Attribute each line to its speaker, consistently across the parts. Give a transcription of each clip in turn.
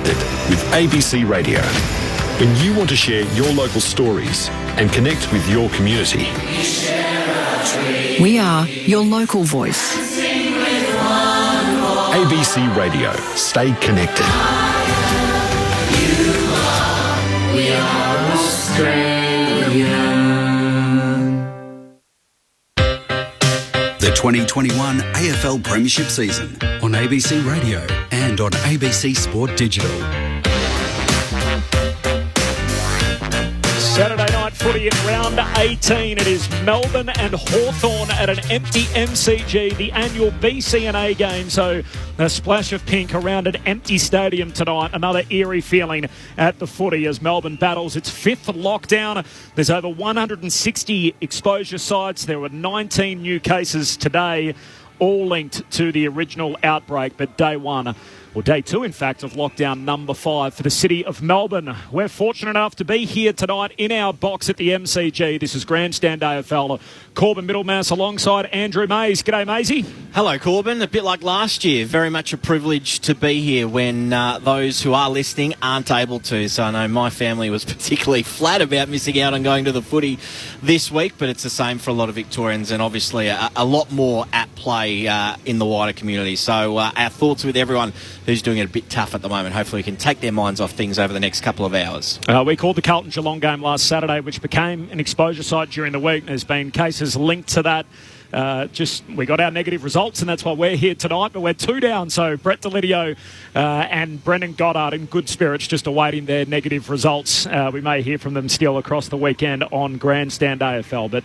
Speaker 1: connected with ABC Radio. When you want to share your local stories and connect with your community.
Speaker 2: We are your local voice.
Speaker 1: ABC Radio. Stay connected.
Speaker 3: We are Australia.
Speaker 4: The 2021 AFL Premiership season on ABC Radio and on ABC Sport Digital.
Speaker 5: Saturday night footy in round 18. It is Melbourne and Hawthorn at an empty MCG, the annual BCNA game. So a splash of pink around an empty stadium tonight. Another eerie feeling at the footy as Melbourne battles its fifth lockdown. There's over 160 exposure sites. There were 19 new cases today, all linked to the original outbreak. But day two, in fact, of lockdown number 5 for the city of Melbourne. We're fortunate enough to be here tonight in our box at the MCG. This is Grandstand AFL. Corbin Middlemass alongside Andrew Mays. G'day, Maysy.
Speaker 6: Hello, Corbin. A bit like last year. Very much a privilege to be here when those who are listening aren't able to. So I know my family was particularly flat about missing out on going to the footy this week, but it's the same for a lot of Victorians and obviously a lot more at play in the wider community. So our thoughts with everyone who's doing it a bit tough at the moment. Hopefully we can take their minds off things over the next couple of hours.
Speaker 5: We called the Carlton-Geelong game last Saturday, which became an exposure site during the week. There's been cases linked to that. We got our negative results, and that's why we're here tonight. But we're 2 down, so Brett Delidio and Brendan Goddard in good spirits, just awaiting their negative results. We may hear from them still across the weekend on Grandstand AFL, but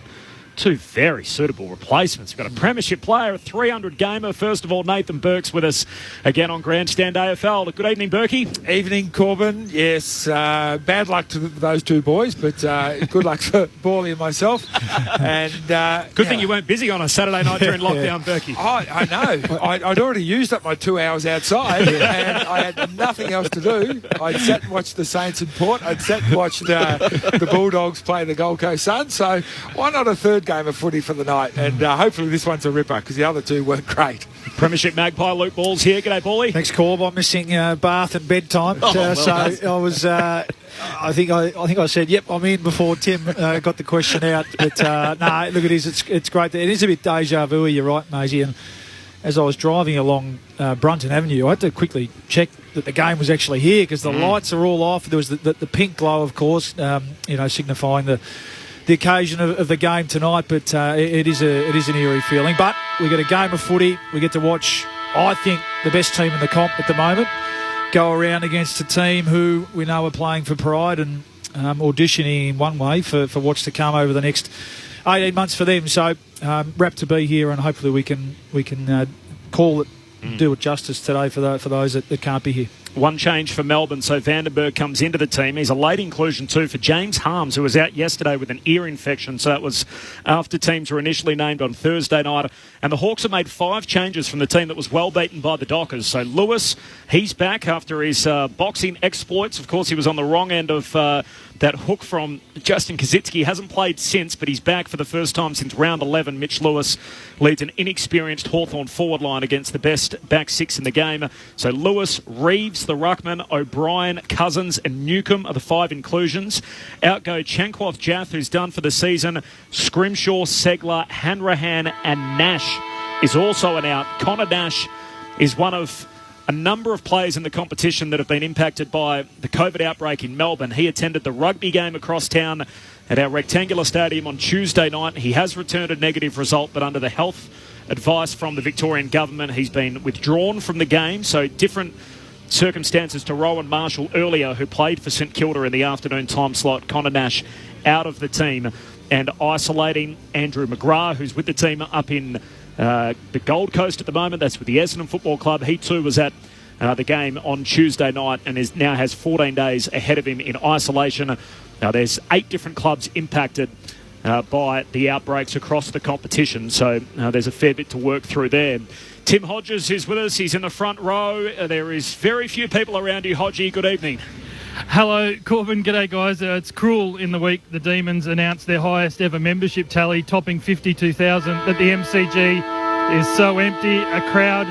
Speaker 5: two very suitable replacements. We've got a premiership player, a 300 gamer. First of all, Nathan Burke's with us again on Grandstand AFL. Good evening, Berkey.
Speaker 7: Evening, Corbin. Yes, bad luck to those two boys, but good luck for Borley and myself. And
Speaker 5: good thing you weren't busy on a Saturday night during lockdown, Berkey.
Speaker 7: I know. I'd already used up my 2 hours outside, and I had nothing else to do. I'd sat and watched the Saints and Port. I'd sat and watched the Bulldogs play the Gold Coast Suns. So why not a third game of footy for the night? And hopefully this one's a ripper, because the other two weren't great.
Speaker 5: Premiership Magpie Luke Ball's here. G'day, Bally.
Speaker 8: Thanks, Corb. I'm missing bath and bedtime. So I was. I think I said, yep, I'm in before Tim got the question out. But no, look, it's great. It is a bit deja vu. You're right, Maisie. And as I was driving along Brunton Avenue, I had to quickly check that the game was actually here, because the lights are all off. There was the pink glow, of course, signifying the occasion of the game tonight. But it is an eerie feeling. But we get a game of footy. We get to watch, I think, the best team in the comp at the moment go around against a team who we know are playing for pride and auditioning in one way for what's to come over the next 18 months for them. So wrapped to be here, and hopefully we can call it, do it justice today for those that can't be here.
Speaker 5: One change for Melbourne, so Vandenberg comes into the team. He's a late inclusion too for James Harms, who was out yesterday with an ear infection. So that was after teams were initially named on Thursday night. And the Hawks have made 5 changes from the team that was well beaten by the Dockers. So Lewis, he's back after his boxing exploits. Of course, he was on the wrong end of that hook from Justin Kazitsky. He hasn't played since, but he's back for the first time since round 11. Mitch Lewis leads an inexperienced Hawthorn forward line against the best back 6 in the game. So Lewis, Reeves, the ruckman, O'Brien, Cousins and Newcomb are the 5 inclusions. Out go Chankwath Jath, who's done for the season. Scrimshaw, Segler, Hanrahan and Nash is also an out. Connor Nash is one of a number of players in the competition that have been impacted by the COVID outbreak in Melbourne. He attended the rugby game across town at our rectangular stadium on Tuesday night. He has returned a negative result, but under the health advice from the Victorian government, he's been withdrawn from the game. So different circumstances to Rowan Marshall earlier, who played for St Kilda in the afternoon time slot. Connor Nash out of the team, and isolating Andrew McGrath, who's with the team up in the Gold Coast at the moment. That's with the Essendon Football Club. He too was at the game on Tuesday night and now has 14 days ahead of him in isolation. Now there's 8 different clubs impacted by the outbreaks across the competition, so there's a fair bit to work through there. Tim Hodges is with us. He's in the front row. There is very few people around you, Hodgie. Good evening.
Speaker 9: Hello, Corbin. G'day, guys. It's cruel in the week the Demons announced their highest ever membership tally, topping 52,000, that the MCG is so empty. A crowd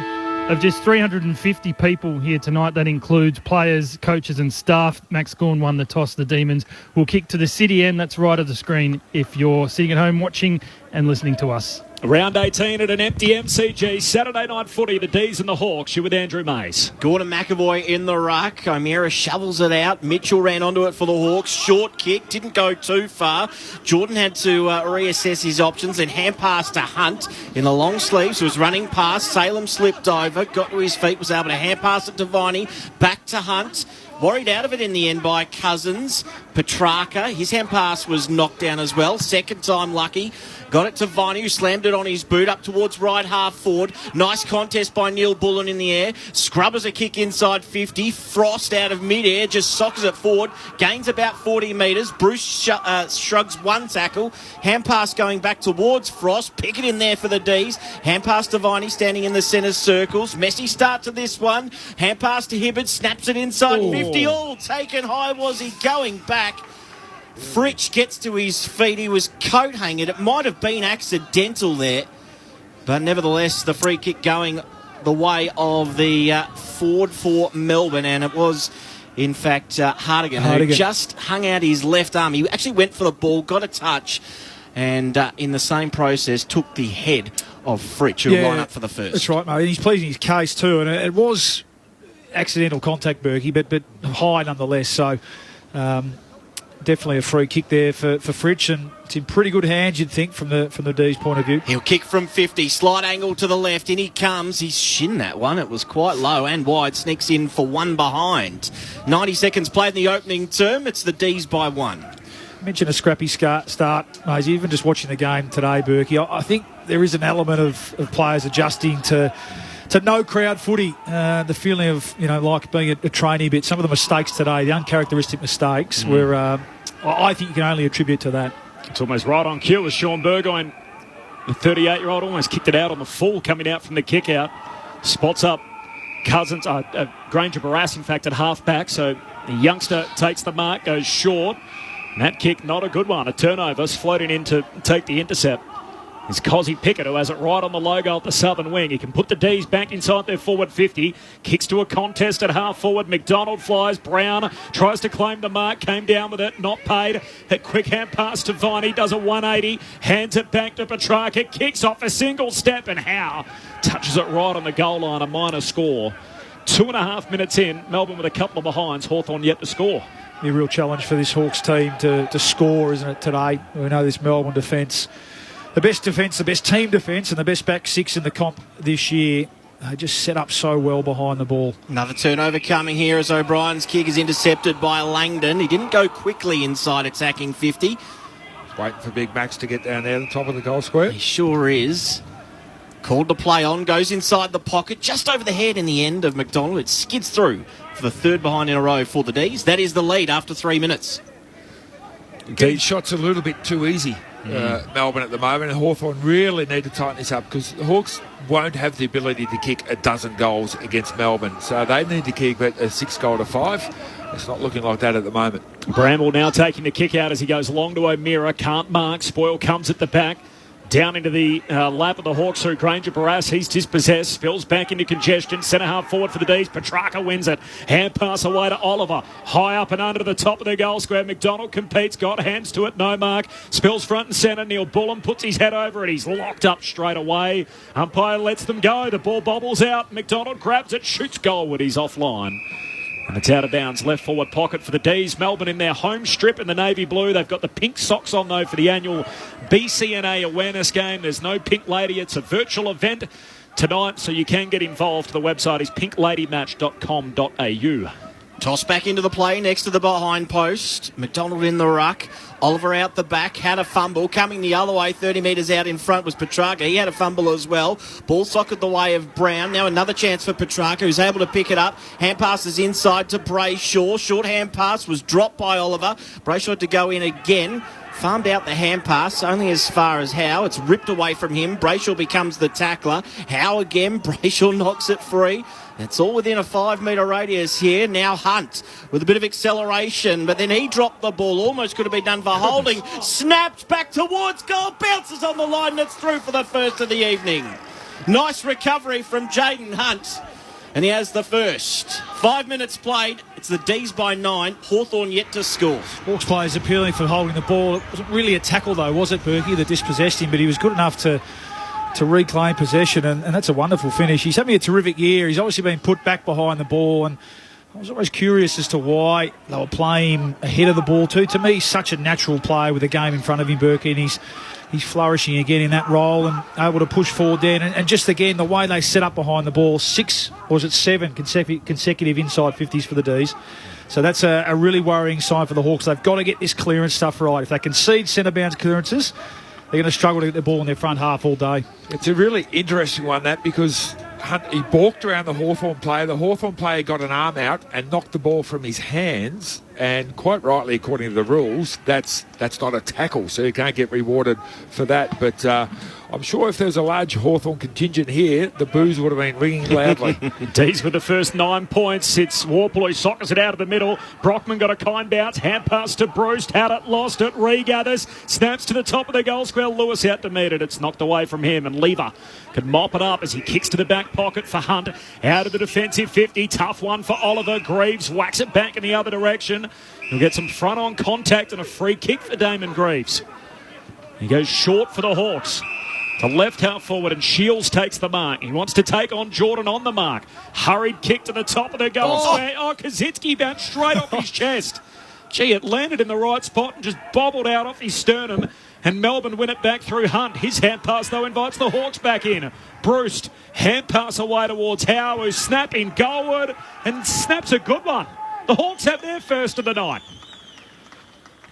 Speaker 9: of just 350 people here tonight. That includes players, coaches and staff. Max Gawn won the toss. The Demons will kick to the city end. That's right of the screen if you're sitting at home watching and listening to us.
Speaker 5: Round 18 at an empty MCG. Saturday night footy, the D's and the Hawks. You're with Andrew Mays.
Speaker 6: Gordon McAvoy in the ruck. O'Meara shovels it out. Mitchell ran onto it for the Hawks. Short kick. Didn't go too far. Jordan had to reassess his options and hand pass to Hunt in the long sleeves. Was running past. Salem slipped over. Got to his feet. Was able to hand pass it to Viney. Back to Hunt. Worried out of it in the end by Cousins. Petrarca, his hand pass was knocked down as well. Second time lucky. Got it to Viney, who slammed it on his boot up towards right half forward. Nice contest by Neil Bullen in the air. Scrubbers a kick inside 50. Frost out of mid-air, just sockers it forward. Gains about 40 metres. Bruce shrugs one tackle. Hand pass going back towards Frost. Pick it in there for the D's. Hand pass to Viney, standing in the centre circles. Messy start to this one. Hand pass to Hibbard. Snaps it inside 50. All taken high was he going back. Fritsch gets to his feet. He was coat hanging. It might have been accidental there. But nevertheless, the free kick going the way of the forward for Melbourne. And it was, in fact, Hardigan who just hung out his left arm. He actually went for the ball, got a touch, and in the same process took the head of Fritsch, who line up for the first.
Speaker 8: That's right, mate. And he's pleasing his case too. And it was accidental contact, Berkey, but high nonetheless. So definitely a free kick there for Fritsch, and it's in pretty good hands, you'd think, from the D's point of view.
Speaker 6: He'll kick from 50, slight angle to the left, in he comes. He's shinned that one. It was quite low and wide. Sneaks in for one behind. 90 seconds played in the opening term. It's the D's by one.
Speaker 8: Mentioned a scrappy start, mate. Even just watching the game today, Berkey, I think there is an element of players adjusting to no crowd footy, the feeling of, like being a trainee bit. Some of the mistakes today, the uncharacteristic mistakes, were I think you can only attribute to that.
Speaker 5: It's almost right on cue as Sean Burgoyne, the 38-year-old, almost kicked it out on the full coming out from the kick out. Spots up Cousins, Granger Barras, in fact, at half back. So the youngster takes the mark, goes short. And that kick, not a good one. A turnover, floating in to take the intercept. Is Cozzy Pickett, who has it right on the logo at the southern wing. He can put the D's back inside their forward 50. Kicks to a contest at half forward. McDonald flies. Brown tries to claim the mark. Came down with it. Not paid. A quick hand pass to Viney. Does a 180. Hands it back to Petrarca. Kicks off a single step. And Howe touches it right on the goal line. A minor score. 2.5 minutes in. Melbourne with a couple of behinds. Hawthorn yet to score.
Speaker 8: Be a real challenge for this Hawks team to score, isn't it, today? We know this Melbourne defence. The best defence, the best team defence, and the best back six in the comp this year. They just set up so well behind the ball.
Speaker 6: Another turnover coming here as O'Brien's kick is intercepted by Langdon. He didn't go quickly inside attacking 50.
Speaker 7: Waiting for Big Max to get down there at the top of the goal square.
Speaker 6: He sure is. Called to play on, goes inside the pocket, just over the head in the end of McDonald. It skids through for the third behind in a row for the D's. That is the lead after 3 minutes.
Speaker 7: Getting shots a little bit too easy. Melbourne at the moment, and Hawthorn really need to tighten this up because the Hawks won't have the ability to kick a dozen goals against Melbourne, so they need to keep it a 6-5. It's not looking like that at the moment.
Speaker 5: Bramble now taking the kick out as he goes long to O'Meara, can't mark. Spoil comes at the back. Down into the lap of the Hawks through Granger Barras. He's dispossessed. Spills back into congestion. Centre half forward for the D's. Petrarca wins it. Hand pass away to Oliver. High up and under to the top of the goal square. McDonald competes. Got hands to it. No mark. Spills front and centre. Neil Bullen puts his head over it. He's locked up straight away. Umpire lets them go. The ball bobbles out. McDonald grabs it. Shoots goalward. He's offline. And it's out of bounds, left forward pocket for the D's. Melbourne in their home strip in the navy blue. They've got the pink socks on, though, for the annual BCNA awareness game. There's no pink lady. It's a virtual event tonight, so you can get involved. The website is pinkladymatch.com.au.
Speaker 6: Toss back into the play next to the behind post. McDonald in the ruck. Oliver out the back, had a fumble. Coming the other way, 30 metres out in front was Petrarca. He had a fumble as well. Ball socket the way of Brown. Now another chance for Petrarca, who's able to pick it up. Hand passes inside to Brayshaw. Short hand pass was dropped by Oliver. Brayshaw had to go in again. Farmed out the hand pass, only as far as Howe. It's ripped away from him. Brayshaw becomes the tackler. Howe again. Brayshaw knocks it free. It's all within a 5-metre radius here. Now Hunt with a bit of acceleration, but then he dropped the ball. Almost could have been done for holding. Snapped back towards goal. Bounces on the line and it's through for the first of the evening. Nice recovery from Jaden Hunt. And he has the first. 5 minutes played. It's the D's by 9. Hawthorn yet to score.
Speaker 8: Hawks players appealing for holding the ball. It wasn't really a tackle, though, was it, Berkey, that dispossessed him? But he was good enough to reclaim possession, and that's a wonderful finish. He's having a terrific year. He's obviously been put back behind the ball, and I was always curious as to why they were playing him ahead of the ball too. To me, he's such a natural player with the game in front of him, Berkey, and he's flourishing again in that role and able to push forward there. And just again, the way they set up behind the ball, 6 or was it 7 consecutive inside 50s for the Ds. So that's a really worrying sign for the Hawks. They've got to get this clearance stuff right. If they concede centre bounce clearances, they're going to struggle to get the ball in their front half all day.
Speaker 7: It's a really interesting one, that, because he balked around the Hawthorn player. The Hawthorn player got an arm out and knocked the ball from his hands, and quite rightly, according to the rules, that's not a tackle, so you can't get rewarded for that. But I'm sure if there's a large Hawthorn contingent here, the boos would have been ringing loudly.
Speaker 5: D's with the first 9 points. It's Warpel who sockers it out of the middle. Brockman got a kind bounce. Hand pass to Bruce. Had it, lost it. Regathers. Snaps to the top of the goal square. Lewis out to meet it. It's knocked away from him, and Lever can mop it up as he kicks to the back pocket for Hunt. Out of the defensive 50. Tough one for Oliver. Greaves whacks it back in the other direction. He'll get some front-on contact and a free kick for Damon Greaves. He goes short for the Hawks. To left half forward, and Shields takes the mark. He wants to take on Jordan on the mark. Hurried kick to the top of the goal square. Kaczynski bounced straight off his chest. Gee, it landed in the right spot and just bobbled out off his sternum. And Melbourne win it back through Hunt. His hand pass, though, invites the Hawks back in. Bruce, hand pass away towards Howe, who's snapping goalward and snaps a good one. The Hawks have their first of the night.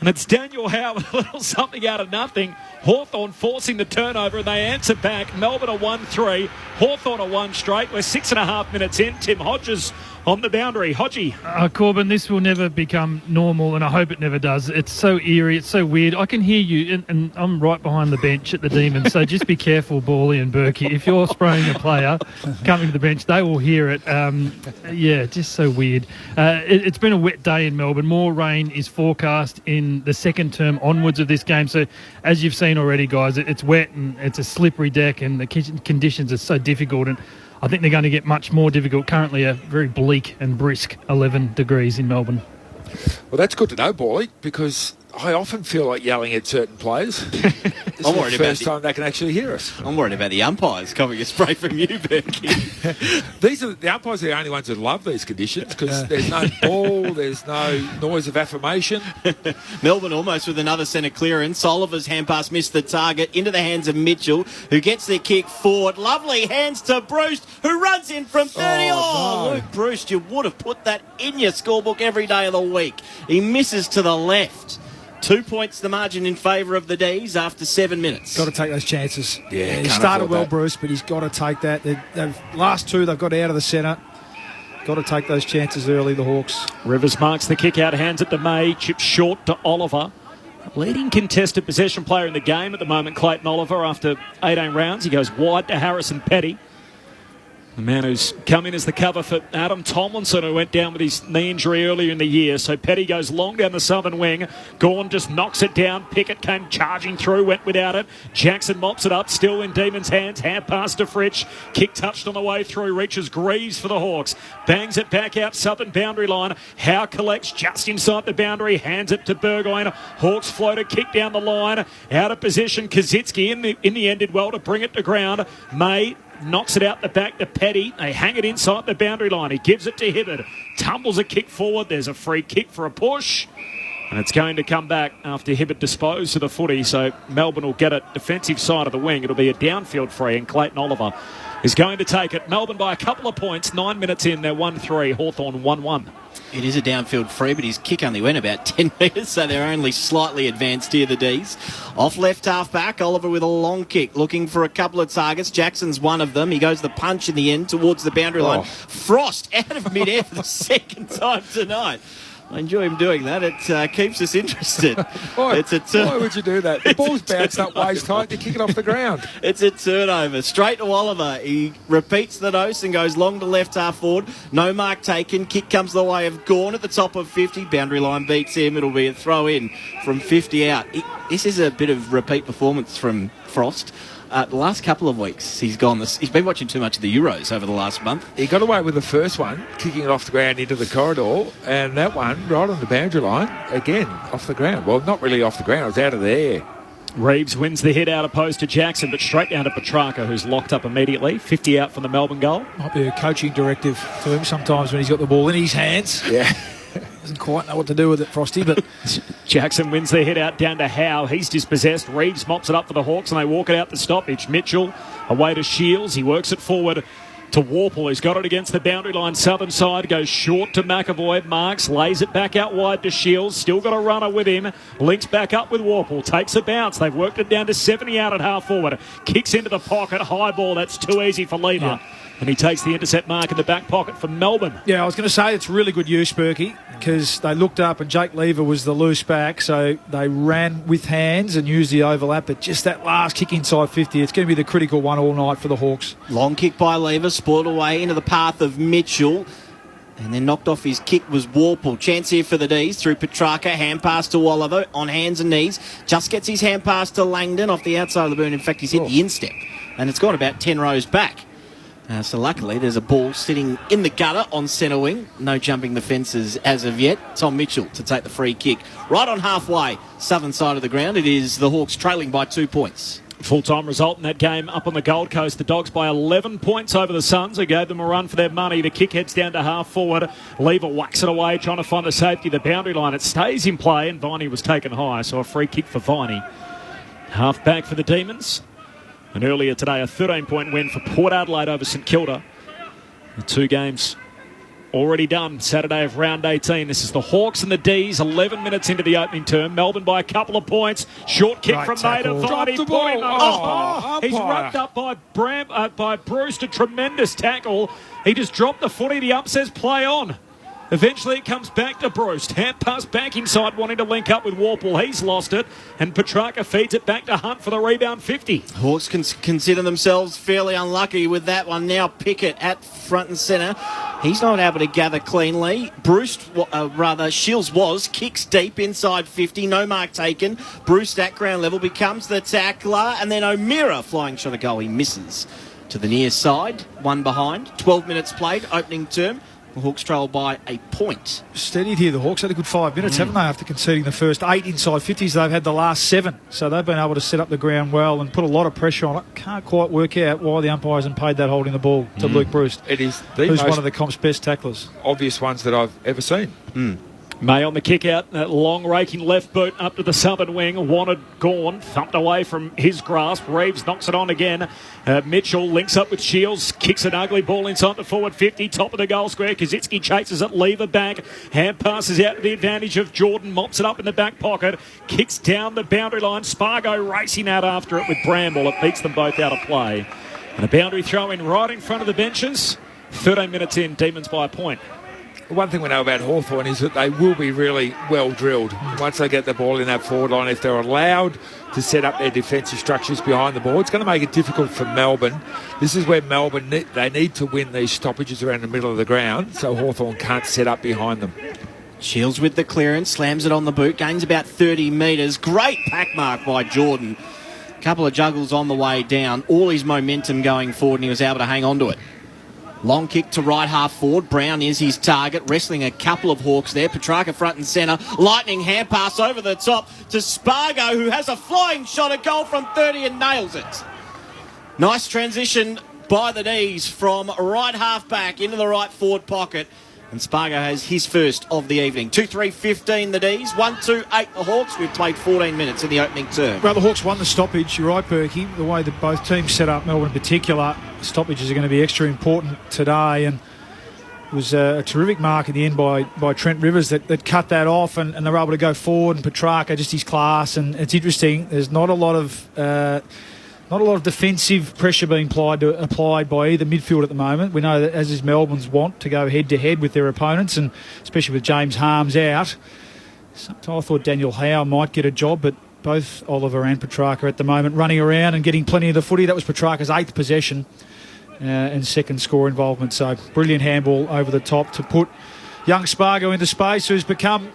Speaker 5: And it's Daniel Howe with a little something out of nothing. Hawthorn forcing the turnover, and they answer back. Melbourne are 1-3. Hawthorn are 1 straight. We're 6.5 minutes in. Tim Hodges on the boundary. Hodgie.
Speaker 9: Corbin, this will never become normal, and I hope it never does. It's so eerie. It's so weird. I can hear you, and I'm right behind the bench at the Demons, so just be careful, Bawley and Berkey. If you're spraying a player coming to the bench, they will hear it. Yeah, just so weird. It's been a wet day in Melbourne. More rain is forecast in the second term onwards of this game. So, as you've seen already, guys, it's wet and it's a slippery deck, and the conditions are so difficult, and I think they're going to get much more difficult. Currently a very bleak and brisk 11 degrees in Melbourne.
Speaker 7: Well, that's good to know, Bawley, because I often feel like yelling at certain players. This
Speaker 6: I'm
Speaker 7: is
Speaker 6: worried
Speaker 7: the
Speaker 6: about
Speaker 7: first time they can actually hear us.
Speaker 6: I'm worried about the umpires coming a spray from you, Berkey.
Speaker 7: The umpires are the only ones that love these conditions, because there's no ball, there's no noise of affirmation.
Speaker 6: Melbourne almost with another centre clearance. Oliver's hand pass missed the target into the hands of Mitchell, who gets their kick forward. Lovely hands to Bruce, who runs in from 30.
Speaker 7: No.
Speaker 6: Luke Bruce, you would have put that in your scorebook every day of the week. He misses to the left. 2 points the margin in favour of the D's after 7 minutes.
Speaker 8: Got to take those chances.
Speaker 7: Yeah,
Speaker 8: he
Speaker 7: can't
Speaker 8: started
Speaker 7: afford
Speaker 8: well,
Speaker 7: that.
Speaker 8: Bruce, but he's got to take that. Last 2, they've got out of the centre. Got to take those chances early, the Hawks.
Speaker 5: Rivers marks the kick out, hands it to May, chips short to Oliver. Leading contested possession player in the game at the moment, Clayton Oliver, after 18 rounds. He goes wide to Harrison Petty. The man who's come in as the cover for Adam Tomlinson, who went down with his knee injury earlier in the year. So Petty goes long down the southern wing. Gawn just knocks it down. Pickett came charging through, went without it. Jackson mops it up, still in Demon's hands. Hand pass to Fritsch. Kick touched on the way through. Reaches Greaves for the Hawks. Bangs it back out southern boundary line. Howe collects just inside the boundary. Hands it to Burgoyne. Hawks floater, kick down the line. Out of position. Kaczynski in the end did well to bring it to ground. May knocks it out the back to Petty. They hang it inside the boundary line. He gives it to Hibberd. Tumbles a kick forward. There's a free kick for a push. And it's going to come back after Hibberd disposed of the footy. So Melbourne will get it defensive side of the wing. It'll be a downfield free, and Clayton Oliver is going to take it. Melbourne by a couple of points. 9 minutes in, they're 1-3. Hawthorn 1-1.
Speaker 6: It is a downfield free, but his kick only went about 10 metres, so they're only slightly advanced here, the D's. Off left half back, Oliver with a long kick, looking for a couple of targets. Jackson's one of them. He goes the punch in the end towards the boundary line. Frost out of midair for the second time tonight. I enjoy him doing that. It keeps us interested.
Speaker 7: Why would you do that? The ball's bounced up waist height to kick it off the ground.
Speaker 6: It's a turnover. Straight to Oliver. He repeats the dose and goes long to left half forward. No mark taken. Kick comes the way of Gawn at the top of 50. Boundary line beats him. It'll be a throw in from 50 out. This is a bit of repeat performance from Frost. The last couple of weeks, he's been watching too much of the Euros over the last month.
Speaker 7: He got away with the first one, kicking it off the ground into the corridor, and that one, right on the boundary line, again, off the ground. Well, not really off the ground, it was out of the air.
Speaker 5: Reeves wins the hit out opposed to Jackson, but straight down to Petrarca, who's locked up immediately. 50 out from the Melbourne goal.
Speaker 8: Might be a coaching directive to him sometimes when he's got the ball in his hands.
Speaker 7: Yeah.
Speaker 8: Doesn't quite know what to do with it, Frosty, but...
Speaker 5: Jackson wins the hit out down to Howe. He's dispossessed. Reeves mops it up for the Hawks, and they walk it out the stoppage. Mitchell away to Shields. He works it forward to Warple, who's got it against the boundary line southern side, goes short to McAvoy, marks, lays it back out wide to Shields, still got a runner with him, links back up with Warple, takes a bounce, they've worked it down to 70 out at half forward, kicks into the pocket, high ball, that's too easy for Lever. Yeah. And he takes the intercept mark in the back pocket for Melbourne.
Speaker 8: Yeah, I was going to say it's really good use, Berkey, because they looked up and Jake Lever was the loose back, so they ran with hands and used the overlap, but just that last kick inside 50, it's going to be the critical one all night for the Hawks.
Speaker 6: Long kick by Lever, spoiled away into the path of Mitchell, and then knocked off his kick was Warple. Chance here for the D's through Petrarca, hand pass to Oliver on hands and knees, just gets his hand pass to Langdon off the outside of the burn. In fact, he's hit the instep, and it's gone about 10 rows back. So luckily there's a ball sitting in the gutter on centre wing. No jumping the fences as of yet. Tom Mitchell to take the free kick. Right on halfway, southern side of the ground. It is the Hawks trailing by 2 points.
Speaker 5: Full-time result in that game up on the Gold Coast. The Dogs by 11 points over the Suns, who gave them a run for their money. The kick heads down to half forward. Lever whacks it away, trying to find the safety of the boundary line. It stays in play, and Viney was taken high, so a free kick for Viney. Half back for the Demons. And earlier today, a 13-point win for Port Adelaide over St Kilda. The 2 games already done. Saturday of round 18. This is the Hawks and the D's. 11 minutes into the opening term. Melbourne by a couple of points. Short kick from Maida.
Speaker 7: Dropped the ball.
Speaker 5: He's rubbed up by Bruce. A tremendous tackle. He just dropped the footy. The ump says play on. Eventually it comes back to Bruce. Hand pass back inside, wanting to link up with Warple. He's lost it, and Petrarca feeds it back to Hunt for the rebound 50.
Speaker 6: Hawks consider themselves fairly unlucky with that one. Now Pickett at front and centre. He's not able to gather cleanly. Shields kicks deep inside 50. No mark taken. Bruce at ground level becomes the tackler, and then O'Meara flying shot a goal. He misses to the near side. One behind. 12 minutes played, opening term. The Hawks trail by a point.
Speaker 8: Steadied here. The Hawks had a good 5 minutes, haven't they, after conceding the first 8 inside 50s. They've had the last 7. So they've been able to set up the ground well and put a lot of pressure on it. Can't quite work out why the umpire hasn't paid that holding the ball to Luke Bruce.
Speaker 7: It is
Speaker 8: who's one of the comp's best tacklers.
Speaker 7: Obvious ones that I've ever seen.
Speaker 5: May on the kick out, that long raking left boot up to the southern wing. Wanted gone, thumped away from his grasp. Reeves knocks it on again. Mitchell links up with Shields, kicks an ugly ball inside the forward 50, top of the goal square. Kaczynski chases it, Lever back. Hand passes out to the advantage of Jordan, mops it up in the back pocket, kicks down the boundary line. Spargo racing out after it with Bramble. It beats them both out of play. And a boundary throw in right in front of the benches. 13 minutes in, Demons by a point.
Speaker 7: One thing we know about Hawthorn is that they will be really well drilled once they get the ball in that forward line. If they're allowed to set up their defensive structures behind the ball, it's going to make it difficult for Melbourne. This is where Melbourne, they need to win these stoppages around the middle of the ground so Hawthorn can't set up behind them.
Speaker 6: Shields with the clearance, slams it on the boot, gains about 30 metres. Great pack mark by Jordan. Couple of juggles on the way down. All his momentum going forward, and he was able to hang on to it. Long kick to right half forward. Brown is his target, wrestling a couple of Hawks there. Petrarca front and centre. Lightning hand pass over the top to Spargo, who has a flying shot at goal from 30 and nails it. Nice transition by the D's from right half back into the right forward pocket. And Spargo has his first of the evening. 2-3-15 the D's, 1-2-8 the Hawks. We've played 14 minutes in the opening term.
Speaker 8: Well, the Hawks won the stoppage. You're right, Berkey. The way that both teams set up, Melbourne in particular, stoppages are going to be extra important today. And it was a terrific mark at the end by Trent Rivers that cut that off, and they were able to go forward. And Petrarca, just his class. And it's interesting. There's not a lot of defensive pressure being applied by either midfield at the moment. We know that, as is Melbourne's want, to go head-to-head with their opponents, and especially with James Harms out. Sometimes I thought Daniel Howe might get a job, but both Oliver and Petrarca at the moment running around and getting plenty of the footy. That was Petrarca's 8th possession and second score involvement. So brilliant handball over the top to put young Spargo into space, who's become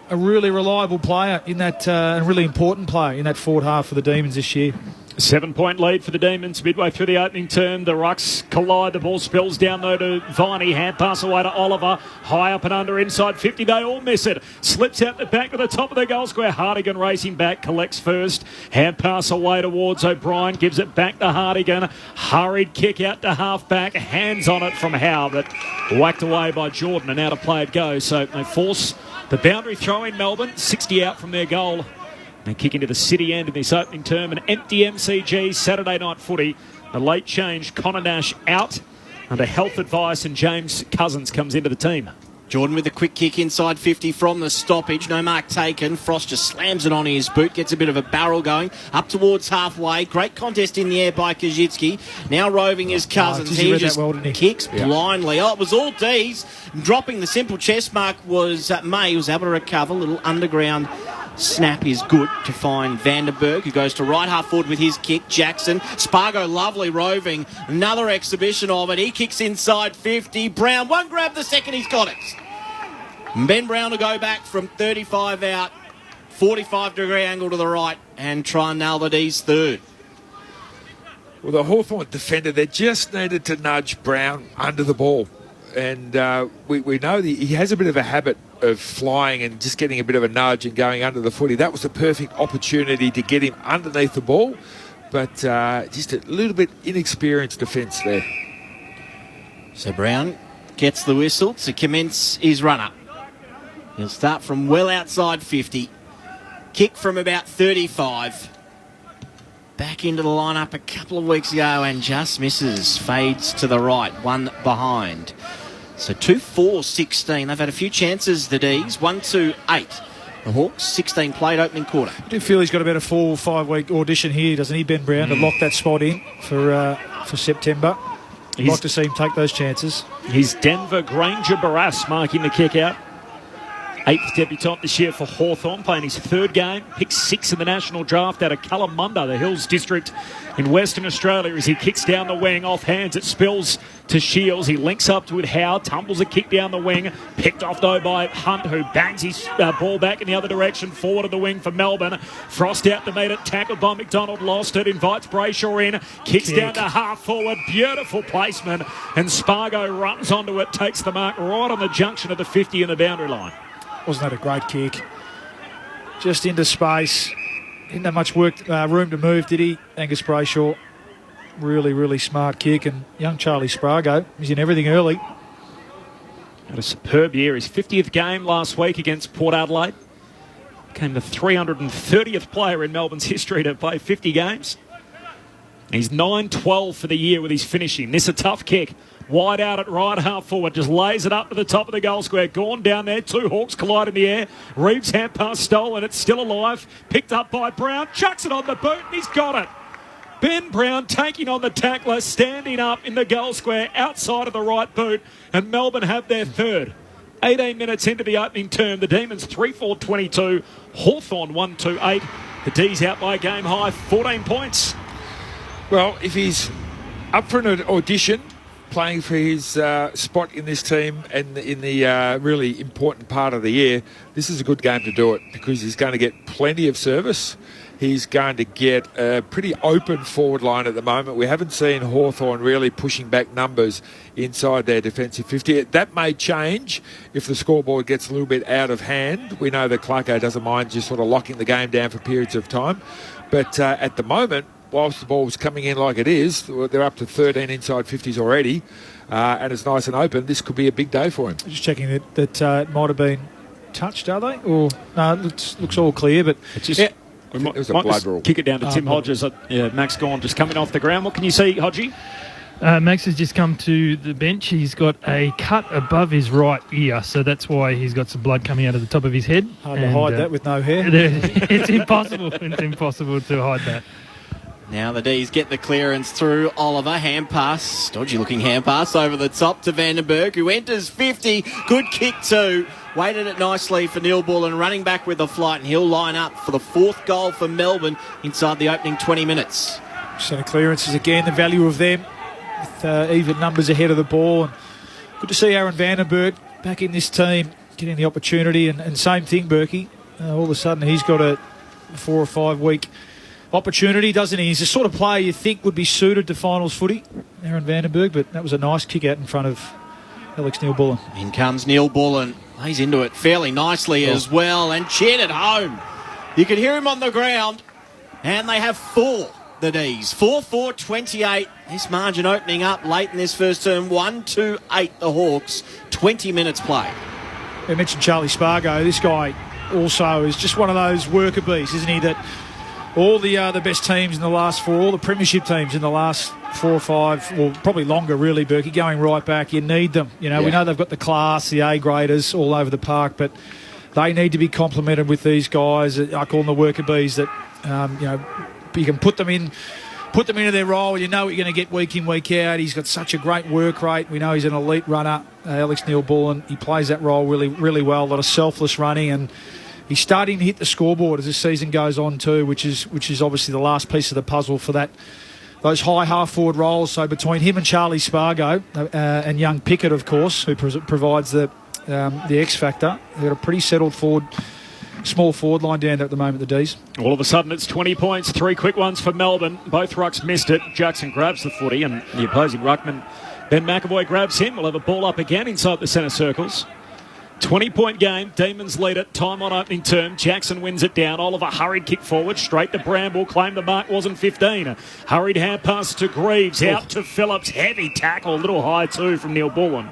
Speaker 8: a really reliable player in that, a really important player in that forward half for the Demons this year.
Speaker 5: 7-point lead for the Demons midway through the opening term. The rucks collide. The ball spills down though to Viney. Hand pass away to Oliver. High up and under inside 50. They all miss it. Slips out the back to the top of the goal square. Hartigan racing back. Collects first. Hand pass away towards O'Brien. Gives it back to Hartigan. Hurried kick out to half back. Hands on it from Howe, but whacked away by Jordan, and out of play it goes. So they force the boundary throw in Melbourne. 60 out from their goal. And kick into the city end in this opening term. An empty MCG Saturday night footy. A late change. Connor Nash out under health advice, and James Cousins comes into the team.
Speaker 6: Jordan with a quick kick inside 50 from the stoppage. No mark taken. Frost just slams it on his boot. Gets a bit of a barrel going. Up towards halfway. Great contest in the air by Kajitsky. Now roving his Cousins. He just kicks blindly. Oh, it was all D's. Dropping the simple chest mark was May. He was able to recover. A little underground snap is good to find Vandenberg, who goes to right half forward with his kick. Jackson. Spargo, lovely roving. Another exhibition of it. He kicks inside 50. Brown, one grab the second. He's got it. Ben Brown will go back from 35 out, 45-degree angle to the right, and try and nail the D's third.
Speaker 7: Well, the Hawthorn defender, they just needed to nudge Brown under the ball. And we know that he has a bit of a habit of flying and just getting a bit of a nudge and going under the footy. That was the perfect opportunity to get him underneath the ball, but just a little bit inexperienced defence there.
Speaker 6: So Brown gets the whistle to commence his run-up. He'll start from well outside 50. Kick from about 35. Back into the lineup a couple of weeks ago and just misses. Fades to the right, one behind. So 2-4-16. They've had a few chances, the D's. 1-2-8. The Hawks, 16 played opening quarter.
Speaker 8: I do feel he's got about a 4 or 5 week audition here, doesn't he, Ben Brown, to lock that spot in for September. I'd like to see him take those chances.
Speaker 5: He's Denver Granger Barras marking the kick out. 8th debutant this year for Hawthorn, playing his third game. Picked 6 in the national draft out of Kalamunda, the Hills district in Western Australia, as he kicks down the wing. Off hands, it spills to Shields. He links up to it. Howe tumbles a kick down the wing. Picked off, though, by Hunt, who bangs his ball back in the other direction. Forward of the wing for Melbourne. Frost out to meet it. Tackled by McDonald. Lost it. Invites Brayshaw in. Kicks down to half forward. Beautiful placement. And Spargo runs onto it. Takes the mark right on the junction of the 50 and the boundary line.
Speaker 8: Wasn't that a great kick? Just into space. Didn't have much room to move, did he? Angus Brayshaw. Really, really smart kick. And young Charlie Spargo, he's in everything early.
Speaker 5: Had a superb year. His 50th game last week against Port Adelaide. Became the 330th player in Melbourne's history to play 50 games. He's 9-12 for the year with his finishing. This a tough kick. Wide out at right half forward. Just lays it up to the top of the goal square. Gone down there. 2 Hawks collide in the air. Reeves hand pass stolen. It's still alive. Picked up by Brown. Chucks it on the boot and he's got it. Ben Brown taking on the tackler. Standing up in the goal square outside of the right boot. And Melbourne have their third. 18 minutes into the opening term. The Demons 3-4-22. Hawthorn 1-2-8. The D's out by a game high 14 points.
Speaker 7: Well, if he's up for an audition, playing for his spot in this team and in the really important part of the year, this is a good game to do it because he's going to get plenty of service. He's going to get a pretty open forward line at the moment. We haven't seen Hawthorn really pushing back numbers inside their defensive 50. That may change if the scoreboard gets a little bit out of hand. We know that Clarko doesn't mind just sort of locking the game down for periods of time. But at the moment, whilst the ball's coming in like it is, they're up to 13 inside 50s already, and it's nice and open. This could be a big day for him.
Speaker 8: Just checking that it might have been touched, are they? Or no, it looks all clear, but
Speaker 5: it's just... Yeah. We might just kick it down to Tim Hodges. Max Gawn just coming off the ground. What can you see, Hodgie?
Speaker 9: Max has just come to the bench. He's got a cut above his right ear, so that's why he's got some blood coming out of the top of his head.
Speaker 8: Hard to hide that with no hair.
Speaker 9: It's impossible. It's impossible to hide that.
Speaker 6: Now the D's get the clearance through Oliver. Hand pass. Dodgy looking hand pass over the top to Vandenberg, who enters 50. Good kick too. Weighted it nicely for Neil Bull and running back with the flight, and he'll line up for the 4th goal for Melbourne inside the opening 20 minutes.
Speaker 8: Centre clearances again, the value of them with even numbers ahead of the ball. And good to see Aaron Vandenberg back in this team, getting the opportunity. And same thing, Berkey. All of a sudden he's got a 4 or 5 week opportunity, doesn't he? He's the sort of player you think would be suited to finals footy, Aaron Vandenberg, but that was a nice kick out in front of Alex Neil-Bullen.
Speaker 6: In comes Neil-Bullen. He's into it fairly nicely as well, and cheered it home. You can hear him on the ground, and they have 4, the D's. 4-4-28. This margin opening up late in this first term. 1-2-8, the Hawks. 20 minutes played.
Speaker 8: I mentioned Charlie Spargo. This guy also is just one of those worker bees, isn't he, that all the best teams in the last 4, all the premiership teams in the last 4 or 5, well, probably longer really, Berkey, going right back, you need them. You know, we know they've got the class, the A-graders all over the park, but they need to be complemented with these guys. I call them the worker bees that, you can put them into their role. You know what you're going to get week in, week out. He's got such a great work rate. We know he's an elite runner, Alex Neil-Bullen. He plays that role really, really well. A lot of selfless running, and he's starting to hit the scoreboard as this season goes on too, which is obviously the last piece of the puzzle for those high half-forward roles. So between him and Charlie Spargo and young Pickett, of course, who provides the X factor, they've got a pretty settled small forward line down there at the moment, the D's.
Speaker 5: All of a sudden it's 20 points, 3 quick ones for Melbourne. Both rucks missed it. Jackson grabs the footy, and the opposing ruckman, Ben McAvoy, grabs him. We'll have a ball up again inside the centre circles. 20-point game. Demons lead it. Time on opening term. Jackson wins it down. Oliver hurried kick forward. Straight to Bramble. Claimed the mark wasn't 15. Hurried hand pass to Greaves. Out to Phillips. Heavy tackle. A little high too from Neil-Bullen.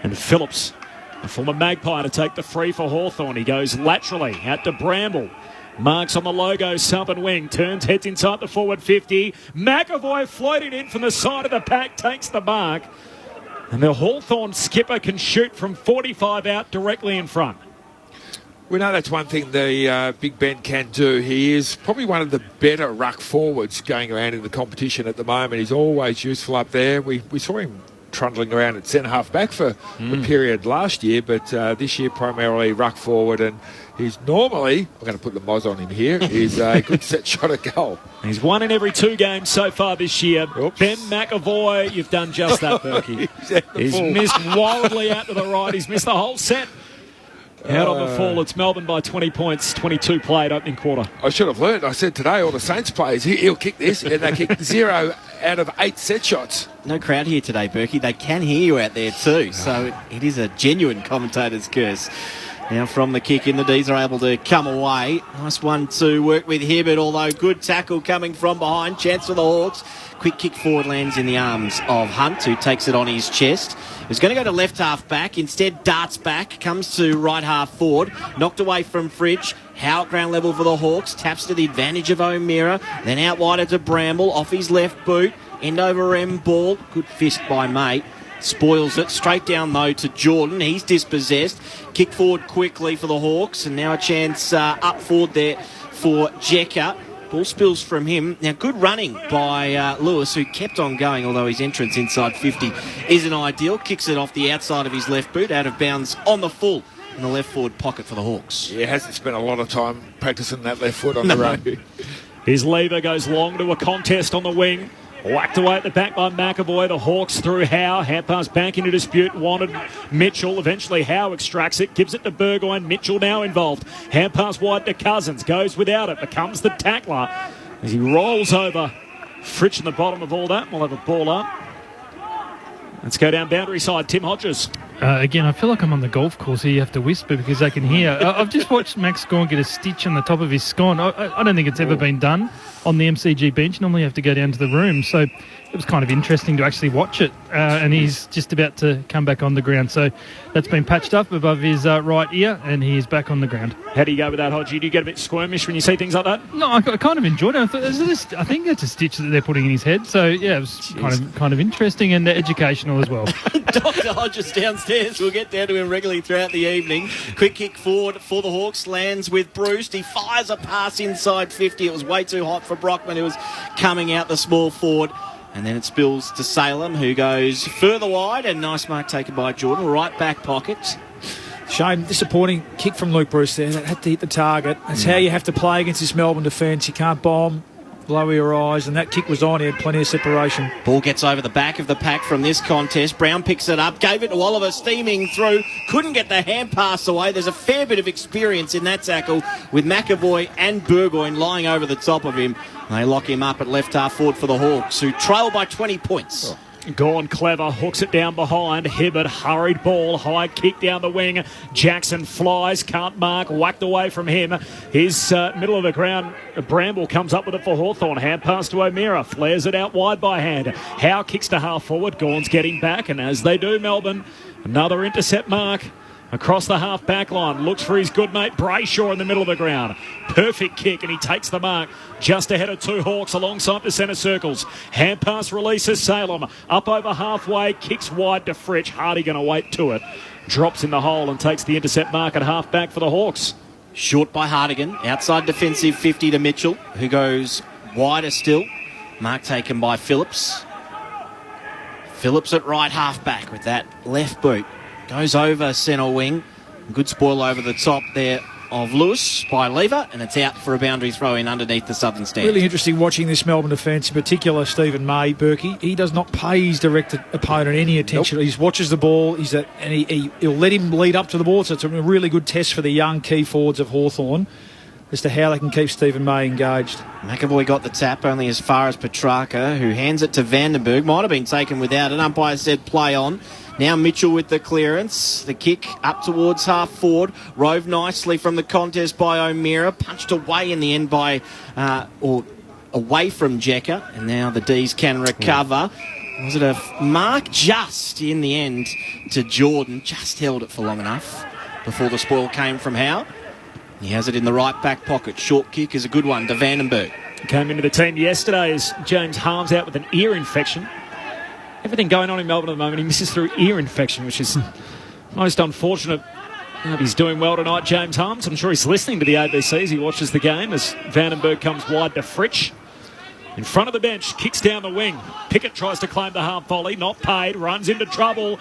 Speaker 5: And Phillips, the former Magpie, to take the free for Hawthorn. He goes laterally out to Bramble. Marks on the logo, southern wing. Turns, heads inside the forward 50. McAvoy floating in from the side of the pack. Takes the mark. And the Hawthorn skipper can shoot from 45 out directly in front.
Speaker 7: We know that's one thing the Big Ben can do. He is probably one of the better ruck forwards going around in the competition at the moment. He's always useful up there. We saw him trundling around at centre half back for a period last year, but this year primarily ruck forward, and he's normally, I'm going to put the Moz on him here, he's a good set shot at goal.
Speaker 5: He's won in every 2 games so far this year.
Speaker 7: Oops.
Speaker 5: Ben McAvoy, you've done just that, Berkey. He's missed wildly out to the right. He's missed the whole set. Out on the fall, it's Melbourne by 20 points, 22 played opening quarter.
Speaker 7: I should have learned. I said today all the Saints players, he'll kick this, and they kicked 0 out of 8 set shots.
Speaker 6: No crowd here today, Berkey. They can hear you out there too, so it is a genuine commentator's curse. Now from the kick in, the D's are able to come away. Nice one to work with Hibbert, although good tackle coming from behind. Chance for the Hawks. Quick kick forward lands in the arms of Hunt, who takes it on his chest. He was going to go to left half back. Instead, darts back, comes to right half forward. Knocked away from Fridge. Howe at ground level for the Hawks. Taps to the advantage of O'Meara. Then out wider to Bramble. Off his left boot. End over M ball. Good fist by Mate. Spoils it. Straight down, though, to Jordan. He's dispossessed. Kick forward quickly for the Hawks. And now a chance up forward there for Jekka. Ball spills from him. Now, good running by Lewis, who kept on going, although his entrance inside 50 isn't ideal. Kicks it off the outside of his left boot, out of bounds on the full in the left forward pocket for the Hawks.
Speaker 7: Yeah, hasn't spent a lot of time practicing that left foot on the run.
Speaker 5: His lever goes long to a contest on the wing. Whacked away at the back by McAvoy. The Hawks through Howe. Hand pass back into dispute. Wanted Mitchell. Eventually Howe extracts it. Gives it to Burgoyne. Mitchell now involved. Hand pass wide to Cousins. Goes without it. Becomes the tackler as he rolls over. Fritsch in the bottom of all that. We'll have a ball up. Let's go down boundary side. Tim Hodges.
Speaker 9: Again, I feel like I'm on the golf course here. You have to whisper because they can hear. I've just watched Max Gawn get a stitch on the top of his scone. I don't think it's ever been done on the MCG bench. Normally you have to go down to the room. So it was kind of interesting to actually watch it. And he's just about to come back on the ground. So that's been patched up above his right ear, and he is back on the ground.
Speaker 5: How do you go with that, Hodgie? Do you get a bit squirmish when you see things like that?
Speaker 9: No, I kind of enjoyed it. I think that's a stitch that they're putting in his head. So, yeah, it was kind of interesting and educational as well.
Speaker 6: Dr. Hodges downstairs. We'll get down to him regularly throughout the evening. Quick kick forward for the Hawks. Lands with Bruce. He fires a pass inside 50. It was way too hot for Brockman, who was coming out the small forward. And then it spills to Salem, who goes further wide. And nice mark taken by Jordan. Right back pocket.
Speaker 8: Shame, disappointing kick from Luke Bruce there. That had to hit the target. That's how you have to play against this Melbourne defence. You can't bomb lower your eyes, and that kick was on. He had plenty of separation.
Speaker 6: Ball gets over the back of the pack from this contest. Brown picks it up, gave it to Oliver, steaming through. Couldn't get the hand pass away. There's a fair bit of experience in that tackle with McAvoy and Burgoyne lying over the top of him. They lock him up at left half forward for the Hawks, who trail by 20 points.
Speaker 5: Gone clever, hooks it down behind. Hibbert, hurried ball, high kick down the wing. Jackson flies, can't mark, whacked away from him. His middle of the ground, Bramble comes up with it for Hawthorn. Hand pass to O'Meara, flares it out wide by hand. Howe kicks to half forward, Gawn's getting back, and as they do, Melbourne, another intercept mark. Across the half-back line, looks for his good mate Brayshaw in the middle of the ground. Perfect kick, and he takes the mark just ahead of two Hawks alongside the centre circles. Hand pass releases Salem. Up over halfway, kicks wide to Fritsch. Hardy going to wait to it. Drops in the hole and takes the intercept mark at half-back for the Hawks.
Speaker 6: Short by Hardigan. Outside defensive 50 to Mitchell, who goes wider still. Mark taken by Phillips. Phillips at right half-back with that left boot. Goes over centre wing. Good spoil over the top there of Lewis by Lever, and it's out for a boundary throw in underneath the southern stand.
Speaker 8: Really interesting watching this Melbourne defence, in particular Stephen May, Berkey. He does not pay his direct opponent any attention. Nope. He watches the ball, he'll let him lead up to the ball, so it's a really good test for the young key forwards of Hawthorn as to how they can keep Stephen May engaged.
Speaker 6: McAvoy got the tap only as far as Petrarca, who hands it to Vandenberg. Might have been taken without it. Umpire said play on. Now Mitchell with the clearance. The kick up towards half forward. Rove nicely from the contest by O'Meara. Punched away in the end by, away from Jecker. And now the D's can recover. Was it a mark? Just in the end to Jordan. Just held it for long enough before the spoil came from Howe. He has it in the right back pocket. Short kick is a good one to Vandenberg.
Speaker 5: Came into the team yesterday as James Harms out with an ear infection. Everything going on in Melbourne at the moment, he misses through ear infection, which is most unfortunate. I hope he's doing well tonight, James Harms. I'm sure he's listening to the ABC as he watches the game as Vandenberg comes wide to Fritsch. In front of the bench, kicks down the wing. Pickett tries to claim the half volley, not paid, runs into trouble.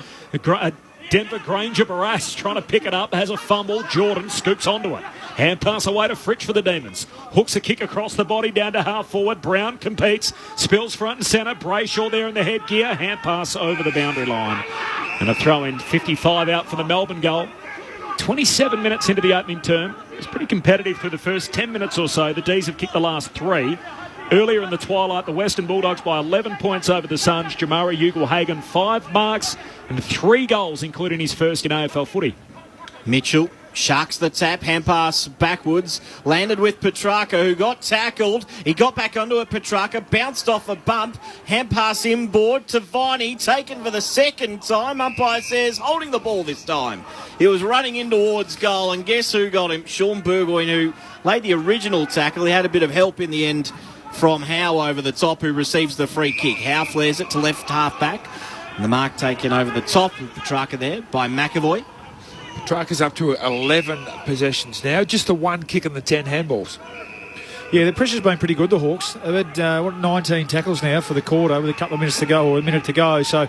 Speaker 5: Denver Granger Barras trying to pick it up, has a fumble. Jordan scoops onto it. Hand pass away to Fritsch for the Demons. Hooks a kick across the body down to half forward. Brown competes, spills front and centre. Brayshaw there in the headgear. Hand pass over the boundary line. And a throw in, 55 out for the Melbourne goal. 27 minutes into the opening term. It was pretty competitive through the first 10 minutes or so. The D's have kicked the last 3. Earlier in the twilight, the Western Bulldogs by 11 points over the Suns. Jamari Ugle-Hagan, 5 marks and 3 goals, including his first in AFL footy.
Speaker 6: Mitchell sharks the tap, hand pass backwards, landed with Petrarca, who got tackled. He got back onto it, Petrarca, bounced off a bump, hand pass inboard to Viney, taken for the second time. Umpire says holding the ball this time. He was running in towards goal, and guess who got him? Sean Burgoyne, who laid the original tackle. He had a bit of help in the end from Howe over the top, who receives the free kick. Howe flares it to left half back. And the mark taken over the top with Petrarca there by McAvoy.
Speaker 7: Petrarca's up to 11 possessions now, just the 1 kick and the 10 handballs.
Speaker 8: Yeah, the pressure's been pretty good, the Hawks. They've had 19 tackles now for the quarter with a couple of minutes to go, or a minute to go, so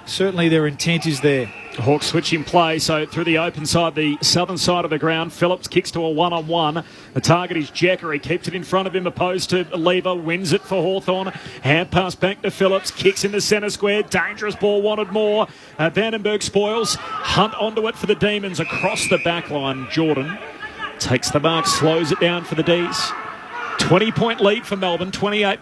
Speaker 8: certainly their intent is there.
Speaker 5: Hawks switching play, so through the open side, the southern side of the ground, Phillips kicks to a one-on-one. The target is Jecker. He keeps it in front of him, opposed to Lever, wins it for Hawthorn. Hand pass back to Phillips, kicks in the centre square, dangerous ball, wanted more. Vandenberg spoils, Hunt onto it for the Demons across the back line. Jordan takes the mark, slows it down for the D's. 20-point lead for Melbourne, 28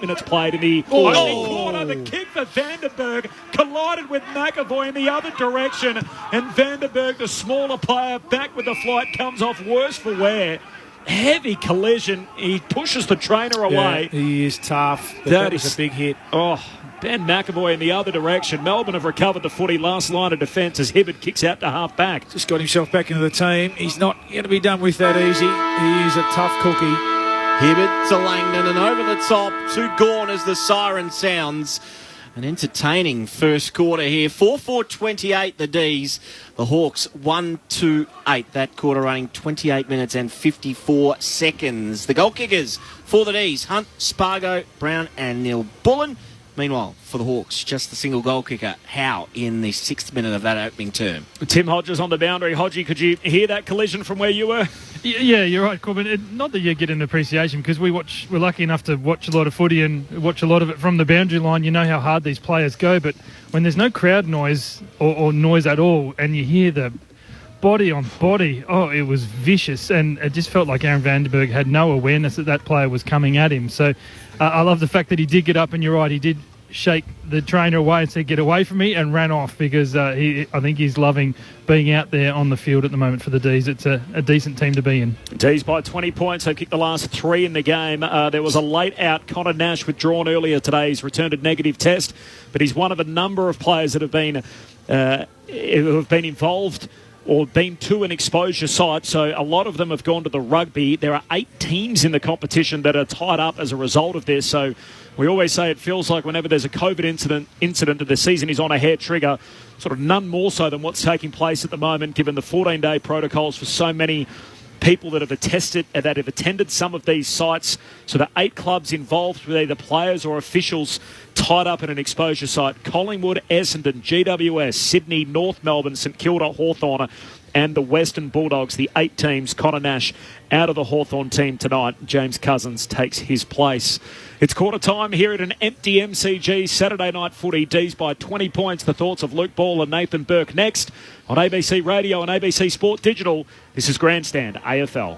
Speaker 5: minutes played in the opening corner. The kick for Vandenberg collided with McAvoy in the other direction, and Vandenberg, the smaller player, back with the flight, comes off worse for wear. Heavy collision. He pushes the trainer away.
Speaker 8: Yeah, he is tough. That is a big hit.
Speaker 5: Oh, Ben McAvoy in the other direction. Melbourne have recovered the footy. Last line of defence as Hibbert kicks out to half back.
Speaker 8: Just got himself back into the team. He's not going to be done with that easy. He is a tough cookie.
Speaker 6: Hibbert to Langdon and over the top to Gawn as the siren sounds. An entertaining first quarter here. 4-4-28 the D's. The Hawks 1-2-8. That quarter running 28 minutes and 54 seconds. The goal kickers for the D's: Hunt, Spargo, Brown and Neil Bullen. Meanwhile, for the Hawks, just the single goal kicker. How in the 6th minute of that opening term?
Speaker 5: Tim Hodges on the boundary. Hodgie, could you hear that collision from where you were?
Speaker 9: Yeah, you're right, Corbin. Not that you get an appreciation, because we're lucky enough to watch a lot of footy and watch a lot of it from the boundary line. You know how hard these players go, but when there's no crowd noise or noise at all, and you hear the body on body, it was vicious, and it just felt like Aaron Vandenberg had no awareness that player was coming at him. So I love the fact that he did get up, and you're right, he did shake the trainer away and said, "Get away from me," and ran off, because I think he's loving being out there on the field at the moment for the D's. It's a decent team to be in.
Speaker 5: D's by 20 points. They've kicked the last 3 in the game. There was a late out. Connor Nash withdrawn earlier today. He's returned a negative test, but he's one of a number of players that have been involved or been to an exposure site. So a lot of them have gone to the rugby. There are 8 teams in the competition that are tied up as a result of this. So we always say it feels like whenever there's a COVID incident that the season is on a hair trigger, sort of none more so than what's taking place at the moment, given the 14-day protocols for so many people that have attended some of these sites. So the 8 clubs involved with either players or officials tied up in an exposure site: Collingwood, Essendon, GWS, Sydney, North Melbourne, St Kilda, Hawthorn and the Western Bulldogs. The 8 teams. Connor Nash out of the Hawthorn team tonight. James Cousins takes his place. It's quarter time here at an empty MCG. Saturday night footy. D's by 20 points. The thoughts of Luke Ball and Nathan Burke next on ABC Radio and ABC Sport Digital. This is Grandstand AFL.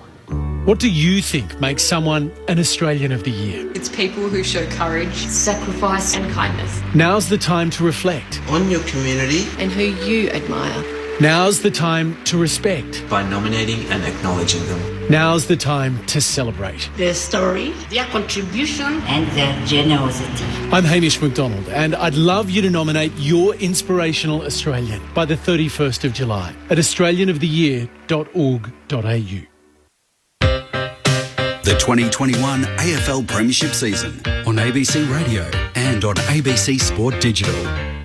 Speaker 10: What do you think makes someone an Australian of the Year?
Speaker 11: It's people who show courage, sacrifice and kindness.
Speaker 10: Now's the time to reflect
Speaker 12: on your community
Speaker 11: and who you admire.
Speaker 10: Now's the time to respect
Speaker 12: by nominating and acknowledging them.
Speaker 10: Now's the time to celebrate
Speaker 13: their story, their contribution and their generosity.
Speaker 10: I'm Hamish McDonald, and I'd love you to nominate your inspirational Australian by the 31st of July at australianoftheyear.org.au.
Speaker 4: The 2021 AFL Premiership season on ABC Radio and on ABC Sport Digital.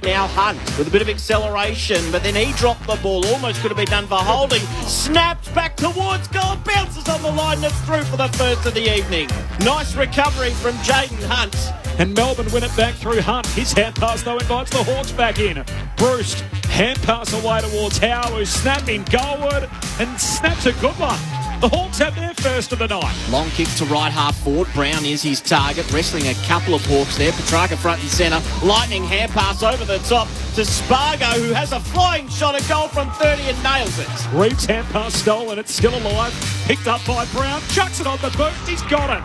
Speaker 6: Now Hunt with a bit of acceleration, but then he dropped the ball. Almost could have been done for holding. Snapped back towards goal. Bounces on the line. That's through for the first of the evening. Nice recovery from Jaden Hunt.
Speaker 5: And Melbourne win it back through Hunt. His hand pass, though, invites the Hawks back in. Bruce, hand pass away towards Howe, who's snapping goalward and snaps a good one. The Hawks have their first of the night.
Speaker 6: Long kick to right half forward. Brown is his target, wrestling a couple of Hawks there. Petrarca front and centre. Lightning hand pass over the top to Spargo, who has a flying shot at goal from 30 and nails it.
Speaker 5: Reeves' hand pass stolen. It's still alive. Picked up by Brown. Chucks it on the boot. He's got it.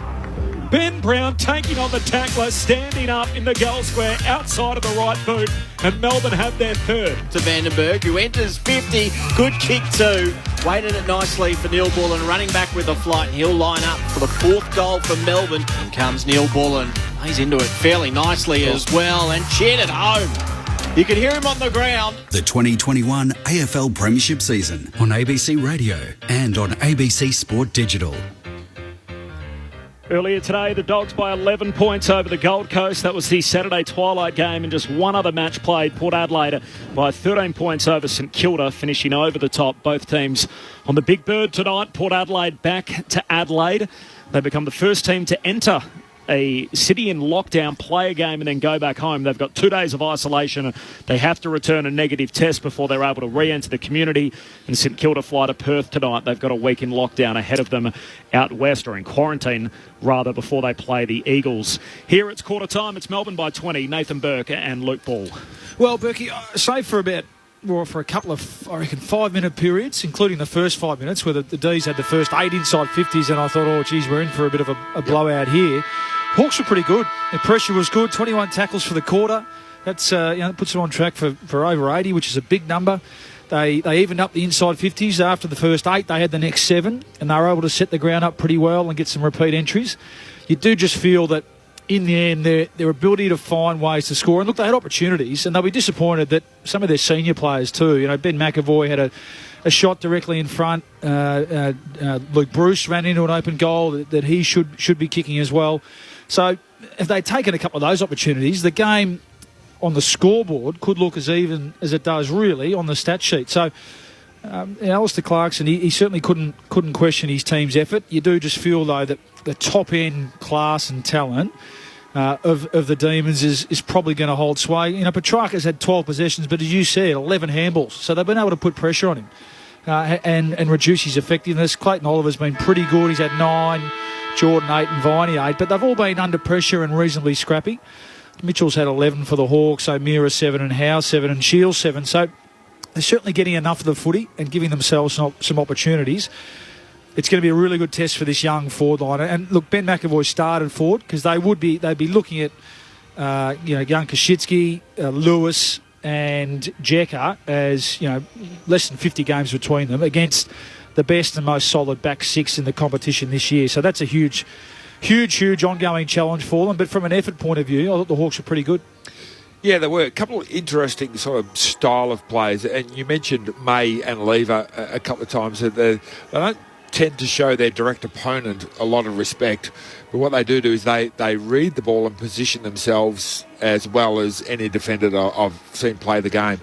Speaker 5: Ben Brown taking on the tackler, standing up in the goal square outside of the right boot, and Melbourne have their third.
Speaker 6: To Vandenberg, who enters 50. Good kick too. Weighted it nicely for Neil Bullen, running back with a flight, and he'll line up for the 4th goal for Melbourne. In comes Neil Bullen. He's into it fairly nicely as well, and cheered it home. You can hear him on the ground.
Speaker 4: The 2021 AFL Premiership season on ABC Radio and on ABC Sport Digital.
Speaker 5: Earlier today, the Dogs by 11 points over the Gold Coast. That was the Saturday twilight game, and just one other match played. Port Adelaide by 13 points over St Kilda, finishing over the top. Both teams on the Big Bird tonight. Port Adelaide back to Adelaide. They become the first team to enter a city in lockdown, play a game and then go back home. They've got 2 days of isolation. They have to return a negative test before they're able to re-enter the community. And St Kilda fly to Perth tonight. They've got a week in lockdown ahead of them out west, or in quarantine rather, before they play the Eagles. Here it's quarter time. It's Melbourne by 20. Nathan Burke and Luke Ball.
Speaker 8: Well, Berkey, save for a couple of, I reckon, 5-minute periods, including the first 5 minutes, where the D's had the first 8 inside 50s, and I thought, oh, geez, we're in for a bit of a blowout here. Hawks were pretty good. The pressure was good. 21 tackles for the quarter. That's puts them on track for over 80, which is a big number. They evened up the inside 50s after the first 8. They had the next 7, and they were able to set the ground up pretty well and get some repeat entries. You do just feel that in the end, their ability to find ways to score. And look, they had opportunities, and they'll be disappointed that some of their senior players too. You know, Ben McAvoy had a shot directly in front. Luke Bruce ran into an open goal that he should be kicking as well. So if they'd taken a couple of those opportunities, the game on the scoreboard could look as even as it does really on the stat sheet. So Alistair Clarkson, he certainly couldn't question his team's effort. You do just feel, though, that the top-end class and talent of the Demons is probably going to hold sway. You know, Petrarca's had 12 possessions, but as you said, 11 handballs. So they've been able to put pressure on him and reduce his effectiveness. Clayton Oliver's been pretty good. He's had 9, Jordan 8 and Viney 8, but they've all been under pressure and reasonably scrappy. Mitchell's had 11 for the Hawks, O'Meara 7 and Howe 7 and Shields 7. So they're certainly getting enough of the footy and giving themselves some opportunities. It's going to be a really good test for this young forward line. And look, Ben McAvoy started forward because they'd be looking at young Koshitsky, Lewis and Jekka as less than 50 games between them against the best and most solid back six in the competition this year. So that's a huge ongoing challenge for them. But from an effort point of view, I thought the Hawks were pretty good.
Speaker 7: Yeah, there were a couple of interesting sort of style of players. And you mentioned May and Lever a couple of times. That they don't tend to show their direct opponent a lot of respect. But what they do is they read the ball and position themselves as well as any defender that I've seen play the game.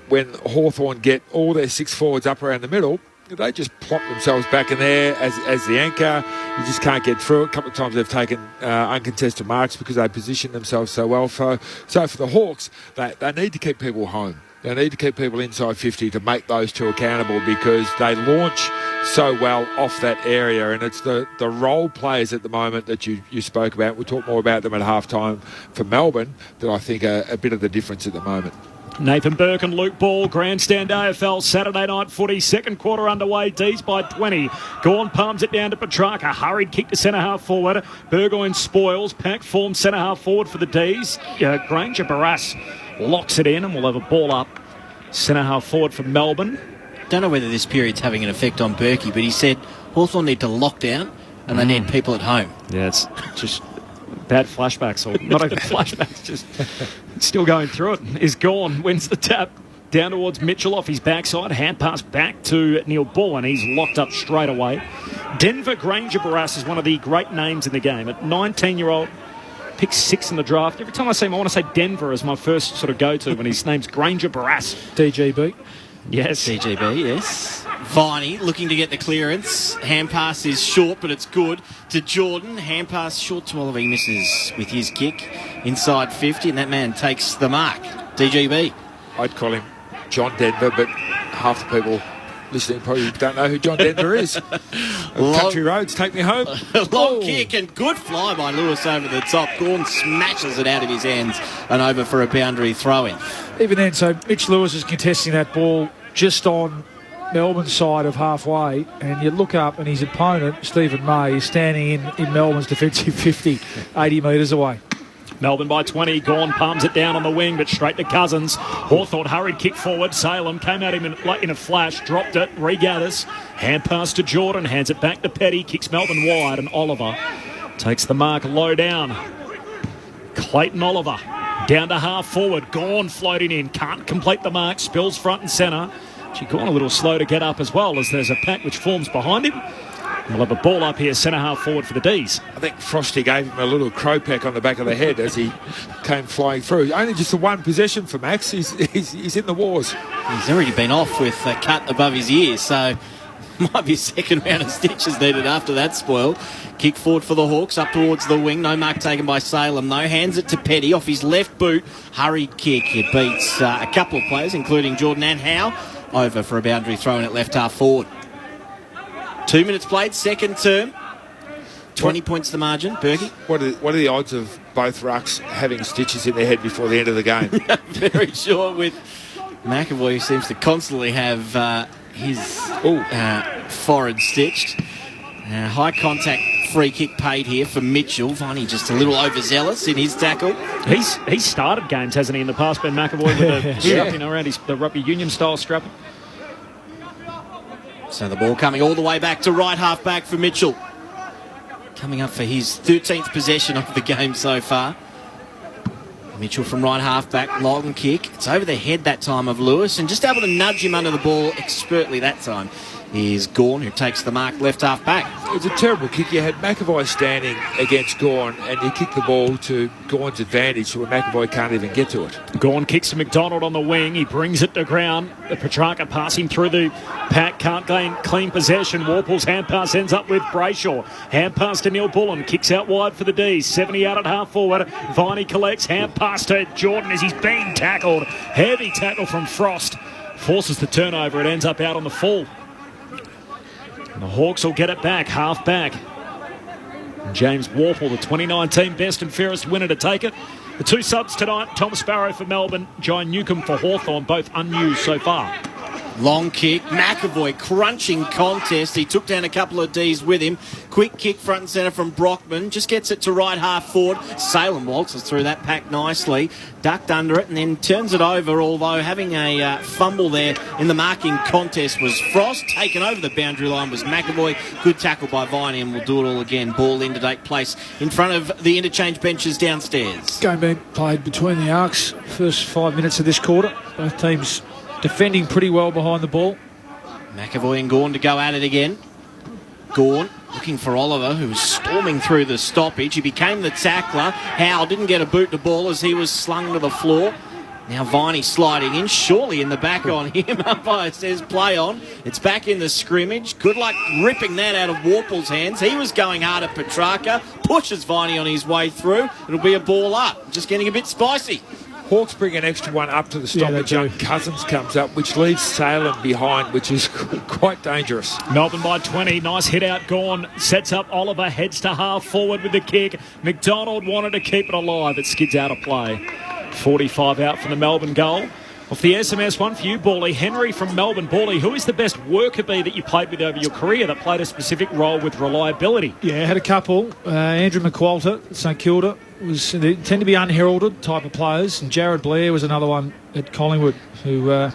Speaker 7: When Hawthorn get all their 6 forwards up around the middle, they just plop themselves back in there as the anchor. You just can't get through it. A couple of times they've taken uncontested marks because they position themselves so well. So for the Hawks, they need to keep people home. They need to keep people inside 50 to make those two accountable because they launch so well off that area. And it's the role players at the moment that you spoke about. We'll talk more about them at halftime for Melbourne that I think are a bit of the difference at the moment.
Speaker 5: Nathan Burke and Luke Ball, Grandstand AFL Saturday night footy, second quarter underway, D's by 20. Gawn palms it down to Petrarca, hurried kick to centre half forward. Burgoyne spoils, pack form centre half forward for the D's. Granger Barras locks it in and we'll have a ball up centre half forward for Melbourne.
Speaker 6: Don't know whether this period's having an effect on Berkey, but he said Hawthorn need to lock down and they need people at home.
Speaker 5: Yeah, it's just bad flashbacks, or not even flashbacks, just still going through it. Is gone, wins the tap down towards Mitchell off his backside, hand pass back to Neil Bull, and he's locked up straight away. Denver Granger Barras is one of the great names in the game. At 19-year-old, picked 6 in the draft. Every time I see him, I want to say Denver as my first sort of go-to when his name's Granger Barras.
Speaker 8: DGB.
Speaker 5: Yes.
Speaker 6: DGB, yes. Viney looking to get the clearance. Hand pass is short, but it's good to Jordan. Hand pass short to Oliver. He misses with his kick inside 50, and that man takes the mark. DGB.
Speaker 7: I'd call him John Denver, but half the people listening probably don't know who John Denver is. Country roads take me home.
Speaker 6: Long kick and good fly by Lewis over the top. Gawn smashes it out of his hands and over for a boundary throw-in.
Speaker 8: Even then, so Mitch Lewis is contesting that ball just on Melbourne's side of halfway, and you look up and his opponent, Stephen May, is standing in Melbourne's defensive 50, 80 metres away.
Speaker 5: Melbourne by 20. Gawn palms it down on the wing, but straight to Cousins. Hawthorn hurried kick forward. Salem came at him in a flash, dropped it, regathers. Hand pass to Jordan, hands it back to Petty, kicks Melbourne wide, and Oliver takes the mark low down. Clayton Oliver down to half forward. Gawn floating in, can't complete the mark, spills front and centre. Gawn a little slow to get up as well as there's a pack which forms behind him. We'll have a ball up here, centre half forward for the D's.
Speaker 7: I think Frosty gave him a little crow peck on the back of the head as he came flying through. Only just the one possession for Max. He's in the wars.
Speaker 6: He's already been off with a cut above his ear, so might be a second round of stitches needed after that spoil. Kick forward for the Hawks, up towards the wing. No mark taken by Salem, though. Hands it to Petty off his left boot. Hurried kick. It beats a couple of players, including Jordan and Howe. Over for a boundary throw in at left half forward. 2 minutes played, second term. 20 points the margin. Berkey?
Speaker 7: What are the odds of both rucks having stitches in their head before the end of the game?
Speaker 6: Very short with McAvoy, who seems to constantly have his forehead stitched. High contact free kick paid here for Mitchell. Viney just a little overzealous in his tackle.
Speaker 5: He's started games, hasn't he, in the past, Ben McAvoy, with the strapping around the rugby union style strapping.
Speaker 6: So the ball coming all the way back to right half back for Mitchell. Coming up for his 13th possession of the game so far. Mitchell from right half back, long kick. It's over the head that time of Lewis and just able to nudge him under the ball expertly that time. is Gawn, who takes the mark left half back.
Speaker 7: It's a terrible kick. You had McAvoy standing against Gawn, and you kick the ball to Gawn's advantage where McAvoy can't even get to it.
Speaker 5: Gawn kicks to McDonald on the wing. He brings it to ground. Petrarca passing through the pack. Can't gain clean possession. Warple's hand pass ends up with Brayshaw. Hand pass to Neil Bullen. Kicks out wide for the D's. 70 out at half forward. Viney collects. Hand pass to Jordan as he's being tackled. Heavy tackle from Frost. Forces the turnover. It ends up out on the full. And the Hawks will get it back, half back. And James Warple, the 2019 best and fairest winner to take it. The two subs tonight, Tom Sparrow for Melbourne, John Newcombe for Hawthorn, both unused so far.
Speaker 6: Long kick, McAvoy crunching contest. He took down a couple of Ds with him. Quick kick front and centre from Brockman. Just gets it to right half forward. Salem waltzes through that pack nicely. Ducked under it and then turns it over, although having a fumble there in the marking contest was Frost. Taken over the boundary line was McAvoy. Good tackle by Viney, and we'll do it all again. Ball in to take place in front of the interchange benches downstairs.
Speaker 8: Game being played between the arcs. First 5 minutes of this quarter. Both teams defending pretty well behind the ball.
Speaker 6: McAvoy and Gawn to go at it again. Gawn looking for Oliver, who was storming through the stoppage. He became the tackler. Howe didn't get a boot to ball as he was slung to the floor. Now Viney sliding in, surely in the back on him. Umpire says play on. It's back in the scrimmage. Good luck ripping that out of Warple's hands. He was going hard at Petrarca. Pushes Viney on his way through. It'll be a ball up. Just getting a bit spicy.
Speaker 7: Hawks bring an extra one up to the stoppage. Cousins comes up, which leaves Salem behind, which is quite dangerous.
Speaker 5: Melbourne by 20. Nice hit out. Gawn sets up Oliver. Heads to half forward with the kick. McDonald wanted to keep it alive. It skids out of play. 45 out from the Melbourne goal. Off the SMS, one for you, Bally. Henry from Melbourne. Bally, who is the best worker bee that you played with over your career that played a specific role with reliability?
Speaker 8: Yeah, had a couple. Andrew McQualter, St Kilda. They tend to be unheralded type of players. And Jared Blair was another one at Collingwood who,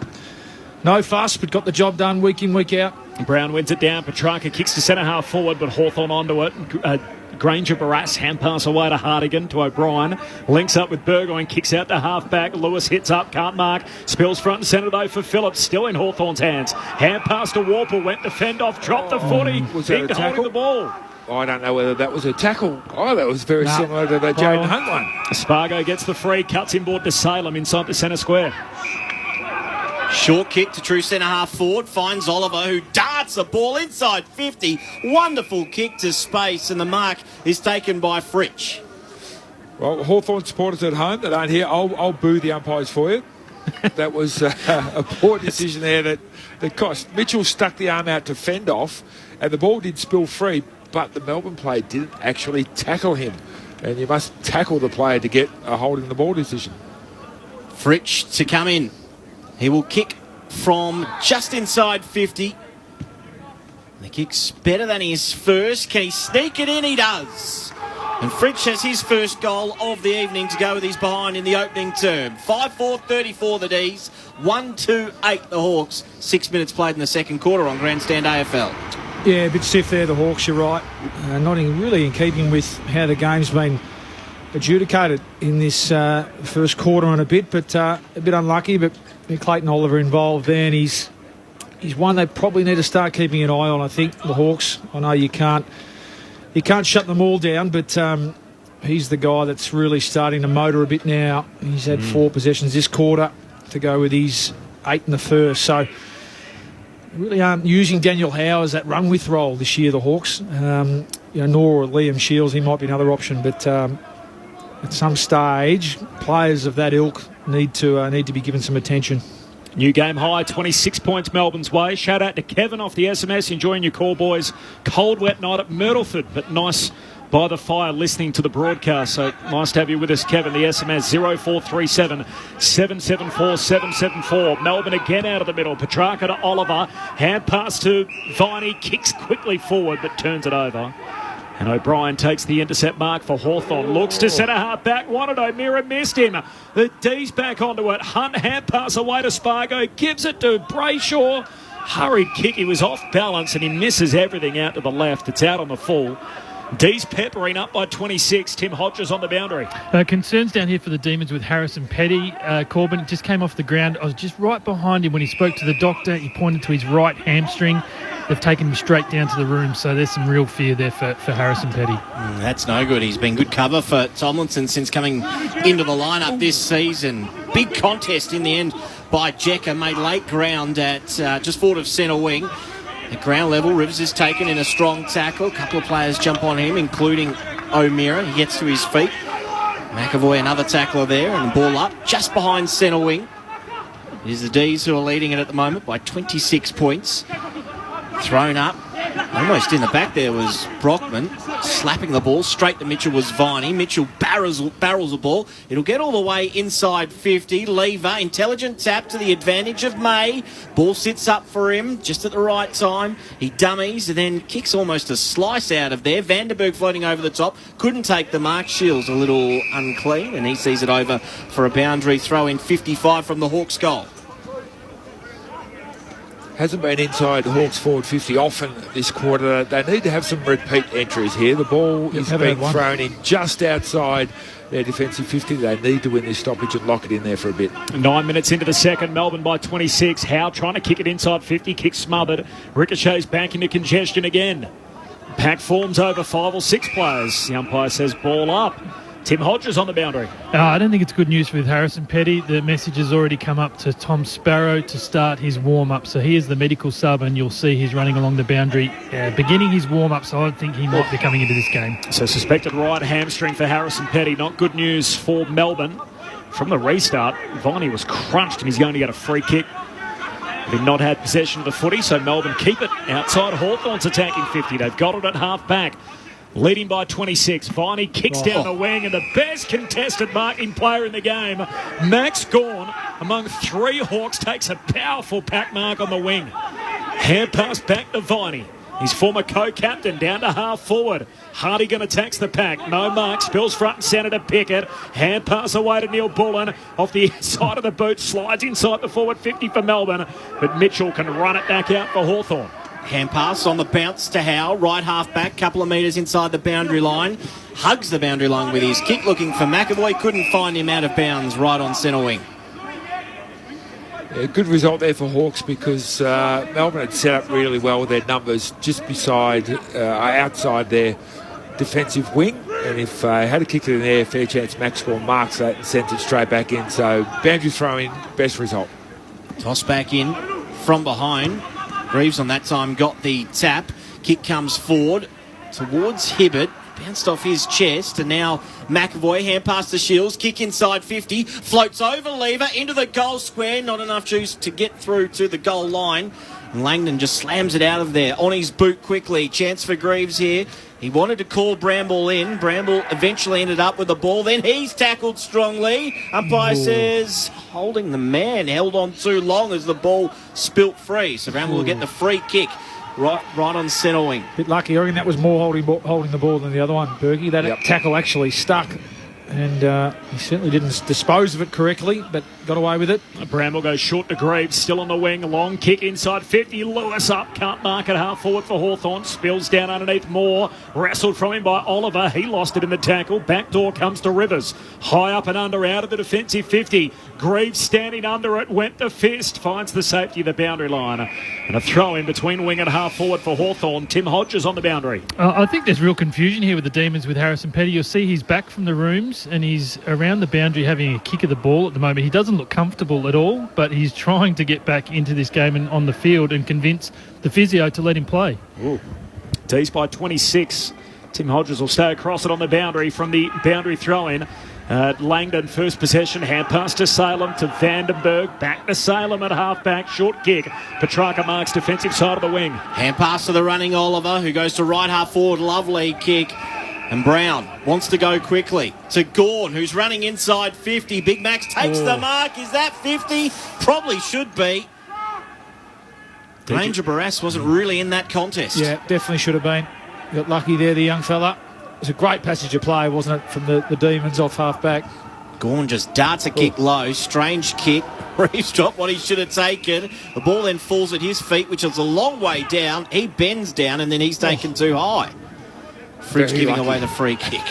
Speaker 8: no fuss, but got the job done week in, week out.
Speaker 5: Brown wins it down. Petrarca kicks to centre half forward, but Hawthorn onto it. Granger Barras, hand pass away to Hardigan, to O'Brien. Links up with Burgoyne, kicks out to half back. Lewis hits up, can't mark. Spills front and centre though for Phillips, still in Hawthorn's hands. Hand pass to Warple, went to fend off, dropped the footy.
Speaker 7: Was that a tackle?
Speaker 5: Holding the ball.
Speaker 7: I don't know whether that was a tackle. Oh, that was very similar to the Jaden Hunt one.
Speaker 5: Spargo gets the free, cuts inboard to Salem inside the centre square.
Speaker 6: Short kick to true centre half forward. Finds Oliver, who darts the ball inside 50. Wonderful kick to space, and the mark is taken by Fritsch.
Speaker 7: Well, Hawthorn supporters at home that aren't here, I'll boo the umpires for you. That was a poor decision there that cost. Mitchell stuck the arm out to fend off, and the ball did spill free, but the Melbourne player didn't actually tackle him. And you must tackle the player to get a holding the ball decision.
Speaker 6: Fritsch to come in. He will kick from just inside 50. The kick's better than his first. Can he sneak it in? He does. And Fritsch has his first goal of the evening to go with his behind in the opening term. 5-4-34 the D's, 1-2-8 the Hawks. 6 minutes played in the second quarter on Grandstand AFL.
Speaker 8: Yeah, a bit stiff there, the Hawks, you're right. Not really in keeping with how the game's been adjudicated in this first quarter on a bit, but a bit unlucky. But Clayton Oliver involved there, and he's one they probably need to start keeping an eye on, I think, the Hawks. I know you can't shut them all down, but he's the guy that's really starting to motor a bit now. He's had 4 possessions this quarter to go with his 8 in the first, so really aren't using Daniel Howe as that run-with role this year, the Hawks. Nor Liam Shields, he might be another option, but at some stage, players of that ilk need to be given some attention.
Speaker 5: New game high, 26 points Melbourne's way. Shout out to Kevin off the SMS, enjoying your call, boys. Cold, wet night at Myrtleford, but nice by the fire listening to the broadcast. So nice to have you with us, Kevin. The SMS 0437 774 774. Melbourne again out of the middle. Petrarca to Oliver. Hand pass to Viney. Kicks quickly forward, but turns it over. And O'Brien takes the intercept mark for Hawthorn. Looks to centre half back. Wanted O'Meara, missed him. The D's back onto it. Hunt hand pass away to Spargo. Gives it to Brayshaw. Hurried kick. He was off balance and he misses everything out to the left. It's out on the full. D's peppering up by 26. Tim Hodges on the boundary.
Speaker 9: Concerns down here for the Demons with Harrison Petty. Corbin just came off the ground. I was just right behind him when he spoke to the doctor. He pointed to his right hamstring. they've taken him straight down to the room. So there's some real fear there for Harrison Petty.
Speaker 6: That's no good. He's been good cover for Tomlinson since coming into the lineup this season. Big contest in the end by Jekka, made late ground at just forward of centre wing. At ground level, Rivers is taken in a strong tackle. A couple of players jump on him, including O'Meara. He gets to his feet. McAvoy, another tackler there, and the ball up just behind centre wing. It is the D's who are leading it at the moment by 26 points. Thrown up. Almost in the back there was Brockman, slapping the ball. Straight to Mitchell was Viney. Mitchell barrels the ball. It'll get all the way inside 50. Lever, intelligent tap to the advantage of May. Ball sits up for him just at the right time. He dummies and then kicks almost a slice out of there. Vandenberg floating over the top. Couldn't take the mark. Shields a little unclean and he sees it over for a boundary throw in 55 from the Hawks goal.
Speaker 7: Hasn't been inside Hawks forward 50 often this quarter. They need to have some repeat entries here. The ball is being thrown in just outside their defensive 50. They need to win this stoppage and lock it in there for a bit.
Speaker 5: 9 minutes into the second, Melbourne by 26. Howe trying to kick it inside 50, kick smothered. Ricochets back into congestion again. Pack forms over 5 or 6 players. The umpire says ball up. Tim Hodges on the boundary.
Speaker 9: I don't think it's good news with Harrison Petty. The message has already come up to Tom Sparrow to start his warm-up. So he is the medical sub, and you'll see he's running along the boundary, beginning his warm-up. So I think he might be coming into this game.
Speaker 5: So suspected right hamstring for Harrison Petty. Not good news for Melbourne. From the restart, Viney was crunched, and he's going to get a free kick. They've not had possession of the footy, so Melbourne keep it outside Hawthorn's attacking 50. They've got it at half-back. Leading by 26. Viney kicks down the wing, and the best contested marking player in the game, Max Gawn, among 3 Hawks, takes a powerful pack mark on the wing. Hand pass back to Viney. His former co-captain down to half forward. Hardigan attacks the pack. No mark. Spills front and centre to Pickett. Hand pass away to Neil Bullen. Off the side of the boot. Slides inside the forward 50 for Melbourne. But Mitchell can run it back out for Hawthorn.
Speaker 6: Hand pass on the bounce to Howe, right half back, couple of metres inside the boundary line. Hugs the boundary line with his kick, looking for McAvoy. Couldn't find him out of bounds right on centre wing.
Speaker 7: Yeah, good result there for Hawks because Melbourne had set up really well with their numbers just beside, outside their defensive wing. And if had a kick it in there, fair chance Maxwell marks that and sends it straight back in. So boundary throw in, best result.
Speaker 6: Toss back in from behind. Reeves on that time got the tap. Kick comes forward towards Hibbert. Bounced off his chest, and now McAvoy, hand pass to Shields, kick inside 50, floats over Lever into the goal square. Not enough juice to get through to the goal line. And Langdon just slams it out of there on his boot quickly. Chance for Greaves here. He wanted to call Bramble in. Bramble eventually ended up with the ball. Then he's tackled strongly. Umpire says holding the man, held on too long as the ball spilt free. So Bramble will get the free kick. Right on centre wing.
Speaker 8: Bit lucky. I reckon that was more holding the ball than the other one, Berkey. That tackle actually stuck, and he certainly didn't dispose of it correctly, but got away with it.
Speaker 5: Bramble goes short to Greaves, still on the wing. Long kick inside 50. Lewis up, can't mark it. Half forward for Hawthorn. Spills down underneath Moore. Wrestled from him by Oliver. He lost it in the tackle. Back door comes to Rivers. High up and under, out of the defensive 50. Greaves standing under it. Went to fist. Finds the safety of the boundary line. And a throw in between wing and half forward for Hawthorn. Tim Hodges on the boundary.
Speaker 9: I think there's real confusion here with the Demons with Harrison Petty. You'll see he's back from the rooms and he's around the boundary having a kick of the ball at the moment. He doesn't look comfortable at all, but he's trying to get back into this game and on the field and convince the physio to let him play.
Speaker 5: D's by 26. Tim Hodges will stay across it on the boundary from the boundary throw-in. Langdon first possession, hand pass to Salem to Vandenberg, back to Salem at half-back, short kick. Petrarca marks defensive side of the wing.
Speaker 6: Hand pass to the running Oliver, who goes to right half forward, lovely kick. And Brown wants to go quickly to Gawn, who's running inside 50. Big Max takes the mark. Is that 50? Probably should be. Ranger Barras wasn't really in that contest.
Speaker 8: Yeah, definitely should have been. Got lucky there, the young fella. It was a great passage of play, wasn't it, from the Demons off half-back.
Speaker 6: Gawn just darts a kick low. Strange kick. Reeves dropped what he should have taken. The ball then falls at his feet, which is a long way down. He bends down, and then he's taken too high. Fridge
Speaker 7: Very
Speaker 6: giving
Speaker 7: lucky.
Speaker 6: away the free kick.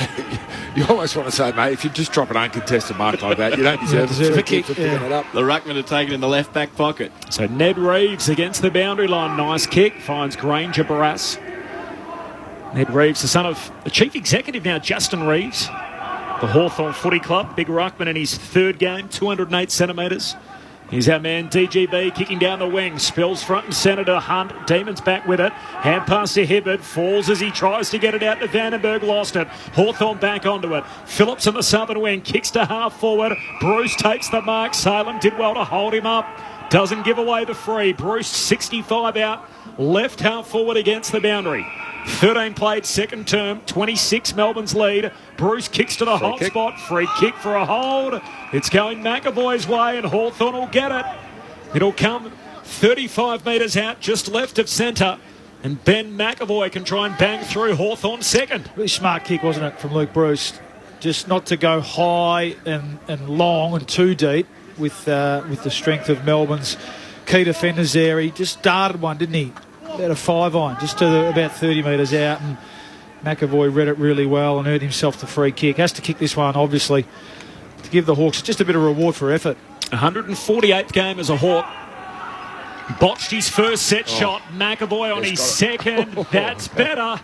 Speaker 7: You almost want to say, mate, if you just drop an uncontested mark like that, you don't deserve a kick for picking it up.
Speaker 6: The ruckman had taken in the left back pocket.
Speaker 5: So Ned Reeves against the boundary line. Nice kick. Finds Granger Barras. Ned Reeves, the son of the chief executive now, Justin Reeves. The Hawthorn Footy Club. Big ruckman in his third game, 208 centimetres. Here's our man DGB kicking down the wing. Spills front and centre to Hunt. Demons back with it. Hand pass to Hibberd. Falls as he tries to get it out to Vandenberg. Lost it. Hawthorn back onto it. Phillips on the southern wing. Kicks to half forward. Bruce takes the mark. Salem did well to hold him up. Doesn't give away the free. Bruce 65 out. Left half forward against the boundary. 13 played, second term, 26 Melbourne's lead. Bruce kicks to the hot spot. Free kick for a hold. It's going McAvoy's way and Hawthorn will get it. It'll come 35 metres out, just left of centre. And Ben McAvoy can try and bang through Hawthorn second.
Speaker 8: Really smart kick, wasn't it, from Luke Bruce? Just not to go high and long and too deep with the strength of Melbourne's key defenders there. He just darted one, didn't he? About a 5-iron, just to about 30 metres out, and McAvoy read it really well and earned himself the free kick. Has to kick this one, obviously, to give the Hawks just a bit of reward for effort.
Speaker 5: 148th game as a Hawk. Botched his first set shot. McAvoy on his second. That's better.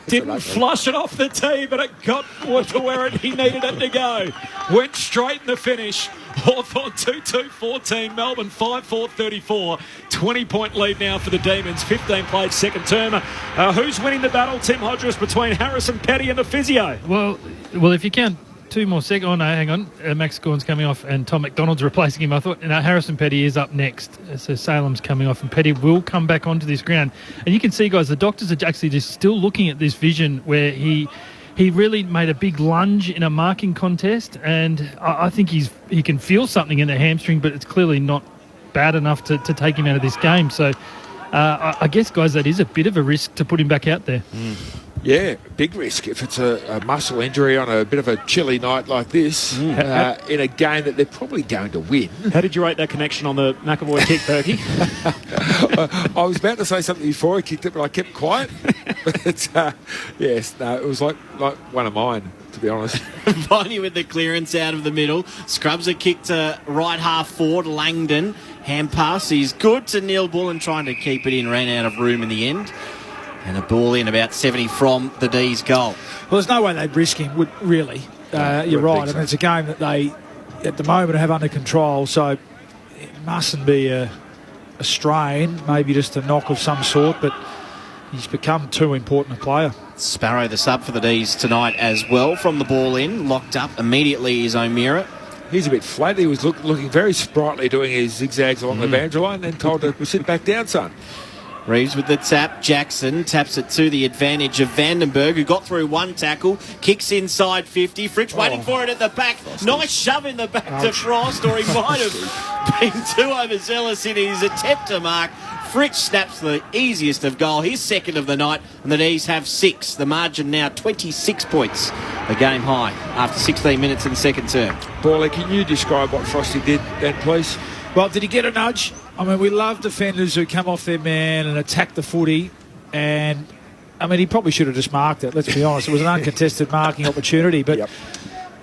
Speaker 5: Didn't flush it off the tee, but it got to where he needed it to go. Went straight in the finish. Hawthorn 2-2-14, Melbourne 5-4-34. 20-point lead now for the Demons. 15 played second term. Who's winning the battle, Tim Hodges, between Harrison Petty and the physio?
Speaker 9: Well, if you count two more seconds. Oh, no, hang on. Max Gorn's coming off and Tom McDonald's replacing him. I thought Harrison Petty is up next. So Salem's coming off and Petty will come back onto this ground. And you can see, guys, the doctors are actually just still looking at this vision where he really made a big lunge in a marking contest, and I think he can feel something in the hamstring, but it's clearly not bad enough to take him out of this game. So I guess, guys, that is a bit of a risk to put him back out there.
Speaker 7: Yeah, big risk if it's a muscle injury on a bit of a chilly night like this in a game that they're probably going to win.
Speaker 5: How did you rate that connection on the McAvoy kick, Berkey?
Speaker 7: I was about to say something before I kicked it, but I kept quiet. It was like one of mine, to be honest.
Speaker 6: Viney with the clearance out of the middle. Scrubs a kick to right half forward. Langdon, hand pass. He's good to Neil Bullen, trying to keep it in. Ran out of room in the end. And a ball in about 70 from the D's goal.
Speaker 8: Well, there's no way they'd risk him, really. You're right. I mean, it's a game that they, at the moment, have under control, so it mustn't be a strain, maybe just a knock of some sort, but he's become too important a player.
Speaker 6: Sparrow, the sub for the D's tonight as well, from the ball in. Locked up immediately is O'Meara.
Speaker 7: He's a bit flat. He was looking very sprightly doing his zigzags along the boundary line, then told to sit back down, son.
Speaker 6: Reeves with the tap. Jackson taps it to the advantage of Vandenberg, who got through one tackle. Kicks inside 50. Fritsch waiting for it at the back. Nice shove in the back to Frost, or he might have been too overzealous in his attempt to mark. Fritsch snaps the easiest of goal, his second of the night, and the D's have 6. The margin now 26 points. The game high after 16 minutes in the second term.
Speaker 7: Paulie, can you describe what Frosty did then, please?
Speaker 8: Well, did he get a nudge? I mean, we love defenders who come off their man and attack the footy. And, I mean, he probably should have just marked it, let's be honest. It was an uncontested marking opportunity. But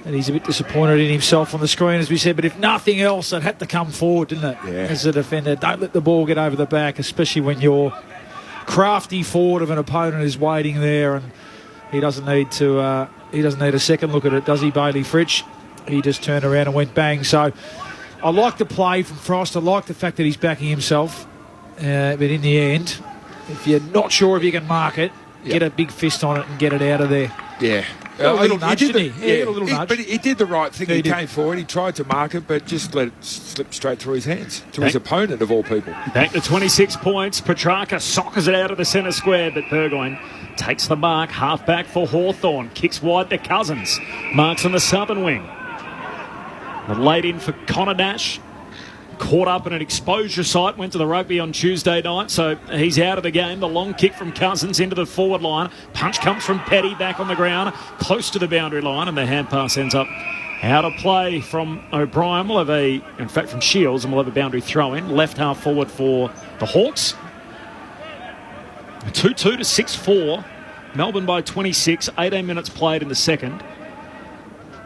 Speaker 8: and he's a bit disappointed in himself on the screen, as we said. But if nothing else, it had to come forward, didn't it?
Speaker 7: Yeah.
Speaker 8: As a defender, don't let the ball get over the back, especially when your crafty forward of an opponent is waiting there. And he doesn't need to. He doesn't need a second look at it, does he, Bailey Fritsch? He just turned around and went bang. So I like the play from Frost. I like the fact that he's backing himself. But in the end, if you're not sure if you can mark it, get a big fist on it and get it out of there.
Speaker 7: Yeah.
Speaker 8: A little nudge, didn't he?
Speaker 7: Yeah,
Speaker 8: a little nudge.
Speaker 7: But he did the right thing. He came forward. He tried to mark it, but just let it slip straight through his hands to his opponent, of all people.
Speaker 5: Back to 26 points. Petrarca soccers it out of the centre square, but Burgoyne takes the mark. Half back for Hawthorn. Kicks wide to Cousins. Marks on the southern wing. The laid in for Connor Nash. Caught up in an exposure site. Went to the rugby on Tuesday night, so he's out of the game. The long kick from Cousins into the forward line. Punch comes from Petty back on the ground, close to the boundary line, and the hand pass ends up out of play from O'Brien. We'll have from Shields, and we'll have a boundary throw in. Left half forward for the Hawks. 2-2 to 6-4. Melbourne by 26, 18 minutes played in the second.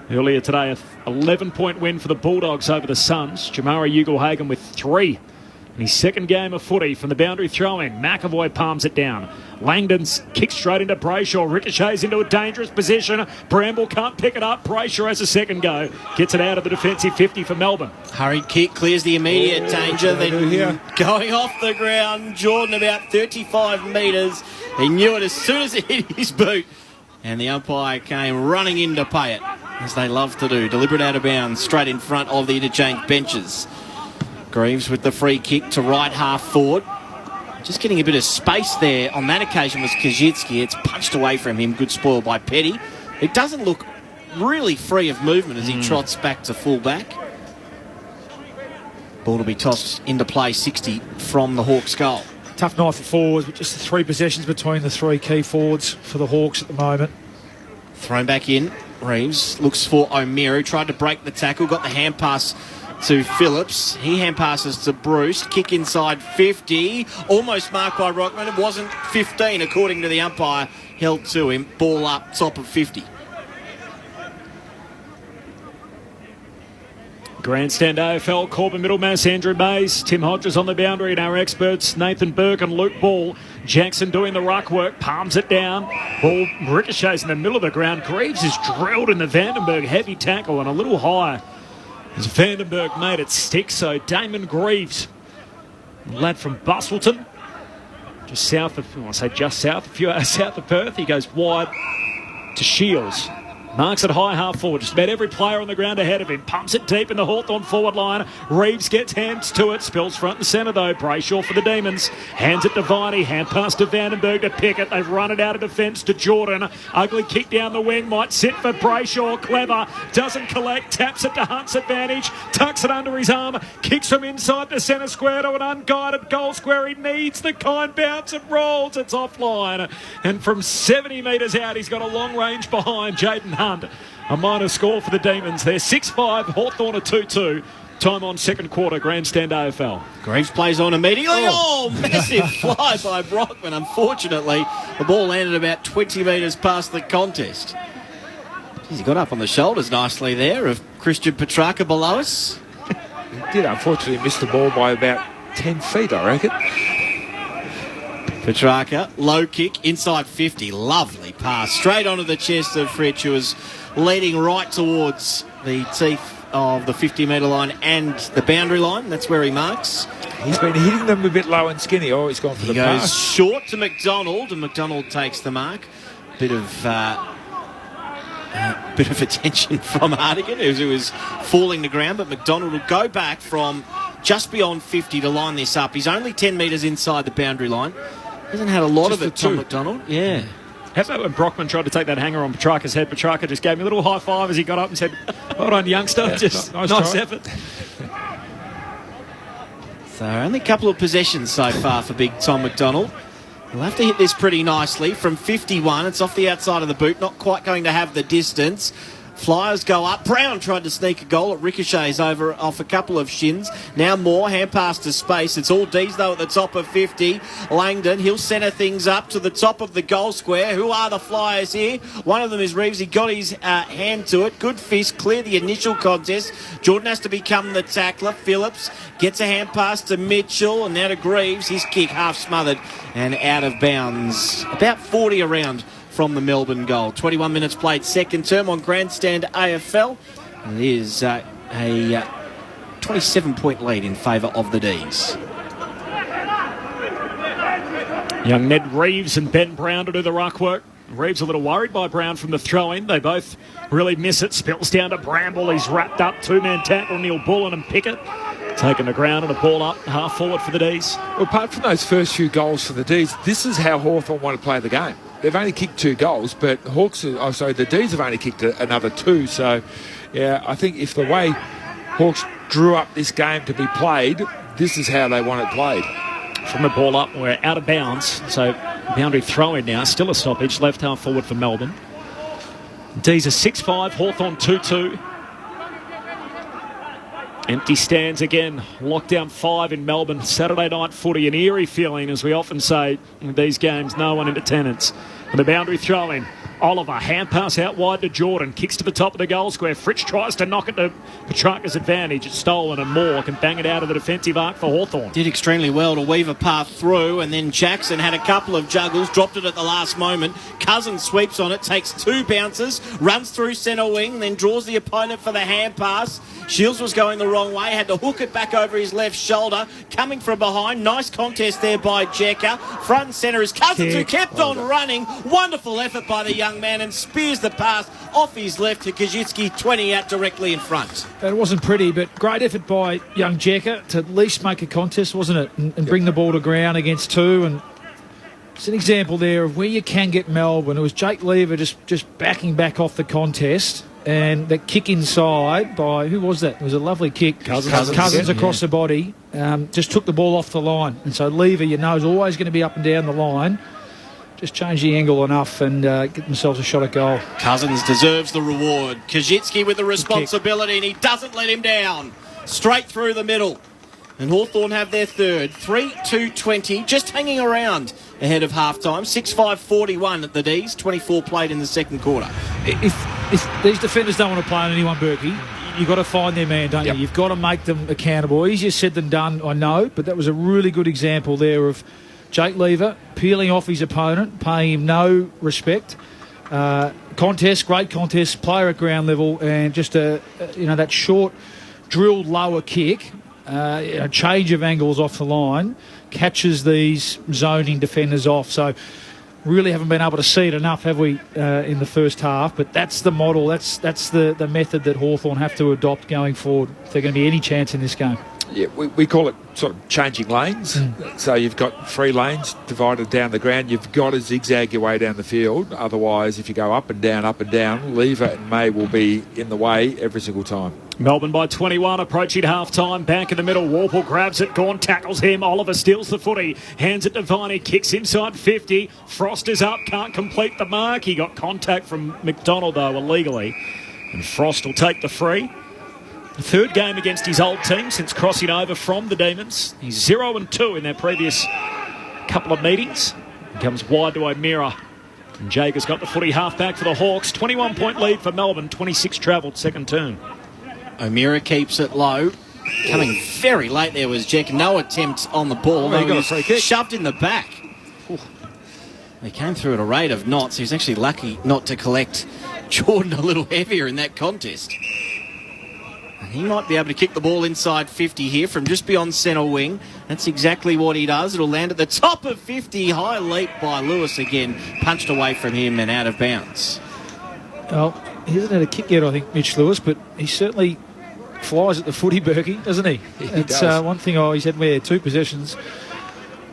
Speaker 5: Earlier today, a 11-point win for the Bulldogs over the Suns. Jamari Ugle-Hagan with 3 in his second game of footy from the boundary throw-in. McAvoy palms it down. Langdon's kick straight into Brayshaw. Ricochets into a dangerous position. Bramble can't pick it up. Brayshaw has a second go. Gets it out of the defensive 50 for Melbourne.
Speaker 6: Hurried kick clears the immediate danger. Then going off the ground, Jordan about 35 metres. He knew it as soon as it hit his boot. And the umpire came running in to pay it, as they love to do. Deliberate out of bounds, straight in front of the interchange benches. Greaves with the free kick to right half forward. Just getting a bit of space there on that occasion was Kazitsky. It's punched away from him. Good spoil by Petty. It doesn't look really free of movement as he trots back to full back. Ball to be tossed into play 60 from the Hawks' goal.
Speaker 8: Tough night for forwards, but just the 3 possessions between the 3 key forwards for the Hawks at the moment.
Speaker 6: Thrown back in. Reeves looks for O'Meara. Tried to break the tackle. Got the hand pass to Phillips. He hand passes to Bruce. Kick inside 50. Almost marked by Rockman. It wasn't 15 according to the umpire. Held to him. Ball up top of 50.
Speaker 5: Grandstand AFL, Corbin Middlemass, Andrew Mays, Tim Hodges on the boundary, and our experts Nathan Burke and Luke Ball. Jackson doing the ruck work, palms it down. Ball ricochets in the middle of the ground. Greaves is drilled in the Vandenberg heavy tackle and a little higher as Vandenberg made it stick. So Damon Greaves, lad from Bustleton, just south of, I want to say just south, a few hours south of Perth. He goes wide to Shields. Marks it high half forward. Just about every player on the ground ahead of him. Pumps it deep in the Hawthorn forward line. Reeves gets hands to it. Spills front and centre though. Brayshaw for the Demons. Hands it to Viney. Hand pass to Vandenberg to Pickett. They've run it out of defence to Jordan. Ugly kick down the wing. Might sit for Brayshaw. Clever. Doesn't collect. Taps it to Hunt's advantage. Tucks it under his arm. Kicks from inside the centre square to an unguided goal square. He needs the kind bounce and rolls. It's offline. And from 70 metres out, he's got a long range behind Jaden Hunt. A minor score for the Demons. They're 6-5, Hawthorn a 2-2. Time on second quarter, Grandstand AFL.
Speaker 6: Greaves plays on immediately. Oh, massive fly by Brockman. Unfortunately, the ball landed about 20 metres past the contest. Jeez, he got up on the shoulders nicely there of Christian Petrarca below us.
Speaker 7: He did unfortunately miss the ball by about 10 feet, I reckon.
Speaker 6: Petrarca, low kick, inside 50. Lovely pass. Straight onto the chest of Fritsch, who was leading right towards the teeth of the 50-metre line and the boundary line. That's where he marks.
Speaker 7: He's been hitting them a bit low and skinny. Oh, he's gone for the pass.
Speaker 6: He goes short to McDonald, and McDonald takes the mark. Bit of attention from Hartigan, who was falling to ground, but McDonald will go back from just beyond 50 to line this up. He's only 10 metres inside the boundary line. Hasn't had a lot of it, Tom McDonald. Yeah.
Speaker 5: How about when Brockman tried to take that hanger on Petrarca's head? Petrarca just gave me a little high five as he got up and said, well done, youngster.
Speaker 7: Yeah,
Speaker 5: just nice effort.
Speaker 6: So only a couple of possessions so far for big Tom McDonald. He'll have to hit this pretty nicely from 51. It's off the outside of the boot, not quite going to have the distance. Flyers go up. Brown tried to sneak a goal. It ricochets over off a couple of shins. Now Moore, hand pass to space. It's all D's though at the top of 50. Langdon, he'll centre things up to the top of the goal square. Who are the Flyers here? One of them is Reeves. He got his hand to it. Good fist, clear the initial contest. Jordan has to become the tackler. Phillips gets a hand pass to Mitchell and now to Greaves. His kick half smothered and out of bounds. About 40 around from the Melbourne goal. 21 minutes played second term on Grandstand AFL. It is a 27-point lead in favour of the D's.
Speaker 5: Young Ned Reeves and Ben Brown to do the ruck work. Reeves a little worried by Brown from the throw-in. They both really miss it. Spills down to Bramble. He's wrapped up. Two-man tackle. Neil Bullen and Pickett taking the ground and a ball up half forward for the D's.
Speaker 7: Well, apart from those first few goals for the D's, this is how Hawthorn want to play the game. They've only kicked 2 goals, but the D's have only kicked another 2. So, yeah, I think if the way Hawks drew up this game to be played, this is how they want it played.
Speaker 5: From the ball up, we're out of bounds. So, boundary throw-in now. Still a stoppage. Left half forward for Melbourne. D's are 6-5, Hawthorn 2-2. Empty stands again. Lockdown 5 in Melbourne. Saturday night footy, an eerie feeling, as we often say in these games, no one in attendance. And the boundary throw in. Oliver, hand pass out wide to Jordan, kicks to the top of the goal square. Fritsch tries to knock it to Petrarca's advantage. It's stolen, and Moore can bang it out of the defensive arc for Hawthorn.
Speaker 6: Did extremely well to weave a path through, and then Jackson had a couple of juggles, dropped it at the last moment. Cousins sweeps on it, takes 2 bounces, runs through centre wing, then draws the opponent for the hand pass. Shields was going the wrong way, had to hook it back over his left shoulder. Coming from behind, nice contest there by Jekka. Front and centre is Cousins, who kept on running. Wonderful effort by the young man, and spears the pass off his left to Kajitsky, 20 out directly in front.
Speaker 8: It wasn't pretty, but great effort by young Jekka to at least make a contest, wasn't it? And bring the ball to ground against 2. And it's an example there of where you can get Melbourne. It was Jake Lever just backing back off the contest. And that kick inside by, who was that? It was a lovely kick. Cousins across the body. Just took the ball off the line. And so Lever, you know, is always going to be up and down the line. Just change the angle enough and get themselves a shot at goal.
Speaker 6: Cousins deserves the reward. Kajitsky with the responsibility, and he doesn't let him down. Straight through the middle. And Hawthorn have their third. 3-2-20, just hanging around ahead of half-time. 6-5-41 at the D's. 24 played in the second quarter.
Speaker 8: If these defenders don't want to play on anyone, Berkey, you've got to find their man, don't you? You've got to make them accountable. Easier said than done, I know, but that was a really good example there of Jake Lever peeling off his opponent, paying him no respect. Contest, great contest, player at ground level, and just that short, drilled lower kick, a change of angles off the line, catches these zoning defenders off. So really haven't been able to see it enough, have we, in the first half? But that's the model, that's the method that Hawthorn have to adopt going forward if they're going to be any chance in this game.
Speaker 7: Yeah, we call it sort of changing lanes. So you've got 3 lanes divided down the ground. You've got to zigzag your way down the field. Otherwise, if you go up and down, Lever and May will be in the way every single time.
Speaker 5: Melbourne by 21, approaching half-time. Back in the middle, Warple grabs it. Gawn tackles him. Oliver steals the footy. Hands it to Viney. Kicks inside 50. Frost is up. Can't complete the mark. He got contact from McDonald, though, illegally. And Frost will take the free. The third game against his old team since crossing over from the Demons. He's 0-2 in their previous couple of meetings. He comes wide to O'Meara. And Jager's got the footy half-back for the Hawks. 21-point lead for Melbourne. 26 travelled second turn.
Speaker 6: O'Meara keeps it low. Coming very late there was Jack. No attempt on the ball.
Speaker 7: He got a free kick.
Speaker 6: Shoved in the back. Ooh. He came through at a rate of knots. He was actually lucky not to collect Jordan a little heavier in that contest. And he might be able to kick the ball inside 50 here from just beyond centre wing. That's exactly what he does. It'll land at the top of 50. High leap by Lewis again. Punched away from him and out of bounds.
Speaker 8: Well, he hasn't had a kick yet, I think, Mitch Lewis, but he certainly flies at the footy, Berkey, doesn't he? It's one thing, he's had 2 possessions.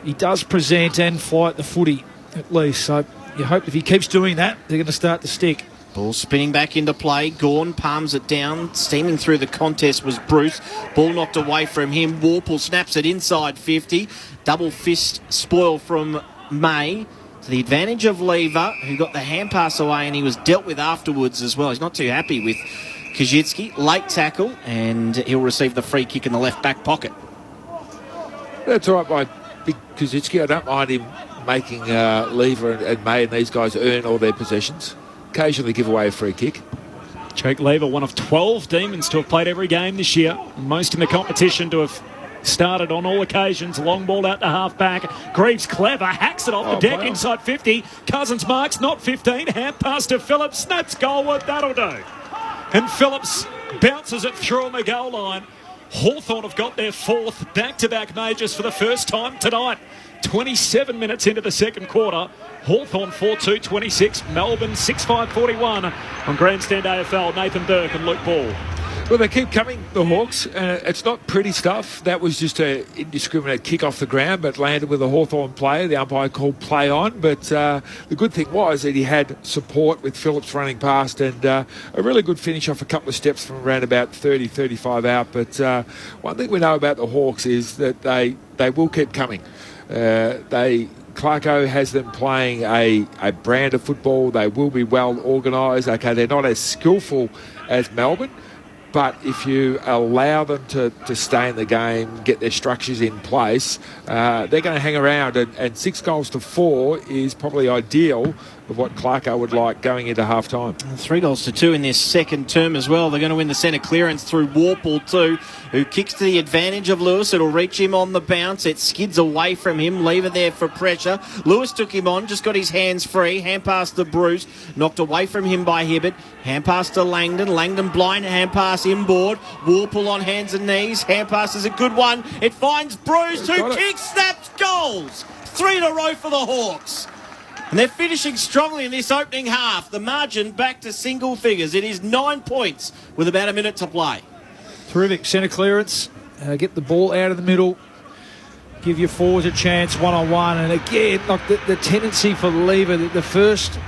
Speaker 8: He does present and fly at the footy, at least. So you hope if he keeps doing that, they're going to start to stick.
Speaker 6: Ball spinning back into play. Gawn palms it down. Steaming through the contest was Bruce. Ball knocked away from him. Warple snaps it inside 50. Double fist spoil from May. To the advantage of Lever, who got the hand pass away, and he was dealt with afterwards as well. He's not too happy with Kajitsky. Late tackle, and he'll receive the free kick in the left back pocket.
Speaker 7: That's all right by Big Kajitsky. I don't mind him making Lever and May and these guys earn all their possessions. Occasionally give away a free kick.
Speaker 5: Jake Lever, one of 12 Demons to have played every game this year. Most in the competition to have started on all occasions. Long ball out to half-back. Greaves clever. Hacks it off the deck inside 50. Cousins marks, not 15. Hand pass to Phillips. Snaps goalward. That'll do. And Phillips bounces it through on the goal line. Hawthorn have got their 4th back-to-back majors for the first time tonight. 27 minutes into the second quarter. Hawthorn 4-2-26. Melbourne 6-5-41 on Grandstand AFL. Nathan Burke and Luke Ball.
Speaker 7: Well, they keep coming, the Hawks. It's not pretty stuff. That was just an indiscriminate kick off the ground, but landed with a Hawthorn player. The umpire called play on. But the good thing was that he had support with Phillips running past, and a really good finish off a couple of steps from around about 30-35 out. But one thing we know about the Hawks is that they will keep coming. Clarko has them playing a brand of football. They will be well organised. Okay, they're not as skillful as Melbourne, but if you allow them to stay in the game, get their structures in place, they're going to hang around. And 6 goals to 4 is probably ideal of what Clarko would like going into half-time.
Speaker 6: 3-2 in this second term as well. They're going to win the centre clearance through Warple too, who kicks to the advantage of Lewis. It'll reach him on the bounce. It skids away from him. Lever there for pressure. Lewis took him on, just got his hands free. Hand pass to Bruce. Knocked away from him by Hibbert. Hand pass to Langdon. Langdon blind. Hand pass inboard. Warple on hands and knees. Hand pass is a good one. It finds Bruce, who kicks, snaps, goals. 3 in a row for the Hawks. And they're finishing strongly in this opening half. The margin back to single figures. It is 9 points with about a minute to play.
Speaker 8: Terrific centre clearance. Get the ball out of the middle. Give your forwards a chance one-on-one. And again, like the tendency for Lever, the first,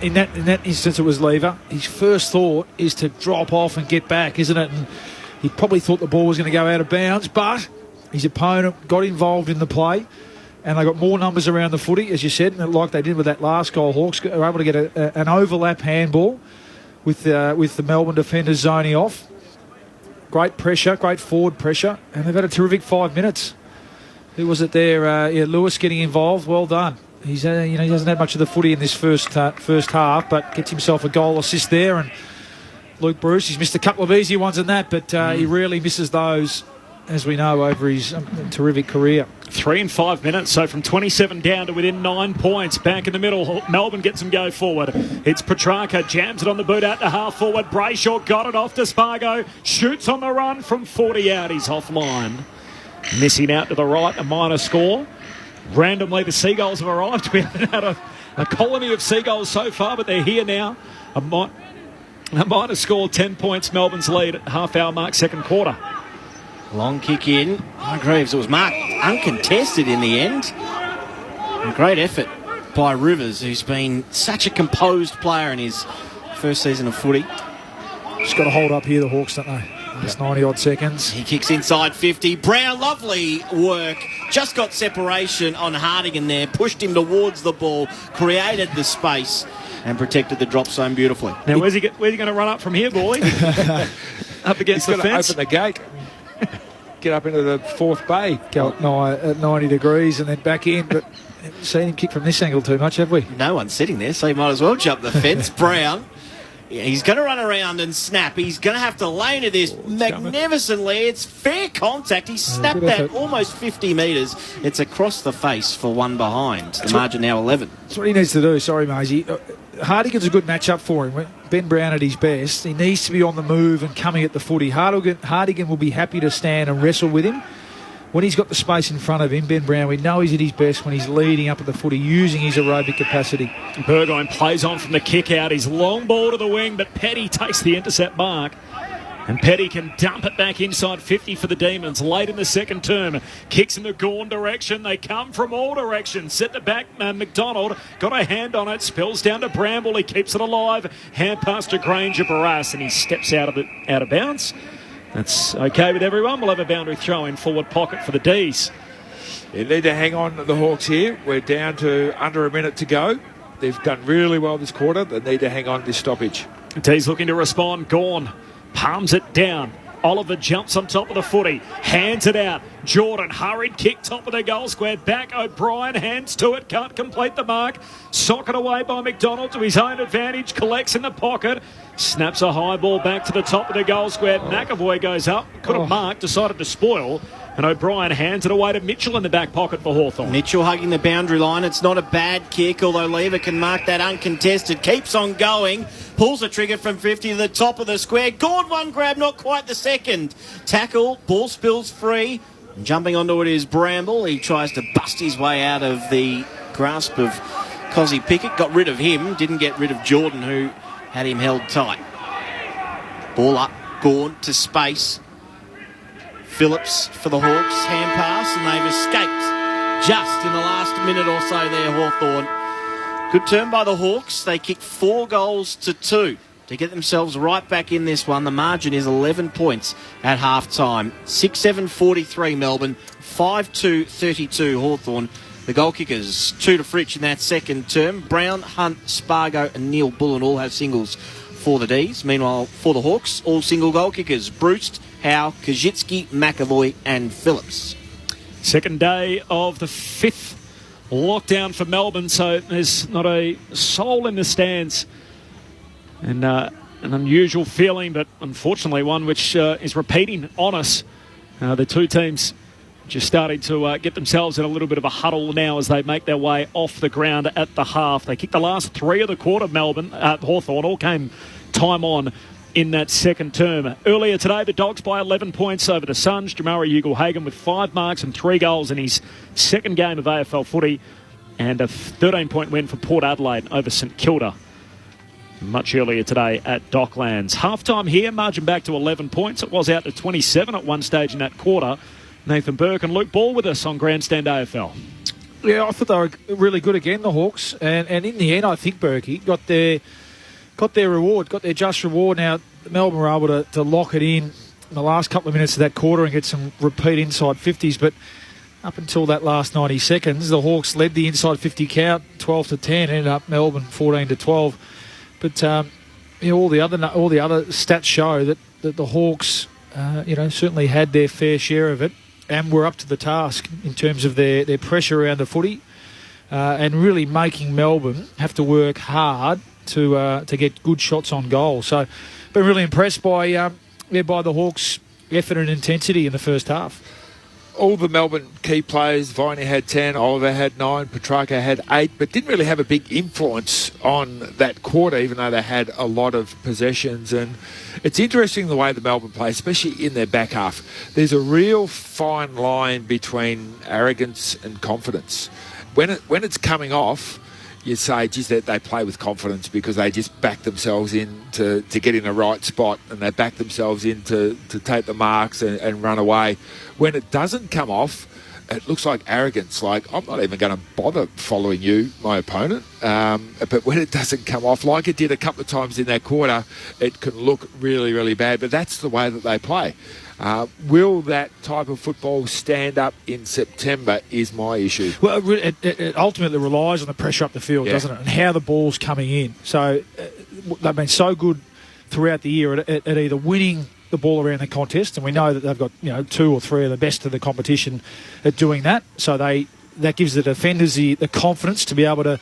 Speaker 8: in that instance it was Lever, his first thought is to drop off and get back, isn't it? And he probably thought the ball was going to go out of bounds, but his opponent got involved in the play. And they got more numbers around the footy, as you said, like they did with that last goal. Hawks were able to get an overlap handball with the Melbourne defenders zoning off. Great pressure, great forward pressure, and they've had a terrific 5 minutes. Who was it there? Lewis getting involved. Well done. He's he hasn't had much of the footy in this first half, but gets himself a goal assist there. And Luke Bruce, he's missed a couple of easy ones in that, but he rarely misses those, as we know, over his terrific career.
Speaker 5: 3 and 5 minutes, so from 27 down to within 9 points. Back in the middle, Melbourne gets them go forward. It's Petrarca, jams it on the boot out to half forward. Brayshaw got it off to Spargo. Shoots on the run from 40 out. He's offline. Missing out to the right, a minor score. Randomly, the Seagulls have arrived. We haven't had a colony of Seagulls so far, but they're here now. A minor score, 10 points, Melbourne's lead at half-hour mark, second quarter.
Speaker 6: Long kick in. Hargreaves, it was marked uncontested in the end. And great effort by Rivers, who's been such a composed player in his first season of footy.
Speaker 8: Just got to hold up here, the Hawks, don't they? Just 90-odd seconds.
Speaker 6: He kicks inside 50. Brown, lovely work. Just got separation on Hardigan there. Pushed him towards the ball. Created the space and protected the drop zone beautifully.
Speaker 5: Now, where's he going to run up from here, boy? Up against the fence?
Speaker 7: He's going to open the gate. Get up into the fourth bay.
Speaker 8: Go at 90 degrees and then back in. But haven't seen him kick from this angle too much, have we?
Speaker 6: No one's sitting there, so he might as well jump the fence. Brown. Yeah, he's going to run around and snap. He's going to have to lay into this magnificently. It's fair contact. He snapped that almost 50 metres. It's across the face for one behind. The margin now 11.
Speaker 8: That's what he needs to do. Sorry, Maisie. Hardigan's a good matchup for him. Ben Brown at his best. He needs to be on the move and coming at the footy. Hardigan will be happy to stand and wrestle with him. When he's got the space in front of him, Ben Brown, we know he's at his best when he's leading up at the footy, using his aerobic capacity.
Speaker 5: Burgoyne plays on from the kick out. He's long ball to the wing, but Petty takes the intercept mark. And Petty can dump it back inside 50 for the Demons. Late in the second term. Kicks in the Gawn direction. They come from all directions. Set the back. McDonald got a hand on it. Spills down to Bramble. He keeps it alive. Hand pass to Granger Barras. And he steps out of bounds. That's okay with everyone. We'll have a boundary throw in forward pocket for the D's.
Speaker 7: You need to hang on to the Hawks here. We're down to under a minute to go. They've done really well this quarter. They need to hang on to this stoppage.
Speaker 5: D's looking to respond. Gawn palms it down. Oliver jumps on top of the footy, hands it out. Jordan, hurried kick, top of the goal square. Back, O'Brien, hands to it, can't complete the mark. Socket away by McDonald to his own advantage, collects in the pocket. Snaps a high ball back to the top of the goal square. McAvoy goes up, could have marked, decided to spoil. And O'Brien hands it away to Mitchell in the back pocket for Hawthorn.
Speaker 6: Mitchell hugging the boundary line. It's not a bad kick, although Lever can mark that uncontested. Keeps on going. Pulls the trigger from 50 to the top of the square. Gord one grab, not quite the second. Tackle, ball spills free. And jumping onto it is Bramble. He tries to bust his way out of the grasp of Cozzy Pickett. Got rid of him. Didn't get rid of Jordan, who had him held tight. Ball up. Gaunt to space. Phillips for the Hawks, hand pass, and they've escaped just in the last minute or so there, Hawthorn. Good turn by the Hawks. They kicked 4 goals to 2 to get themselves right back in this one. The margin is 11 points at half-time. 6-7-43 Melbourne, 5-2-32 Hawthorn. The goal kickers, 2 to Fritsch in that second term. Brown, Hunt, Spargo and Neil Bullen all have singles for the D's. Meanwhile, for the Hawks, all single goal kickers. Bruce, Howe, Kajitsky, McAvoy and Phillips.
Speaker 5: Second day of the 5th lockdown for Melbourne, so there's not a soul in the stands. And an unusual feeling, but unfortunately one which is repeating on us. The two teams just starting to get themselves in a little bit of a huddle now as they make their way off the ground at the half. They kicked the last three of the quarter, Melbourne, Hawthorn, all came time on in that second term. Earlier today, the Dogs by 11 points over the Suns. Jamari Ugle-Hagan with 5 marks and 3 goals in his second game of AFL footy, and a 13-point win for Port Adelaide over St Kilda much earlier today at Docklands. Half-time here, margin back to 11 points. It was out to 27 at one stage in that quarter. Nathan Burke and Luke Ball with us on Grandstand AFL.
Speaker 8: Yeah, I thought they were really good again, the Hawks. And in the end, I think Burkey got their reward, got their just reward. Now, Melbourne were able to lock it in the last couple of minutes of that quarter and get some repeat inside 50s. But up until that last 90 seconds, the Hawks led the inside 50 count 12-10, ended up Melbourne 14-12. But all the other stats show that the Hawks, certainly had their fair share of it and were up to the task in terms of their pressure around the footy and really making Melbourne have to work hard to get good shots on goal. So, been really impressed by the Hawks' effort and intensity in the first half.
Speaker 7: All the Melbourne key players, Viney had 10, Oliver had 9, Petrarca had 8, but didn't really have a big influence on that quarter, even though they had a lot of possessions. And it's interesting the way the Melbourne play, especially in their back half. There's a real fine line between arrogance and confidence. When it's coming off, you say, geez, they play with confidence because they just back themselves in to get in the right spot, and they back themselves in to take the marks and run away. When it doesn't come off, it looks like arrogance, like, I'm not even going to bother following you, my opponent. But when it doesn't come off, like it did a couple of times in that quarter, it can look really, really bad. But that's the way that they play. Will that type of football stand up in September is my issue.
Speaker 8: Well, it ultimately relies on the pressure up the field, doesn't it, and how the ball's coming in. So they've been so good throughout the year at either winning the ball around the contest, and we know that they've got 2 or 3 of the best of the competition at doing that. So that gives the defenders the confidence to be able to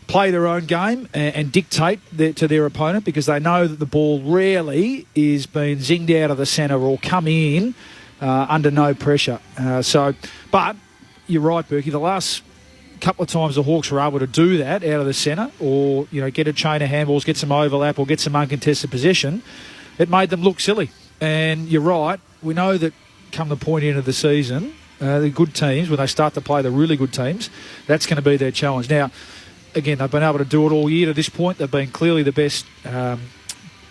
Speaker 8: play their own game and dictate to their opponent, because they know that the ball rarely is being zinged out of the centre or come in under no pressure. But you're right, Berkey, the last couple of times the Hawks were able to do that out of the centre, or get a chain of handballs, get some overlap, or get some uncontested possession, it made them look silly. And you're right, we know that come the point end of the season, the good teams, when they start to play the really good teams, that's going to be their challenge. Now, again, they've been able to do it all year to this point. They've been clearly the best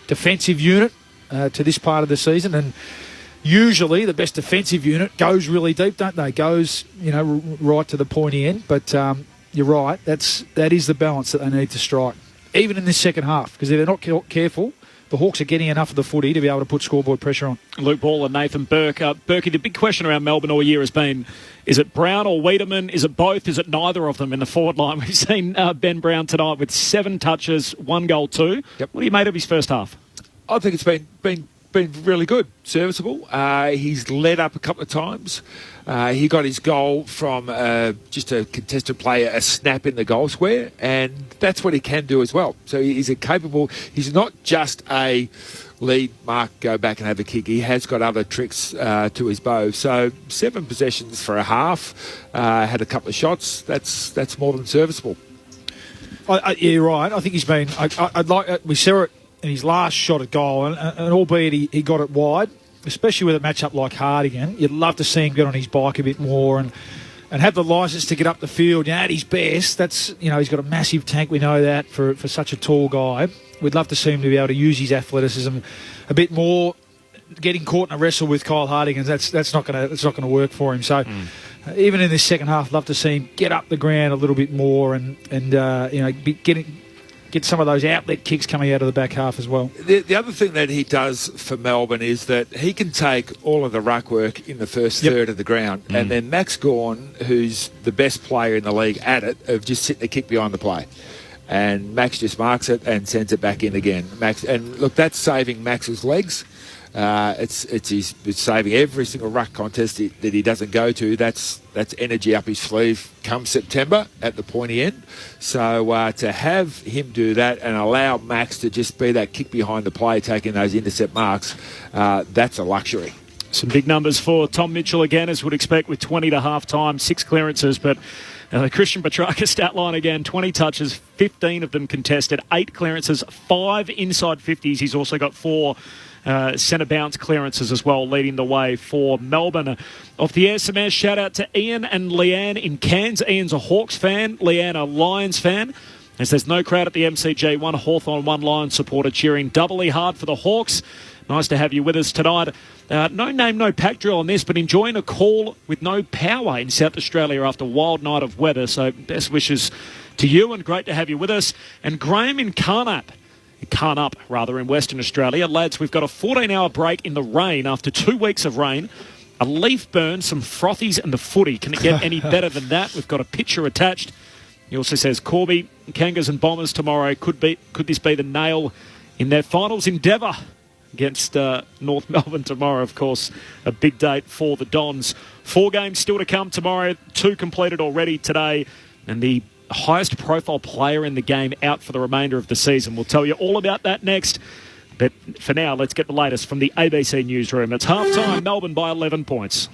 Speaker 8: defensive unit to this part of the season, and usually the best defensive unit goes really deep, don't they? Goes, right to the pointy end. But you're right, that is the balance that they need to strike, even in this second half, because if they're not careful, the Hawks are getting enough of the footy to be able to put scoreboard pressure on. Luke Ball and Nathan Burke.
Speaker 5: Burkey, the big question around Melbourne all year has been, is it Brown or Wiedemann? Is it both? Is it neither of them in the forward line? We've seen Ben Brown tonight with 7 touches, 1 goal, 2. Yep. What do you made of his first half?
Speaker 7: I think it's been really good, serviceable. He's led up a couple of times. He got his goal from just a contested player, a snap in the goal square, and that's what he can do as well. So he's he's not just a lead mark, go back and have a kick. He has got other tricks to his bow. So 7 possessions for a half, had a couple of shots. That's more than serviceable.
Speaker 8: You're right. I think he's been. We saw it in his last shot at goal, and albeit he got it wide, especially with a matchup like Hardigan, you'd love to see him get on his bike a bit more and have the licence to get up the field. At his best, that's he's got a massive tank. We know that for such a tall guy. We'd love to see him to be able to use his athleticism a bit more. Getting caught in a wrestle with Kyle Hardigan, that's not going to work for him. So even in this second half, I'd love to see him get up the ground a little bit more and get some of those outlet kicks coming out of the back half as well.
Speaker 7: The other thing that he does for Melbourne is that he can take all of the ruck work in the first third of the ground, and then Max Gawn, who's the best player in the league at it, of just sitting the kick behind the play. And Max just marks it and sends it back in again. And look, that's saving Max's legs. He's saving every single ruck contest that he doesn't go to. That's energy up his sleeve come September at the pointy end. So to have him do that and allow Max to just be that kick behind the play, taking those intercept marks, that's a luxury.
Speaker 5: Some big numbers for Tom Mitchell again, as would expect, with 20 to half-time, 6 clearances. But Christian Petrarca stat line again, 20 touches, 15 of them contested, 8 clearances, 5 inside 50s. He's also got 4 centre bounce clearances as well, leading the way for Melbourne. Off the SMS, shout out to Ian and Leanne in Cairns. Ian's a Hawks fan, Leanne a Lions fan. As there's no crowd at the MCG, 1 Hawthorn, 1 Lions supporter cheering doubly hard for the Hawks. Nice to have you with us tonight. No name, no pack drill on this, but enjoying a call with no power in South Australia after a wild night of weather. So best wishes to you and great to have you with us. And Graham in Carnup, in Western Australia. Lads, we've got a 14-hour break in the rain after 2 weeks of rain. A leaf burn, some frothies and the footy. Can it get any better than that? We've got a picture attached. He also says, Corby, Kangas and Bombers tomorrow. Could this be the nail in their finals endeavour against North Melbourne tomorrow? Of course, a big date for the Dons. 4 games still to come tomorrow. 2 completed already today. And the highest profile player in the game out for the remainder of the season. We'll tell you all about that next. But for now, let's get the latest from the ABC newsroom. It's half-time, Melbourne by 11 points.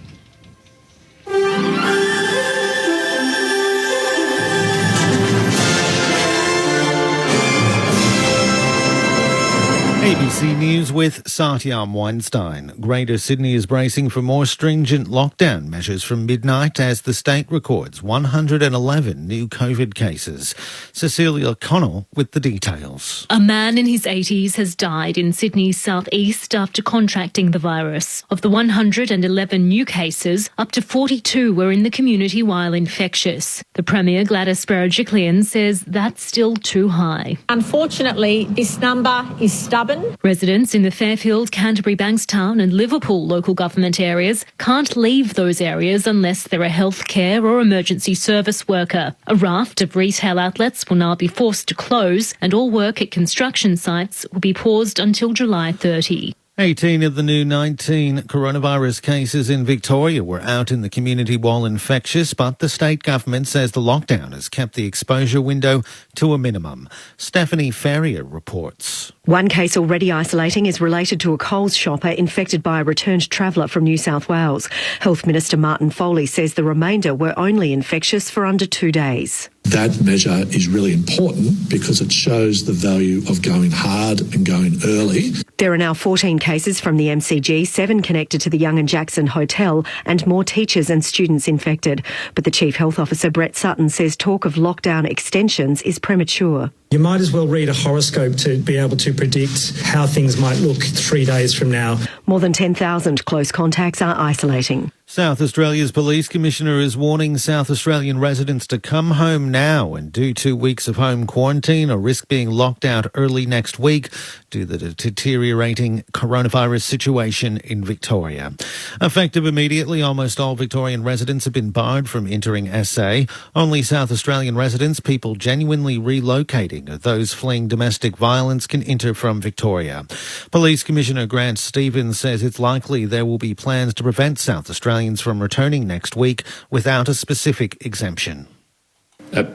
Speaker 14: ABC News with Satyam Weinstein. Greater Sydney is bracing for more stringent lockdown measures from midnight as the state records 111 new COVID cases. Cecilia Connell with the details.
Speaker 15: A man in his 80s has died in Sydney's southeast after contracting the virus. Of the 111 new cases, up to 42 were in the community while infectious. The Premier, Gladys Berejiklian, says that's still too high.
Speaker 16: Unfortunately, this number is stubborn.
Speaker 15: Residents in the Fairfield, Canterbury, Bankstown and Liverpool local government areas can't leave those areas unless they're a healthcare or emergency service worker. A raft of retail outlets will now be forced to close and all work at construction sites will be paused until July 30.
Speaker 14: 18 of the new 19 coronavirus cases in Victoria were out in the community while infectious, but the state government says the lockdown has kept the exposure window to a minimum. Stephanie Ferrier reports.
Speaker 17: One case already isolating is related to a Coles shopper infected by a returned traveller from New South Wales. Health Minister Martin Foley says the remainder were only infectious for under 2 days.
Speaker 18: That measure is really important because it shows the value of going hard and going early.
Speaker 17: There are now 14 cases from the MCG, 7 connected to the Young and Jackson Hotel, and more teachers and students infected. But the Chief Health Officer, Brett Sutton, says talk of lockdown extensions is premature.
Speaker 19: You might as well read a horoscope to be able to predict how things might look 3 days from now.
Speaker 17: More than 10,000 close contacts are isolating.
Speaker 14: South Australia's Police Commissioner is warning South Australian residents to come home now and do 2 weeks of home quarantine or risk being locked out early next week due to the deteriorating coronavirus situation in Victoria. Effective immediately, almost all Victorian residents have been barred from entering SA. Only South Australian residents, people genuinely relocating or those fleeing domestic violence, can enter from Victoria. Police Commissioner Grant Stevens says it's likely there will be plans to prevent South Australians from returning next week without a specific exemption.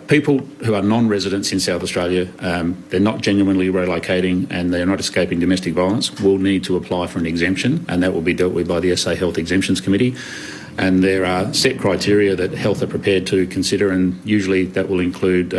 Speaker 20: People who are non-residents in South Australia, they're not genuinely relocating and they're not escaping domestic violence, will need to apply for an exemption, and that will be dealt with by the SA Health Exemptions Committee. And there are set criteria that Health are prepared to consider, and usually that will include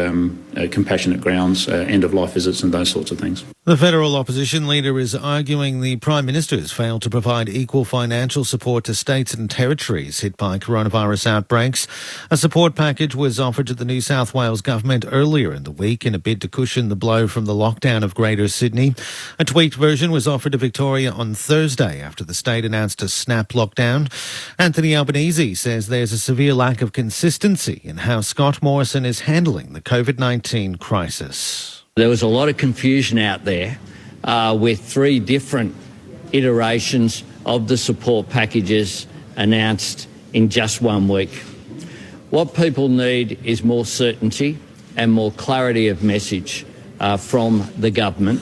Speaker 20: compassionate grounds, end-of-life visits and those sorts of things.
Speaker 14: The federal opposition leader is arguing the Prime Minister has failed to provide equal financial support to states and territories hit by coronavirus outbreaks. A support package was offered to the New South Wales government earlier in the week in a bid to cushion the blow from the lockdown of Greater Sydney. A tweaked version was offered to Victoria on Thursday after the state announced a snap lockdown. Anthony Albanese says there's a severe lack of consistency in how Scott Morrison is handling the COVID-19 crisis.
Speaker 21: There was a lot of confusion out there with 3 different iterations of the support packages announced in just 1 week. What people need is more certainty and more clarity of message from the government.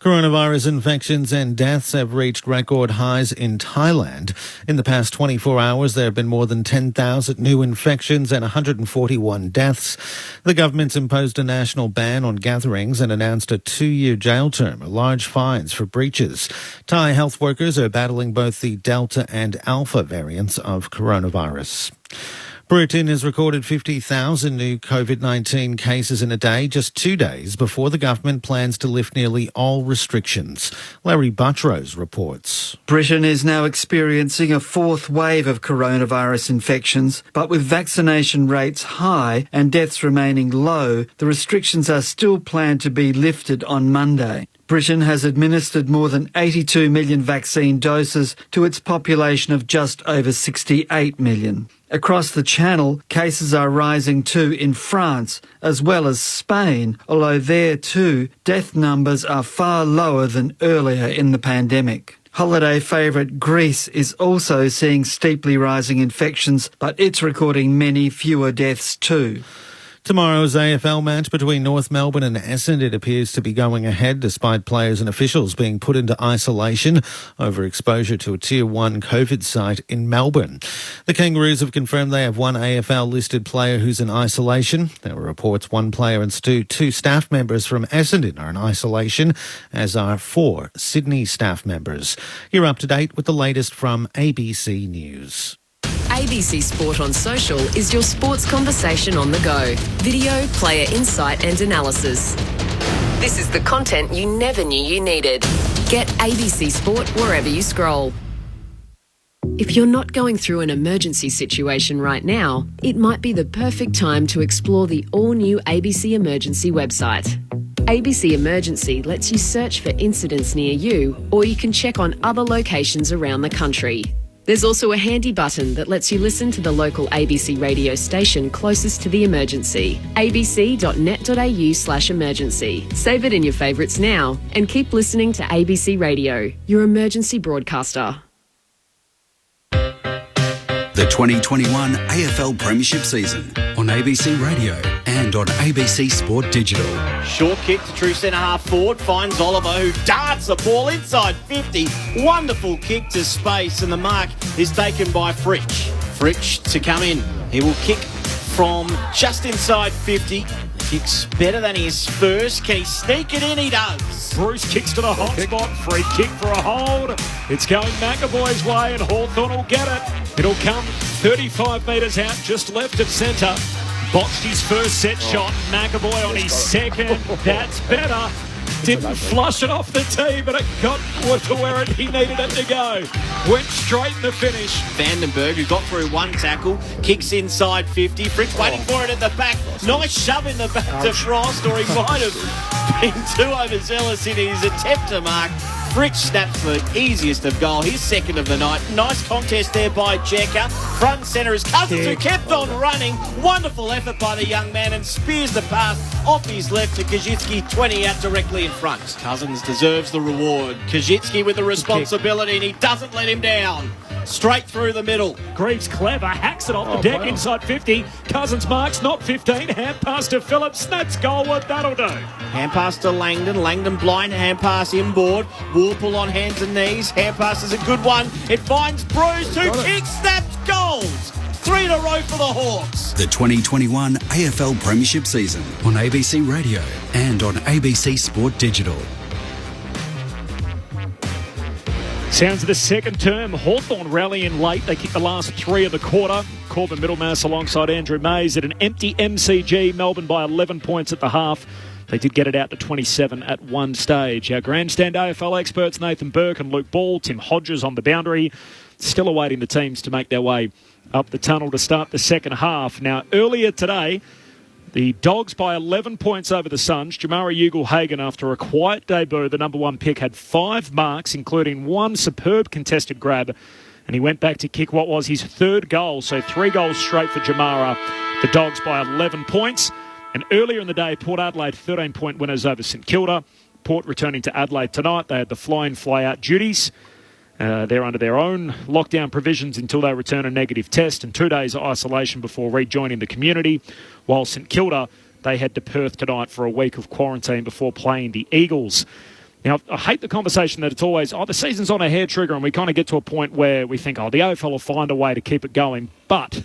Speaker 14: Coronavirus infections and deaths have reached record highs in Thailand. In the past 24 hours, there have been more than 10,000 new infections and 141 deaths. The government's imposed a national ban on gatherings and announced a 2-year jail term, large fines for breaches. Thai health workers are battling both the Delta and Alpha variants of coronavirus. Britain has recorded 50,000 new COVID-19 cases in a day, just 2 days before the government plans to lift nearly all restrictions. Larry Buttrose reports.
Speaker 2: Britain is now experiencing a fourth wave of coronavirus infections, but with vaccination rates high and deaths remaining low, the restrictions are still planned to be lifted on Monday. Britain has administered more than 82 million vaccine doses to its population of just over 68 million. Across the Channel, cases are rising too in France, as well as Spain, although there too, death numbers are far lower than earlier in the pandemic. Holiday favourite Greece is also seeing steeply rising infections, but it's recording many fewer deaths too.
Speaker 14: Tomorrow's AFL match between North Melbourne and Essendon appears to be going ahead despite players and officials being put into isolation over exposure to a Tier 1 COVID site in Melbourne. The Kangaroos have confirmed they have one AFL-listed player who's in isolation. There were reports one player and two staff members from Essendon are in isolation, as are 4 Sydney staff members. You're up to date with the latest from ABC News.
Speaker 22: ABC Sport on Social is your sports conversation on the go. Video, player insight and analysis. This is the content you never knew you needed. Get ABC Sport wherever you scroll. If you're not going through an emergency situation right now, it might be the perfect time to explore the all-new ABC Emergency website. ABC Emergency lets you search for incidents near you, or you can check on other locations around the country. There's also a handy button that lets you listen to the local ABC radio station closest to the emergency. abc.net.au/emergency. Save it in your favourites now and keep listening to ABC Radio, your emergency broadcaster.
Speaker 4: The 2021 AFL Premiership season on ABC Radio and on ABC Sport Digital.
Speaker 6: Short kick to true centre half forward, finds Oliver who darts the ball inside 50. Wonderful kick to space and the mark is taken by Fritsch. Fritsch to come in. He will kick from just inside 50. Kicks better than his first. Can he sneak it in? He does.
Speaker 5: Bruce kicks to the hot spot. Free kick for a hold. It's going McAvoy's way and Hawthorn will get it. It'll come 35 metres out, just left of centre. Botched his first set shot. McAvoy on his second. That's better. Didn't flush it off the tee, but it got to where he needed it to go. Went straight in the finish.
Speaker 6: Vandenberg, who got through one tackle, kicks inside 50. Fritz waiting for it at the back. Nice shove in the back to Frost, or he might have been too overzealous in his attempt to mark. Fritz snaps the easiest of goal, his second of the night. Nice contest there by Jekka. Front centre is Cousins, who kept on running. Wonderful effort by the young man and spears the pass off his left to Kajitsky, 20 out directly in front. Cousins deserves the reward. Kajitsky with the responsibility and he doesn't let him down. Straight through the middle.
Speaker 5: Greaves clever, hacks it off the deck inside 50. Cousins marks, not 15. Hand pass to Phillips, snaps goalward, that'll do.
Speaker 6: Hand pass to Langdon. Langdon blind, hand pass inboard. Warple on hands and knees. Hand pass is a good one. It finds Bruce, who kicks, snaps goals. 3 in a row for the Hawks.
Speaker 4: The 2021 AFL Premiership season on ABC Radio and on ABC Sport Digital.
Speaker 5: Sounds of the second term. Hawthorn rally in late. They kicked the last 3 of the quarter. Corbin Middlemass alongside Andrew Mays at an empty MCG. Melbourne by 11 points at the half. They did get it out to 27 at one stage. Our grandstand AFL experts Nathan Burke and Luke Ball, Tim Hodges on the boundary, still awaiting the teams to make their way up the tunnel to start the second half. Now, earlier today, the Dogs by 11 points over the Suns. Jamari Ugle-Hagan, after a quiet debut, the number 1 pick, had 5 marks, including 1 superb contested grab, and he went back to kick what was his 3rd goal, so 3 goals straight for Jamara. The Dogs by 11 points. And earlier in the day, Port Adelaide 13-point winners over St Kilda. Port returning to Adelaide tonight. They had the fly-in, fly-out duties. They're under their own lockdown provisions until they return a negative test and 2 days of isolation before rejoining the community. While St Kilda, they head to Perth tonight for a week of quarantine before playing the Eagles. I hate the conversation that it's always, the season's on a hair trigger, and we kind of get to a point where we think, the AFL will find a way to keep it going. But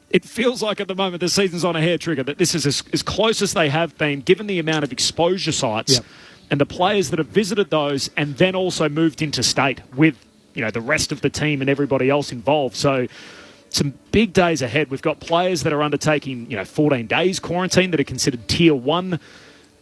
Speaker 5: it feels like at the moment the season's on a hair trigger, that this is as close as they have been, given the amount of exposure sites and the players that have visited those and then also moved into state with, the rest of the team and everybody else involved. So some big days ahead. We've got players that are undertaking, 14 days quarantine that are considered tier 1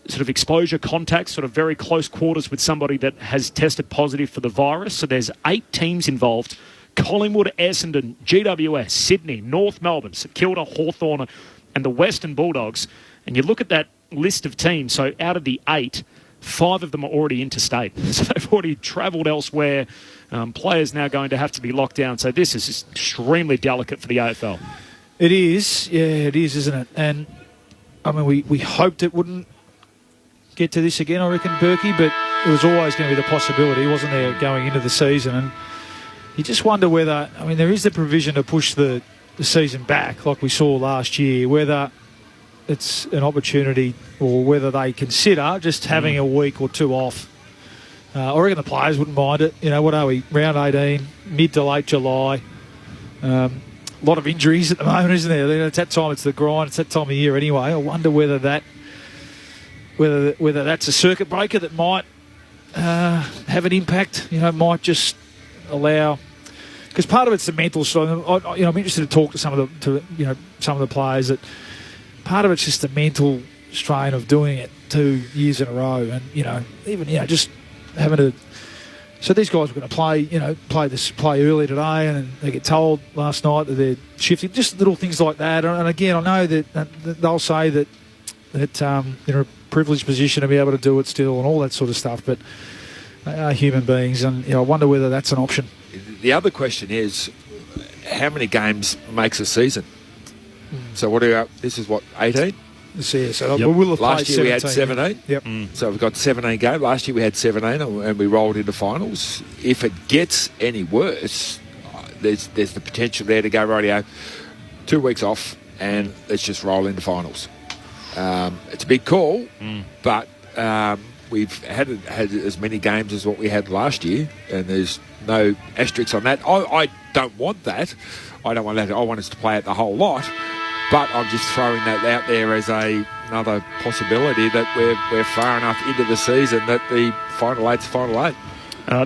Speaker 5: sort of exposure contacts, sort of very close quarters with somebody that has tested positive for the virus. So there's 8 teams involved. Collingwood, Essendon, GWS, Sydney, North Melbourne, St Kilda, Hawthorn and the Western Bulldogs. And you look at that list of teams, so out of the 8, 5 of them are already interstate. So they've already travelled elsewhere. Players now going to have to be locked down. So this is extremely delicate for the AFL.
Speaker 8: It is. Yeah, it is, isn't it? And, I mean, we hoped it wouldn't get to this again, I reckon, Berkey, but it was always going to be the possibility, wasn't there, going into the season. And you just wonder whether, there is the provision to push the season back, like we saw last year, whether it's an opportunity or whether they consider just having a week or 2 off. I reckon the players wouldn't mind it. What are we, round 18, mid to late July. A lot of injuries at the moment, isn't there? It's that time, it's the grind, it's that time of year anyway. I wonder whether that's a circuit breaker that might have an impact, might just allow, because part of it's the mental side. I'm interested to talk to some of the players that part of it's just the mental strain of doing it 2 years in a row, and even just having to. So these guys were going to play early today, and they get told last night that they're shifting, just little things like that. And again, I know that they'll say that they're a privileged position to be able to do it still and all that sort of stuff, but they are human beings, and I wonder whether that's an option.
Speaker 7: The other question is, how many games makes a season? So this is 18?
Speaker 8: So we'll have
Speaker 7: last year
Speaker 8: 17,
Speaker 7: we had 17.
Speaker 8: Yep.
Speaker 7: So we've got 17 games. Last year we had 17 and we rolled into finals. If it gets any worse, there's the potential there to go, radio, 2 weeks off and let's just roll into finals. It's a big call, but we've had as many games as what we had last year, and there's no asterisks on that. I don't want that. I don't want that. I want us to play it the whole lot. But I'm just throwing that out there as another possibility that we're far enough into the season that the final eight's final 8.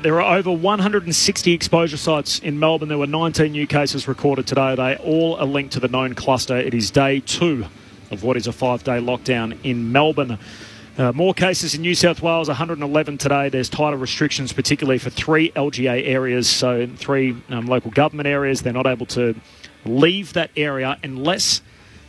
Speaker 5: There are over 160 exposure sites in Melbourne. There were 19 new cases recorded today. They all are linked to the known cluster. It is day 2 of what is a 5-day lockdown in Melbourne. More cases in New South Wales, 111 today. There's tighter restrictions, particularly for 3 LGA areas. So in 3 local government areas, they're not able to leave that area unless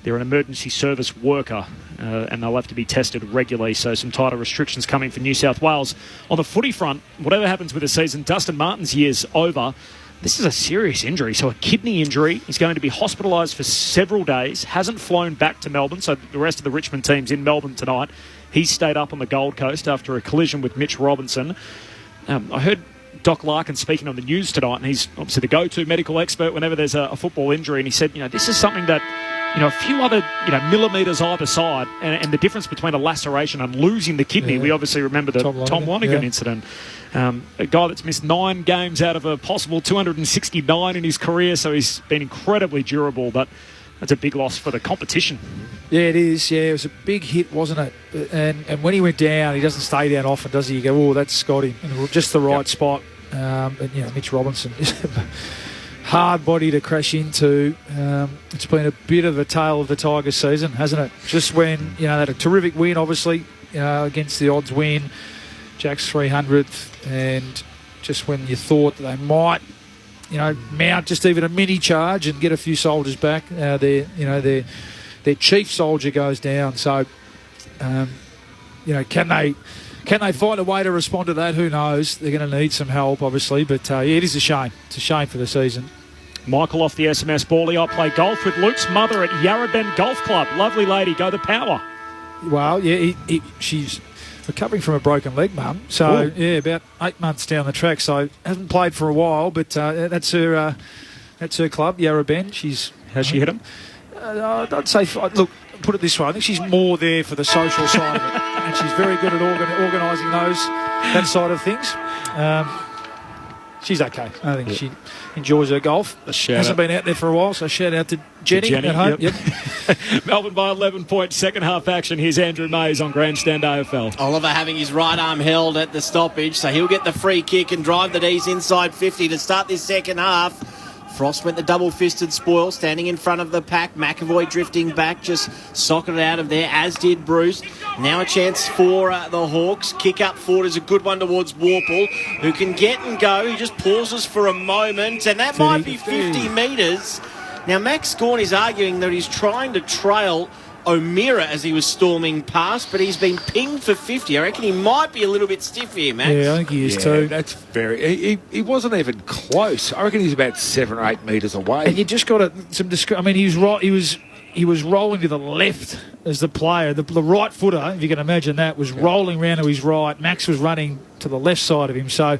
Speaker 5: they're an emergency service worker, and they'll have to be tested regularly. So some tighter restrictions coming for New South Wales. On the footy front, whatever happens with the season, Dustin Martin's year's over. This is a serious injury, so a kidney injury. He's going to be hospitalised for several days, hasn't flown back to Melbourne, so the rest of the Richmond team's in Melbourne tonight. He stayed up on the Gold Coast after a collision with Mitch Robinson. I heard Doc Larkin speaking on the news tonight, and he's obviously the go-to medical expert whenever there's a football injury, and he said, this is something that, a few other, millimetres either side, and the difference between a laceration and losing the kidney. Yeah. We obviously remember the Tom Lonergan incident. A guy that's missed 9 games out of a possible 269 in his career, so he's been incredibly durable, but that's a big loss for the competition.
Speaker 8: Yeah, it is. Yeah, it was a big hit, wasn't it? And when he went down, he doesn't stay down often, does he? You go, that's got him in just the right spot. And Mitch Robinson is hard body to crash into. It's been a bit of a tale of the Tigers season, hasn't it? Just when they had a terrific win, obviously, against the odds win, Jack's 300th, and just when you thought that they might, mount just even a mini charge and get a few soldiers back, their chief soldier goes down. So, can they find a way to respond to that? Who knows? They're going to need some help, obviously. But, it is a shame. It's a shame for the season.
Speaker 5: Michael off the SMS Bally. I play golf with Luke's mother at Yarra Bend Golf Club. Lovely lady. Go the power.
Speaker 8: Well, yeah, she's recovering from a broken leg, Mum. So, about 8 months down the track. So, hasn't played for a while, but that's her club, Yarra Bend.
Speaker 5: How's she hit him?
Speaker 8: I'd say, look, put it this way, I think she's more there for the social side of it. and she's very good at organising that side of things. She's okay. I think she enjoys her golf. Hasn't been out there for a while, so shout out to Jenny at home. Yep.
Speaker 5: Melbourne by 11 points, second half action. Here's Andrew Mays on Grandstand AFL.
Speaker 6: Oliver having his right arm held at the stoppage, so he'll get the free kick and drive the D's inside 50 to start this second half. Frost went the double-fisted spoil, standing in front of the pack. McAvoy drifting back, just socketed out of there, as did Bruce. Now a chance for the Hawks. Kick up forward is a good one towards Warple, who can get and go. He just pauses for a moment, and that might be 50 metres. Now, Max Gawn is arguing that he's trying to trail O'Meara as he was storming past, but he's been pinged for 50. I reckon he might be a little bit stiff here, Max.
Speaker 8: Yeah, I think he is too.
Speaker 7: That's very... He wasn't even close. I reckon he's about 7 or 8 metres away.
Speaker 8: And you just got some... I mean, he was rolling to the left as the player. The right footer, if you can imagine that, was rolling round to his right. Max was running to the left side of him. So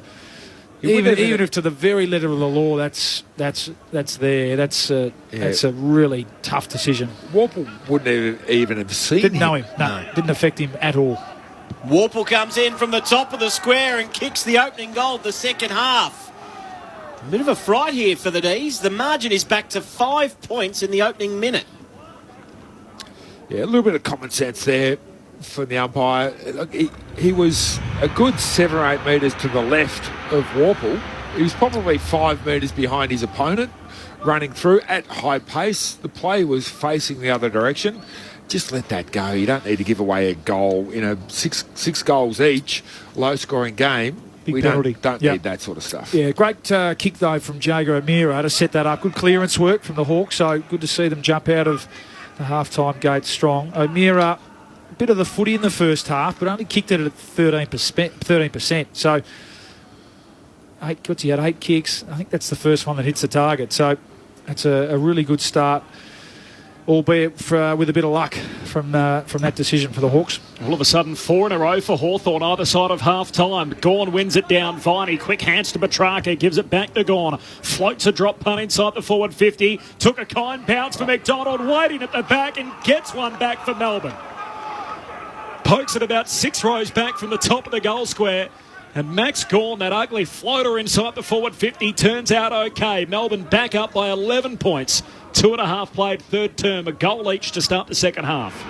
Speaker 8: even if to the very letter of the law, that's there. That's a really tough decision.
Speaker 7: Warple wouldn't even have seen
Speaker 8: Didn't
Speaker 7: him.
Speaker 8: know him. No, didn't affect him at all.
Speaker 6: Warple comes in from the top of the square and kicks the opening goal of the second half. A bit of a fright here for the D's. The margin is back to 5 points in the opening minute.
Speaker 7: Yeah, a little bit of common sense there from the umpire. Look, he was a good 7 or 8 metres to the left of Warple. He was probably 5 metres behind his opponent, running through at high pace. The play was facing the other direction. Just let that go. You don't need to give away a goal in a six goals each, low-scoring game.
Speaker 8: Big penalty.
Speaker 7: Don't need that sort of stuff.
Speaker 8: Yeah, great kick, though, from Jager O'Meara to set that up. Good clearance work from the Hawks, so good to see them jump out of the half-time gate strong. O'Meara, a bit of the footy in the first half, but only kicked it at 13%. So, he had 8 kicks. I think that's the first one that hits the target. So, that's a really good start, albeit with a bit of luck from that decision for the Hawks.
Speaker 5: All of a sudden, 4 in a row for Hawthorn either side of half-time. Gawn wins it down. Viney, quick hands to Petrarca, gives it back to Gawn. Floats a drop punt inside the forward 50. Took a kind bounce for McDonald, waiting at the back and gets one back for Melbourne. Pokes it about 6 rows back from the top of the goal square. And Max Gawn, that ugly floater inside the forward 50, turns out okay. Melbourne back up by 11 points. 2.5 played, third term, a goal each to start the second half.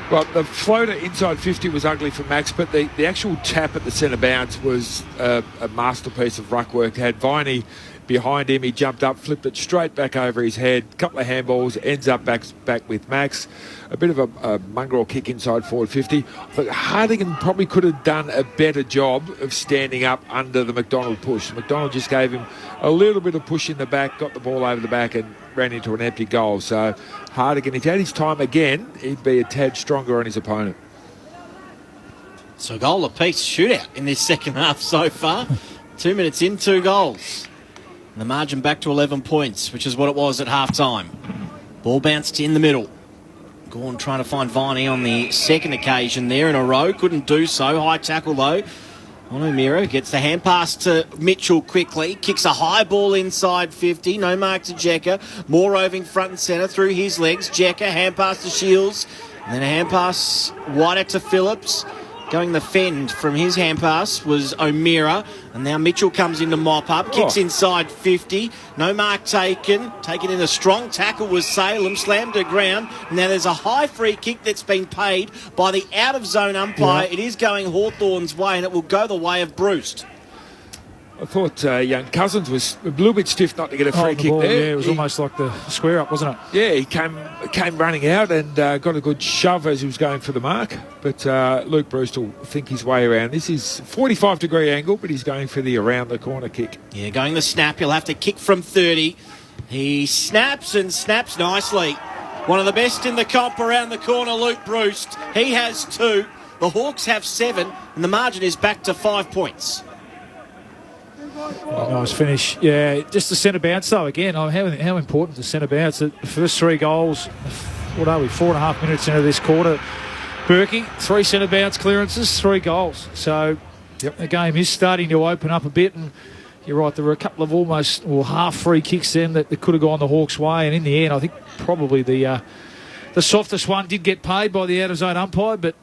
Speaker 7: Well, the floater inside 50 was ugly for Max, but the actual tap at the centre bounce was a masterpiece of ruck work. Had Viney behind him, he jumped up, flipped it straight back over his head, couple of handballs, ends up back with Max. A bit of a mongrel kick inside forward 50. But Hardigan probably could have done a better job of standing up under the McDonald push. McDonald just gave him a little bit of push in the back, got the ball over the back and ran into an empty goal. So Hardigan, if he had his time again, he'd be a tad stronger on his opponent.
Speaker 6: So a goal apiece shootout in this second half so far. 2 minutes in, 2 goals. And the margin back to 11 points, which is what it was at half-time. Ball bounced in the middle. Gawn trying to find Viney on the second occasion there in a row. Couldn't do so. High tackle, though. O'Meara gets the hand pass to Mitchell quickly. Kicks a high ball inside 50. No mark to Jekka. More roving front and centre through his legs. Jekka, hand pass to Shields. And then a hand pass wider to Phillips. Going the fend from his hand pass was O'Meara. And now Mitchell comes in to mop up. Kicks inside 50. No mark taken. Taken in a strong tackle was Salem. Slammed to ground. Now there's a high free kick that's been paid by the out-of-zone umpire.
Speaker 8: Yeah.
Speaker 6: It is going Hawthorn's way and it will go the way of Bruce.
Speaker 7: I thought young Cousins was a little bit stiff not to get a free kick there.
Speaker 8: Yeah, it was almost like the square up, wasn't it?
Speaker 7: Yeah, he came running out and got a good shove as he was going for the mark. But Luke Bruce will think his way around. This is 45-degree angle, but he's going for the around-the-corner kick.
Speaker 6: Yeah, going the snap. He'll have to kick from 30. He snaps and snaps nicely. One of the best in the comp around the corner, Luke Bruce. He has 2. The Hawks have 7, and the margin is back to 5 points.
Speaker 8: Nice finish. Yeah, just the centre bounce, though, again. How important the centre bounce. The first 3 goals, what are we, 4.5 minutes into this quarter. Berkey, 3 centre bounce clearances, 3 goals. So the game is starting to open up a bit, and you're right, there were a couple of almost half free kicks then that could have gone the Hawks' way, and in the end, I think probably the softest one did get paid by the out-of-zone umpire, but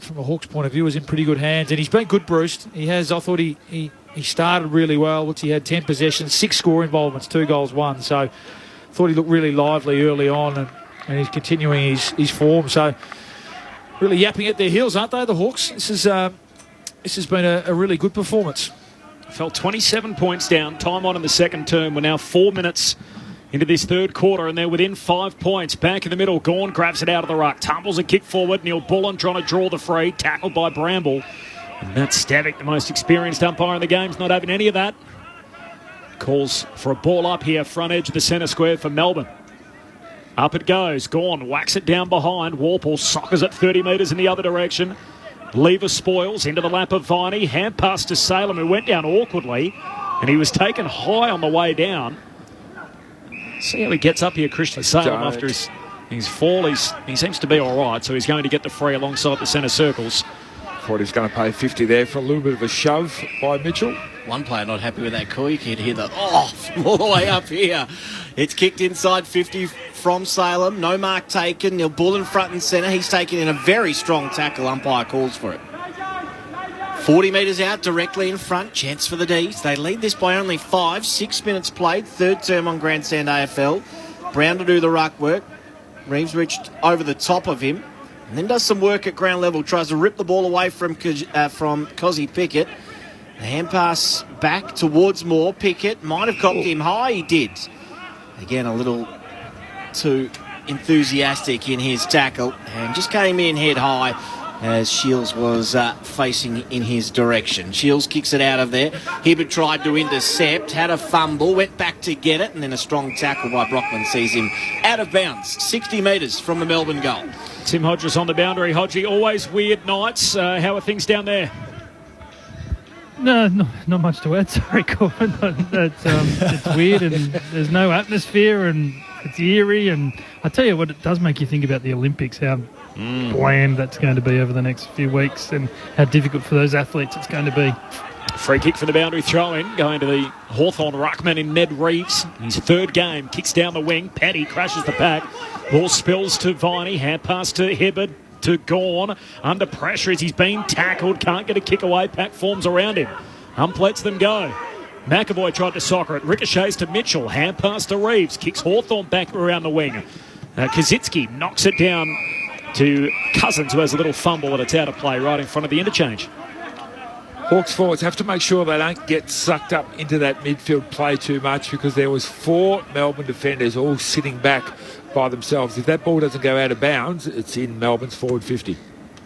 Speaker 8: from a Hawks point of view, is in pretty good hands. And he's been good, Bruce. I thought he started really well. He had 10 possessions, 6 score involvements, 2 goals, 1. So I thought he looked really lively early on, and he's continuing his form. So really yapping at their heels, aren't they, the Hawks? This has been a really good performance.
Speaker 5: Fell 27 points down, time on in the second term. We're now 4 minutes into this third quarter, and they're within 5 points. Back in the middle, Gawn grabs it out of the ruck, tumbles a kick forward. Neil Bullen trying to draw the free, tackled by Bramble. And Matt Stavic, the most experienced umpire in the game, is not having any of that. Calls for a ball up here, front edge of the centre square for Melbourne. Up it goes. Gawn whacks it down behind. Warple soccers it 30 metres in the other direction. Lever spoils into the lap of Viney. Hand pass to Salem, who went down awkwardly, and he was taken high on the way down. See how he gets up here, Christian Salem, after his fall. He seems to be all right, so he's going to get the free alongside the centre circles.
Speaker 7: Thought he was going to pay 50 there for a little bit of a shove by Mitchell.
Speaker 6: One player not happy with that call. You can hear the from all the way up here. It's kicked inside 50 from Salem. No mark taken. Neil Bullen front and centre. He's taken in a very strong tackle. Umpire calls for it. 40 metres out, directly in front. Chance for the D's. They lead this by only 5. 6 minutes played. Third term on Grandstand AFL. Brown to do the ruck work. Reeves reached over the top of him and then does some work at ground level. Tries to rip the ball away from Cozzy Pickett. The hand pass back towards Moore. Pickett might have copped him high. He did. Again, a little too enthusiastic in his tackle and just came in head high as Shields was facing in his direction. Shields kicks it out of there. Hibbert tried to intercept, had a fumble, went back to get it, and then a strong tackle by Brockman sees him out of bounds, 60 metres from the Melbourne goal.
Speaker 5: Tim Hodges on the boundary. Hodgie, always weird nights. How are things down there?
Speaker 9: No, not much to add. Sorry, Corbin. It's weird and there's no atmosphere and it's eerie. And I tell you what, it does make you think about the Olympics, how bland that's going to be over the next few weeks and how difficult for those athletes it's going to be.
Speaker 5: Free kick for the boundary throw-in, going to the Hawthorn ruckman in Ned Reeves. His third game, kicks down the wing. Paddy crashes the pack. Ball spills to Viney. Hand pass to Hibbert. To Gawn, under pressure as he's been tackled, can't get a kick away, pack forms around him. Hump lets them go. McAvoy tried to soccer it, ricochets to Mitchell, hand pass to Reeves, kicks Hawthorn back around the wing. Kazitsky knocks it down to Cousins, who has a little fumble, and it's out of play right in front of the interchange.
Speaker 7: Hawks forwards have to make sure they don't get sucked up into that midfield play too much, because there was 4 Melbourne defenders all sitting back by themselves. If that ball doesn't go out of bounds, it's in Melbourne's forward 50.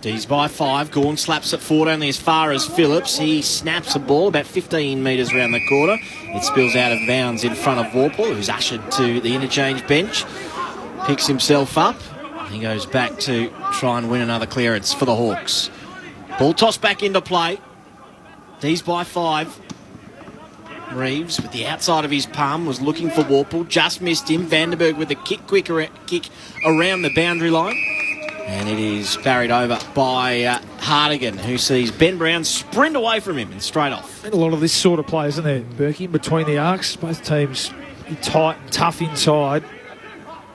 Speaker 6: D's by 5. Gawn slaps it forward only as far as Phillips. He snaps a ball about 15 metres around the corner. It spills out of bounds in front of Warple, who's ushered to the interchange bench. Picks himself up. He goes back to try and win another clearance for the Hawks. Ball tossed back into play. D's by 5. Reeves, with the outside of his palm, was looking for Warple. Just missed him. Vandenberg with a kick around the boundary line. And it is carried over by Hardigan, who sees Ben Brown sprint away from him and straight off.
Speaker 8: A lot of this sort of play, isn't there, Berkey? In between the arcs, both teams tight and tough inside.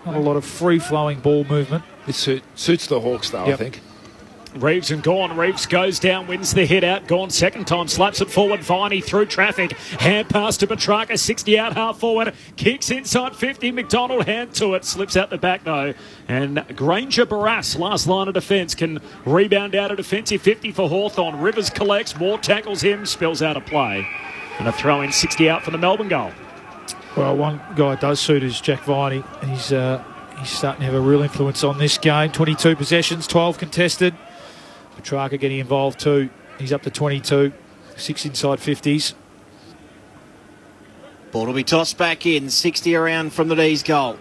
Speaker 8: Not a lot of free-flowing ball movement.
Speaker 7: It suits the Hawks, though, I think.
Speaker 5: Reeves and Gawn. Reeves goes down, wins the hit out. Gawn second time, slaps it forward. Viney through traffic. Hand pass to Petrarca, 60 out, half forward. Kicks inside 50. McDonald hand to it. Slips out the back though. And Granger Barras, last line of defence, can rebound out a defensive 50 for Hawthorn. Rivers collects, Moore tackles him, spills out of play. And a throw in 60 out for the Melbourne goal.
Speaker 8: Well, one guy does suit is Jack Viney. He's starting to have a real influence on this game. 22 possessions, 12 contested. Petrarca getting involved too. He's up to 22, 6 inside 50s.
Speaker 6: Ball will be tossed back in, 60 around from the D's goal.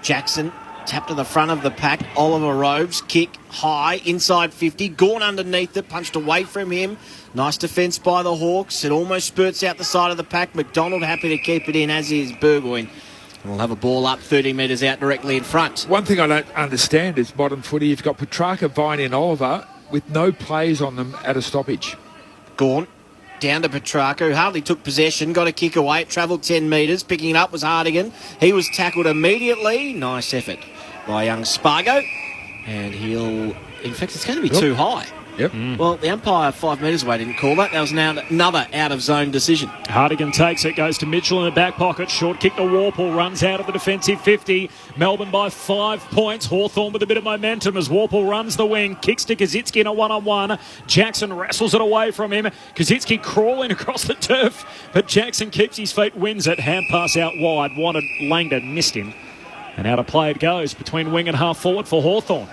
Speaker 6: Jackson tapped to the front of the pack. Oliver Robes, kick high, inside 50. Gawn underneath it, punched away from him. Nice defence by the Hawks. It almost spurts out the side of the pack. McDonald happy to keep it in, as is Burgoyne. And we'll have a ball up 30 metres out directly in front.
Speaker 7: One thing I don't understand is modern footy. You've got Petrarca, Viney and Oliver with no plays on them at a stoppage.
Speaker 6: Gawn down to Petrarca, who hardly took possession, got a kick away, it travelled 10 metres, picking it up was Hardigan. He was tackled immediately. Nice effort by young Spargo. And in fact, it's going to be too high.
Speaker 7: Yep.
Speaker 6: Well, the umpire 5 metres away didn't call that. That was now another out-of-zone decision.
Speaker 5: Hartigan takes it, goes to Mitchell in the back pocket. Short kick to Warple, runs out of the defensive 50. Melbourne by 5 points. Hawthorn with a bit of momentum as Warple runs the wing. Kicks to Kazitsky in a one-on-one. Jackson wrestles it away from him. Kazitsky crawling across the turf, but Jackson keeps his feet, wins it. Hand pass out wide. Wanted Langdon, missed him. And out of play it goes between wing and half forward for Hawthorn.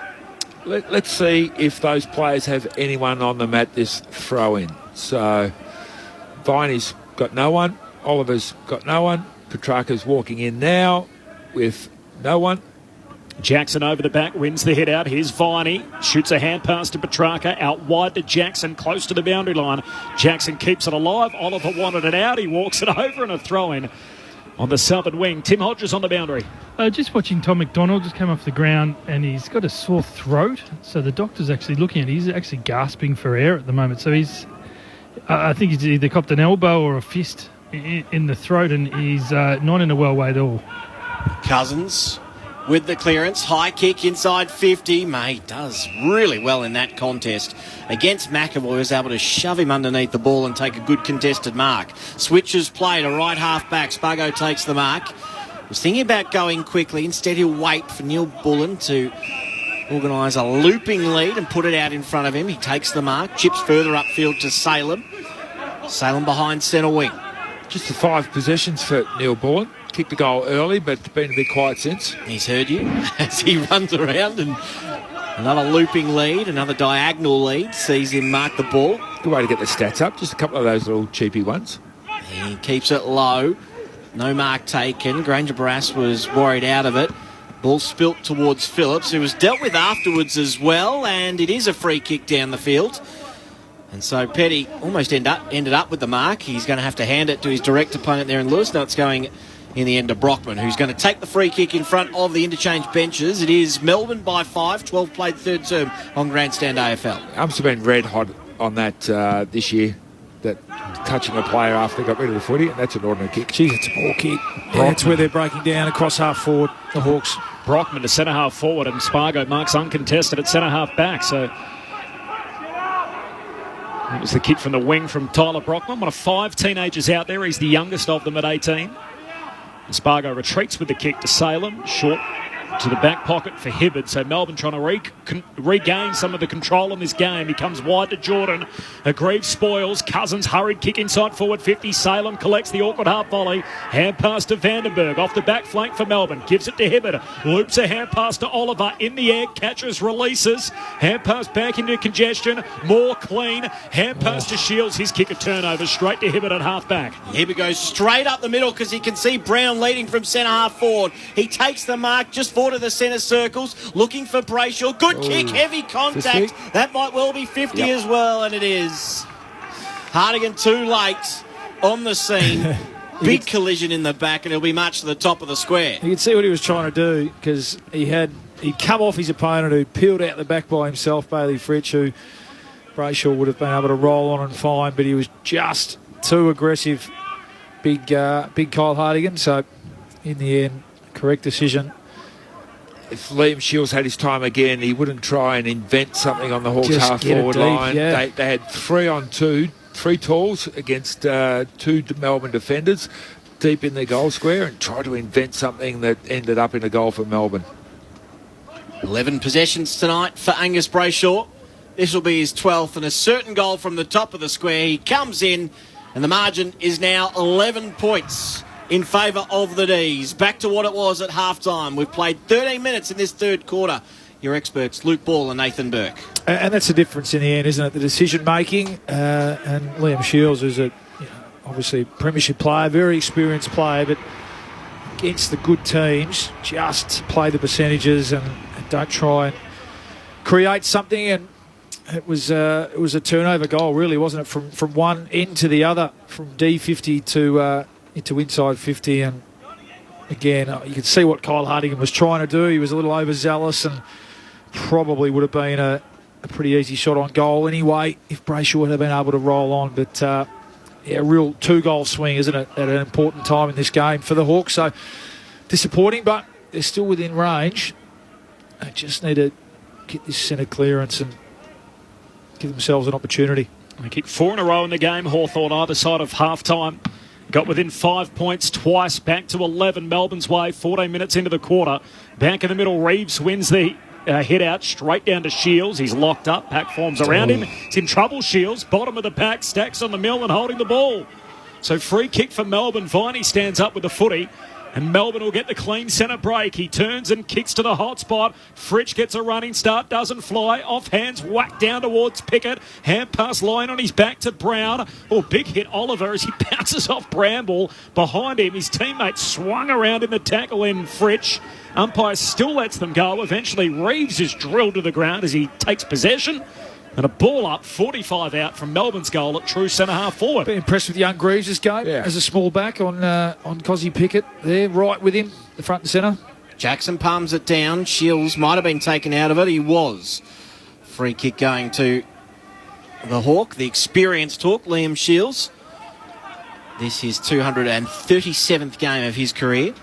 Speaker 7: Let's see if those players have anyone on them at this throw-in. So, Viney's got no one. Oliver's got no one. Petrarca's walking in now with no one.
Speaker 5: Jackson over the back, wins the hit out. Here's Viney, shoots a hand pass to Petrarca, out wide to Jackson, close to the boundary line. Jackson keeps it alive. Oliver wanted it out. He walks it over and a throw-in on the southern wing. Tim Hodges on the boundary.
Speaker 9: Just watching Tom McDonald just come off the ground and he's got a sore throat. So the doctor's actually looking at it. He's actually gasping for air at the moment. So I think he's either copped an elbow or a fist in the throat and he's not in a well way at all.
Speaker 6: Cousins with the clearance. High kick inside 50. May does really well in that contest. Against McAvoy, was able to shove him underneath the ball and take a good contested mark. Switches play to right half back. Spargo takes the mark. Was thinking about going quickly. Instead, he'll wait for Neil Bullen to organise a looping lead and put it out in front of him. He takes the mark. Chips further upfield to Salem. Salem behind centre wing.
Speaker 7: Just the 5 possessions for Neil Bullen. Kicked the goal early, but been a bit quiet since.
Speaker 6: He's heard you as he runs around, and another looping lead, another diagonal lead, sees him mark the ball.
Speaker 7: Good way to get the stats up. Just a couple of those little cheapy ones.
Speaker 6: He keeps it low. No mark taken. Granger Barras was worried out of it. Ball spilt towards Phillips, who was dealt with afterwards as well, and it is a free kick down the field. And so Petty almost ended up with the mark. He's going to have to hand it to his direct opponent there in Lewis. Now it's going in the end to Brockman, who's going to take the free kick in front of the interchange benches. It is Melbourne by 5, 12 played third term on Grandstand AFL.
Speaker 7: Umps have been red hot on that this year, that touching a player after they got rid of the footy, and that's an ordinary kick.
Speaker 8: Jeez, it's a poor kick. Yeah, that's where they're breaking down across half forward, the Hawks.
Speaker 5: Brockman to centre half forward, and Spargo marks uncontested at centre half back. So it was the kick from the wing from Tyler Brockman. One of 5 teenagers out there. He's the youngest of them at 18. Spargo retreats with the kick to Salem. Short to the back pocket for Hibbard. So Melbourne trying to regain some of the control in this game. He comes wide to Jordan. Agreed spoils. Cousins hurried kick inside forward 50. Salem collects the awkward half volley. Hand pass to Vandenberg off the back flank for Melbourne. Gives it to Hibbard. Loops a hand pass to Oliver in the air. Catches, releases. Hand pass back into congestion. More clean. Hand pass to Shields. His kick a turnover straight to Hibbard at half back.
Speaker 6: Hibbard goes straight up the middle because he can see Brown leading from centre half forward. He takes the mark just forward to the centre circles, looking for Brayshaw. Good kick, heavy contact. That might well be 50 as well, and it is. Hartigan too late on the scene. Big collision in the back, and it'll be much to the top of the square.
Speaker 8: You can see what he was trying to do because he'd come off his opponent who peeled out the back by himself, Bailey Fritsch, who Brayshaw would have been able to roll on and find, but he was just too aggressive. Big Kyle Hartigan. So in the end, correct decision.
Speaker 7: If Liam Shields had his time again, he wouldn't try and invent something on the Hawks half-forward line.
Speaker 8: Yeah.
Speaker 7: They had 3-on-2, 3 talls against 2 Melbourne defenders deep in their goal square and tried to invent something that ended up in a goal for Melbourne.
Speaker 6: 11 possessions tonight for Angus Brayshaw. This will be his 12th and a certain goal from the top of the square. He comes in and the margin is now 11 points in favour of the D's. Back to what it was at half-time. We've played 13 minutes in this third quarter. Your experts, Luke Ball and Nathan Burke.
Speaker 8: And that's the difference in the end, isn't it? The decision-making. And Liam Shields is obviously a premiership player, very experienced player, but against the good teams, just play the percentages and don't try and create something. And it was a turnover goal, really, wasn't it? From one end to the other, from D50 to into inside 50, and again you can see what Kyle Hartigan was trying to do. He was a little overzealous and probably would have been a pretty easy shot on goal anyway if Brayshaw would have been able to roll on, but a real 2-goal swing, isn't it, at an important time in this game for the Hawks. So disappointing, but they're still within range. They just need to get this centre clearance and give themselves an opportunity.
Speaker 5: They kicked 4 in a row in the game. Hawthorn either side of half-time. Got within 5 points twice, back to 11 Melbourne's way, 14 minutes into the quarter. Back in the middle, Reeves wins the hit out straight down to Shields. He's locked up. Pack forms around him. He's in trouble, Shields. Bottom of the pack, stacks on the mill and holding the ball. So free kick for Melbourne. Viney stands up with the footy. And Melbourne will get the clean centre break. He turns and kicks to the hot spot. Fritsch gets a running start, doesn't fly. Off hands, whack down towards Pickett. Hand pass line on his back to Brown. Oh, big hit Oliver as he bounces off Bramble. Behind him, his teammate swung around in the tackle in Fritsch. Umpire still lets them go. Eventually, Reeves is drilled to the ground as he takes possession. And a ball up, 45 out from Melbourne's goal at true centre-half forward.
Speaker 8: Been impressed with young Greaves this game as a small back on Cozzy Pickett there, right with him, the front and centre.
Speaker 6: Jackson palms it down. Shields might have been taken out of it. He was. Free kick going to the Hawk, the experienced Hawk, Liam Shields. This is 237th game of his career.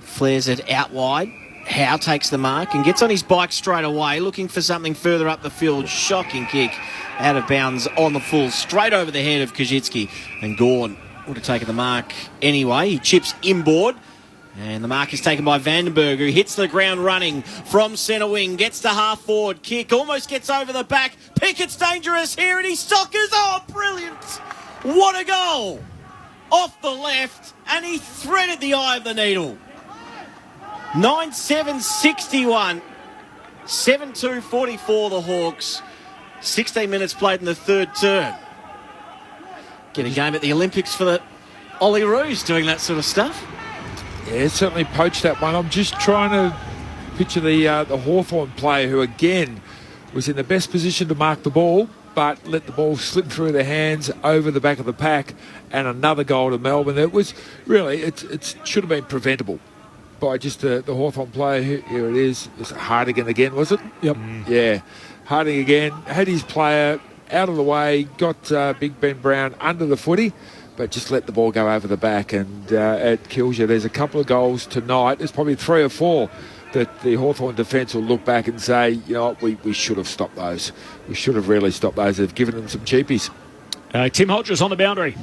Speaker 6: Flares it out wide. Howe takes the mark and gets on his bike straight away, looking for something further up the field. Shocking kick out of bounds on the full, straight over the head of Kajitsky. And Gawn would have taken the mark anyway. He chips inboard. And the mark is taken by Vandenberg, who hits the ground running from centre wing, gets to half forward, kick, almost gets over the back. Pickett's dangerous here and he sockers. Oh, brilliant. What a goal. Off the left, and he threaded the eye of the needle. 9-7-61. 7-2-44 the Hawks. 16 minutes played in the third term. Get a game at the Olympics for the Ollie Roos doing that sort of stuff.
Speaker 7: Yeah, certainly poached that one. I'm just trying to picture the Hawthorn player who, again, was in the best position to mark the ball, but let the ball slip through their hands over the back of the pack, and another goal to Melbourne. It was really, it should have been preventable by just the Hawthorn player. Here it is. It's Hardigan again, was it?
Speaker 8: Yep.
Speaker 7: Yeah. Hardigan again. Had his player out of the way, got Big Ben Brown under the footy, but just let the ball go over the back, and it kills you. There's a couple of goals tonight. There's probably 3 or 4 that the Hawthorn defence will look back and say, you know what, we should have stopped those. We should have really stopped those. They've given them some cheapies.
Speaker 5: Tim Hodges on the boundary.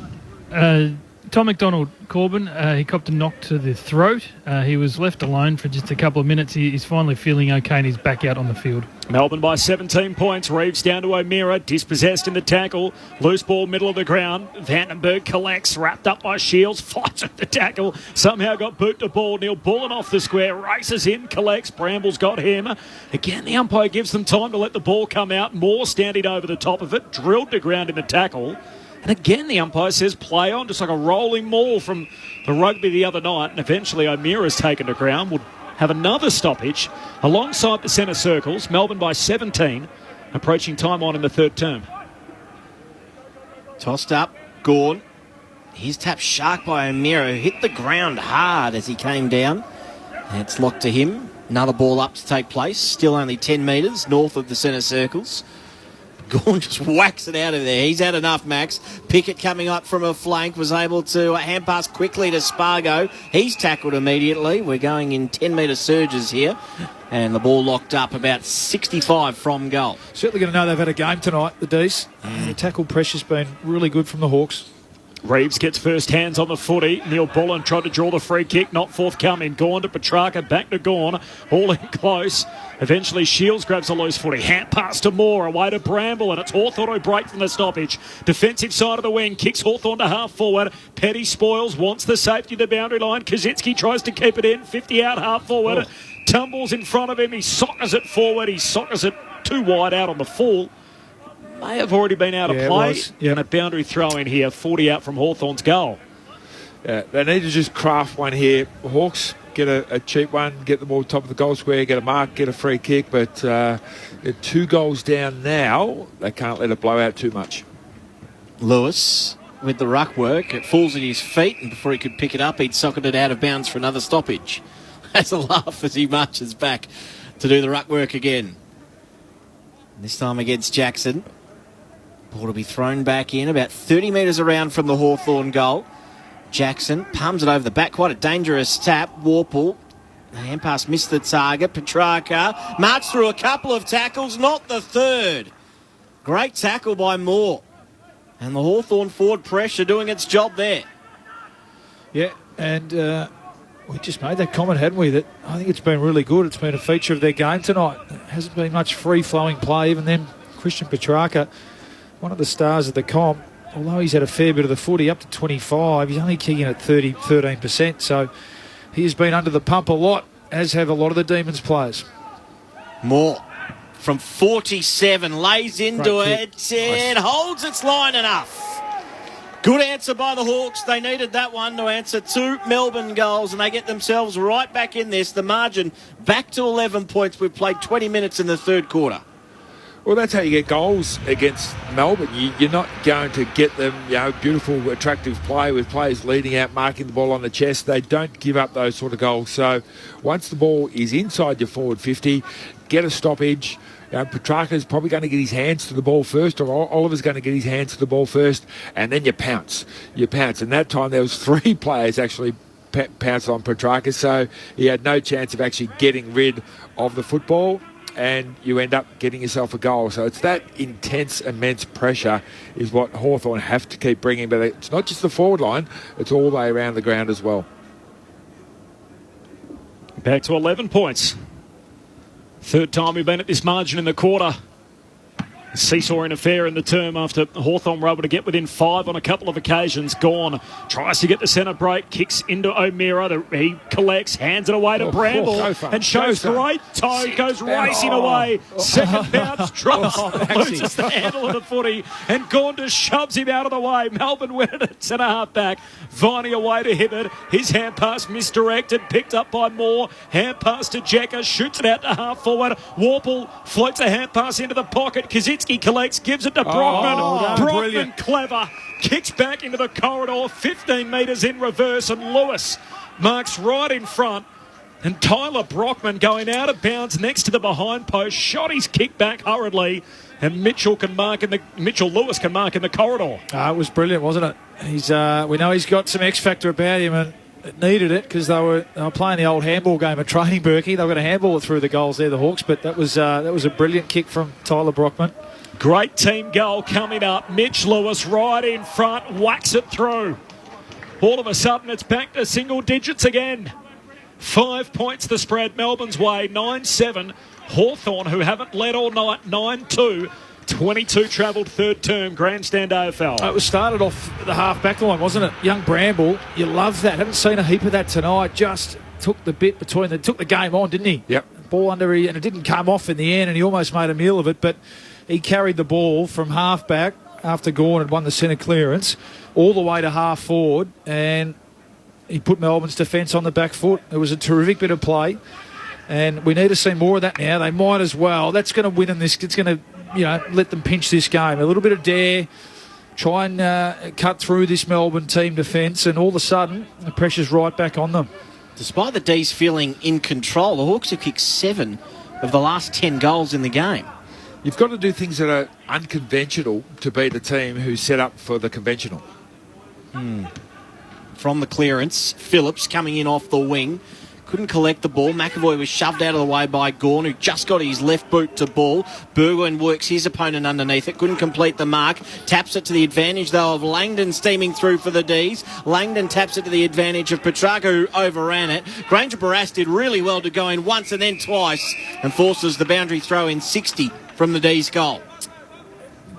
Speaker 9: Tom McDonald, Corbin, he copped a knock to the throat. He was left alone for just a couple of minutes. He's finally feeling okay and he's back out on the field.
Speaker 5: Melbourne by 17 points. Reeves down to O'Meara, dispossessed in the tackle. Loose ball, middle of the ground. Vandenberg collects, wrapped up by Shields, fights at the tackle. Somehow got boot to ball. Neil Bullen off the square, races in, collects. Bramble's got him. Again, the umpire gives them time to let the ball come out. Moore standing over the top of it, drilled to ground in the tackle. And again, the umpire says play on, just like a rolling maul from the rugby the other night. And eventually O'Meara's taken to ground. Would have another stoppage alongside the centre circles. Melbourne by 17, approaching time on in the third term.
Speaker 6: Tossed up, Gawn. He's tapped sharp by O'Meara, who hit the ground hard as he came down. And it's locked to him. Another ball up to take place. Still only 10 metres north of the centre circles. Gawn just whacks it out of there. He's had enough, Max. Pickett coming up from a flank was able to hand pass quickly to Spargo. He's tackled immediately. We're going in 10-metre surges here. And the ball locked up about 65 from goal.
Speaker 8: Certainly going to know they've had a game tonight, the D's. The tackle pressure's been really good from the Hawks.
Speaker 5: Reeves gets first hands on the footy. Neil Bullen tried to draw the free kick, not forthcoming. Gawn to Petrarca, back to Gawn, all in close. Eventually Shields grabs a loose footy. Hand pass to Moore, away to Bramble, and it's Hawthorn who break from the stoppage. Defensive side of the wing, kicks Hawthorn to half forward. Petty spoils, wants the safety to the boundary line. Kazitsky tries to keep it in, 50 out, half forward. Tumbles in front of him, he sockers it forward. He sockers it too wide out on the full. May have already been out of play. And a boundary throw in here, 40 out from Hawthorn's goal.
Speaker 7: Yeah, they need to just craft one here. Hawks get a cheap one, get the ball top of the goal square, get a mark, get a free kick, but they're 2 goals down now. They can't let it blow out too much.
Speaker 6: Lewis with the ruck work. It falls at his feet, and before he could pick it up, he'd socketed it out of bounds for another stoppage. Has a laugh as he marches back to do the ruck work again. This time against Jackson. Ball to be thrown back in about 30 metres around from the Hawthorn goal. Jackson palms it over the back. Quite a dangerous tap. Warple The hand pass missed the target. Petrarca marched through a couple of tackles, not the third. Great tackle by Moore. And the Hawthorn forward pressure doing its job there.
Speaker 8: Yeah, and we just made that comment, hadn't we, that I think it's been really good. It's been a feature of their game tonight. There hasn't been much free-flowing play. Even then, Christian Petrarca, one of the stars of the comp, although he's had a fair bit of the footy, up to 25, he's only kicking at 13%. So he has been under the pump a lot, as have a lot of the Demons players.
Speaker 6: Moore from 47, lays into it. It holds its line enough. Good answer by the Hawks. They needed that one to answer 2 Melbourne goals, and they get themselves right back in this. The margin back to 11 points. We've played 20 minutes in the third quarter.
Speaker 7: Well, that's how you get goals against Melbourne. You're not going to get them, beautiful, attractive play with players leading out, marking the ball on the chest. They don't give up those sort of goals. So once the ball is inside your forward 50, get a stoppage. Petrarca's probably going to get his hands to the ball first, or Oliver's going to get his hands to the ball first, and then you pounce. And that time there was 3 players actually pounced on Petrarca, so he had no chance of actually getting rid of the football, and you end up getting yourself a goal. So it's that intense, immense pressure is what Hawthorn have to keep bringing, but it's not just the forward line, it's all the way around the ground as well.
Speaker 5: Back to 11 points. Third time we've been at this margin in the quarter. Seesawing affair in the term after Hawthorn were able to get within 5 on a couple of occasions. Gone tries to get the centre break, kicks into O'Meara. He collects, hands it away to Bramble, and shows great toe, goes racing away. Second bounce, drops, loses the handle of the footy, and Gaunda shoves him out of the way. Melbourne win it at centre half back. Viney away to Hibbert. His hand pass misdirected, picked up by Moore. Hand pass to Jekka, shoots it out to half forward. Warple floats a hand pass into the pocket. Kaczynski collects, gives it to Brockman. Brockman, clever, kicks back into the corridor, 15 metres in reverse, and Lewis marks right in front. And Tyler Brockman going out of bounds next to the behind post, shot his kick back hurriedly, and Mitchell Lewis can mark in the corridor.
Speaker 8: It was brilliant, wasn't it? We know he's got some X factor about him, and it needed it because they were playing the old handball game of training, Berkey. They were going to handball it through the goals there, the Hawks, but that was a brilliant kick from Tyler Brockman.
Speaker 5: Great team goal coming up. Mitch Lewis right in front, whacks it through. All of a sudden, it's back to single digits again. 5 points the spread Melbourne's way, 9-7. Hawthorn, who haven't led all night, 9-2. 22 travelled third term, grandstand AFL.
Speaker 8: It was started off the half-back line, wasn't it? Young Bramble, you love that. Haven't seen a heap of that tonight. Just took the bit took the game on, didn't he?
Speaker 7: Yep.
Speaker 8: Ball under, and it didn't come off in the end, and he almost made a meal of it, but he carried the ball from half-back after Gawn had won the centre clearance all the way to half-forward, and he put Melbourne's defence on the back foot. It was a terrific bit of play, and we need to see more of that now. They might as well. That's going to win them this. It's going to let them pinch this game. A little bit of dare, try and cut through this Melbourne team defence, and all of a sudden the pressure's right back on them.
Speaker 6: Despite the D's feeling in control, the Hawks have kicked 7 of the last 10 goals in the game.
Speaker 7: You've got to do things that are unconventional to beat a team who's set up for the conventional.
Speaker 6: From the clearance, Phillips coming in off the wing. Couldn't collect the ball. McAvoy was shoved out of the way by Gawn, who just got his left boot to ball. Burgoyne works his opponent underneath it. Couldn't complete the mark. Taps it to the advantage, though, of Langdon steaming through for the Ds. Langdon taps it to the advantage of Petrarca, who overran it. Granger Barras did really well to go in once and then twice and forces the boundary throw in 60 from the Ds goal.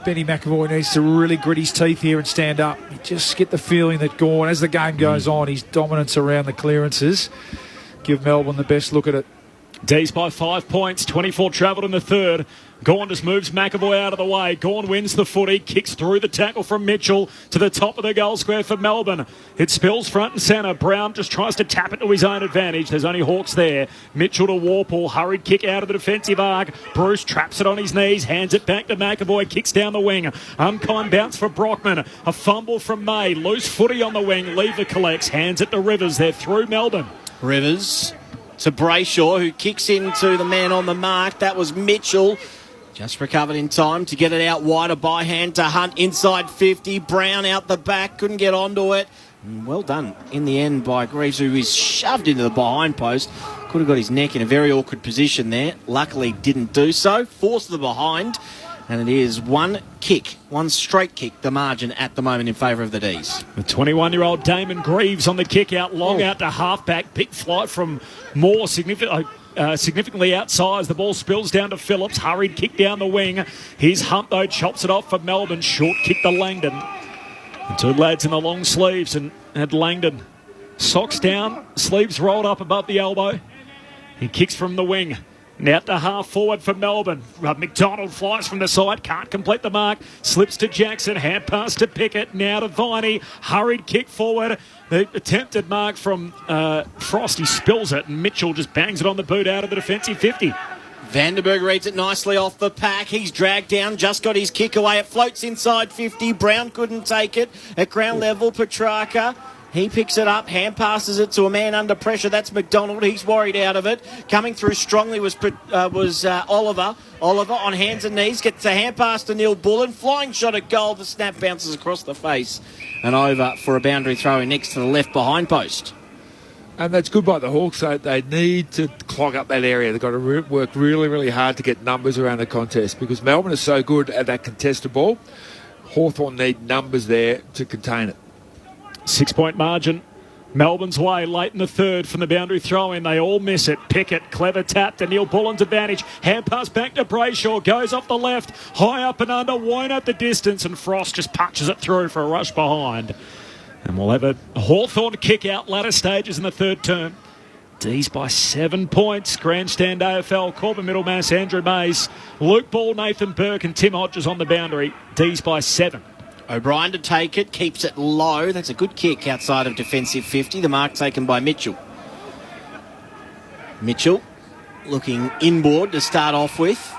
Speaker 8: Benny McAvoy needs to really grit his teeth here and stand up. You just get the feeling that Gawn, as the game goes on, his dominance around the clearances give Melbourne the best look at it.
Speaker 5: D's by 5 points, 24 travelled in the third. Gawn just moves McAvoy out of the way. Gawn wins the footy, kicks through the tackle from Mitchell to the top of the goal square for Melbourne. It spills front and centre. Brown just tries to tap it to his own advantage. There's only Hawks there. Mitchell to Warple, hurried kick out of the defensive arc. Bruce traps it on his knees, hands it back to McAvoy, kicks down the wing. Unkind bounce for Brockman. A fumble from May. Loose footy on the wing. Lever collects, hands it to Rivers. They're through Melbourne.
Speaker 6: Rivers to Brayshaw, who kicks into the man on the mark. That was Mitchell. Just recovered in time to get it out wider by hand to Hunt inside 50. Brown out the back, couldn't get onto it. Well done in the end by Greaves, who is shoved into the behind post. Could have got his neck in a very awkward position there. Luckily didn't do so. Forced the behind. And it is one straight kick, the margin at the moment in favour of the D's.
Speaker 5: The 21-year-old Damon Greaves on the kick out, long out to half-back. Big flight from Moore, significantly outsized. The ball spills down to Phillips. Hurried kick down the wing. Here's Hunt, though, chops it off for Melbourne. Short kick to Langdon. The two lads in the long sleeves and had Langdon. Socks down, sleeves rolled up above the elbow. He kicks from the wing. Now to half forward for Melbourne. McDonald flies from the side, can't complete the mark. Slips to Jackson, hand pass to Pickett. Now to Viney, hurried kick forward. The attempted mark from Frost, he spills it, and Mitchell just bangs it on the boot out of the defensive 50.
Speaker 6: Vandenberg reads it nicely off the pack. He's dragged down, just got his kick away. It floats inside 50. Brown couldn't take it. At ground level, Petrarca. He picks it up, hand passes it to a man under pressure. That's McDonald. He's worried out of it. Coming through strongly was Oliver. Oliver on hands and knees gets a hand pass to Neil Bullen. Flying shot at goal. The snap bounces across the face and over for a boundary throw in next to the left behind post.
Speaker 7: And that's good by the Hawks. So they need to clog up that area. They've got to work really, really hard to get numbers around the contest because Melbourne is so good at that contested ball. Hawthorn need numbers there to contain it.
Speaker 5: 6-point margin. Melbourne's way late in the third from the boundary throw-in. They all miss it. Pickett, clever tap to Neil Bullen's advantage. Hand pass back to Brayshaw. Goes off the left. High up and under. Won't at the distance. And Frost just punches it through for a rush behind. And we'll have a Hawthorn kick out latter stages in the third term. D's by 7 points. Grandstand AFL, Corbin Middlemass, Andrew Mays, Luke Ball, Nathan Burke and Tim Hodges on the boundary. D's by 7.
Speaker 6: O'Brien to take it, keeps it low. That's a good kick outside of defensive 50. The mark taken by Mitchell. Mitchell looking inboard to start off with.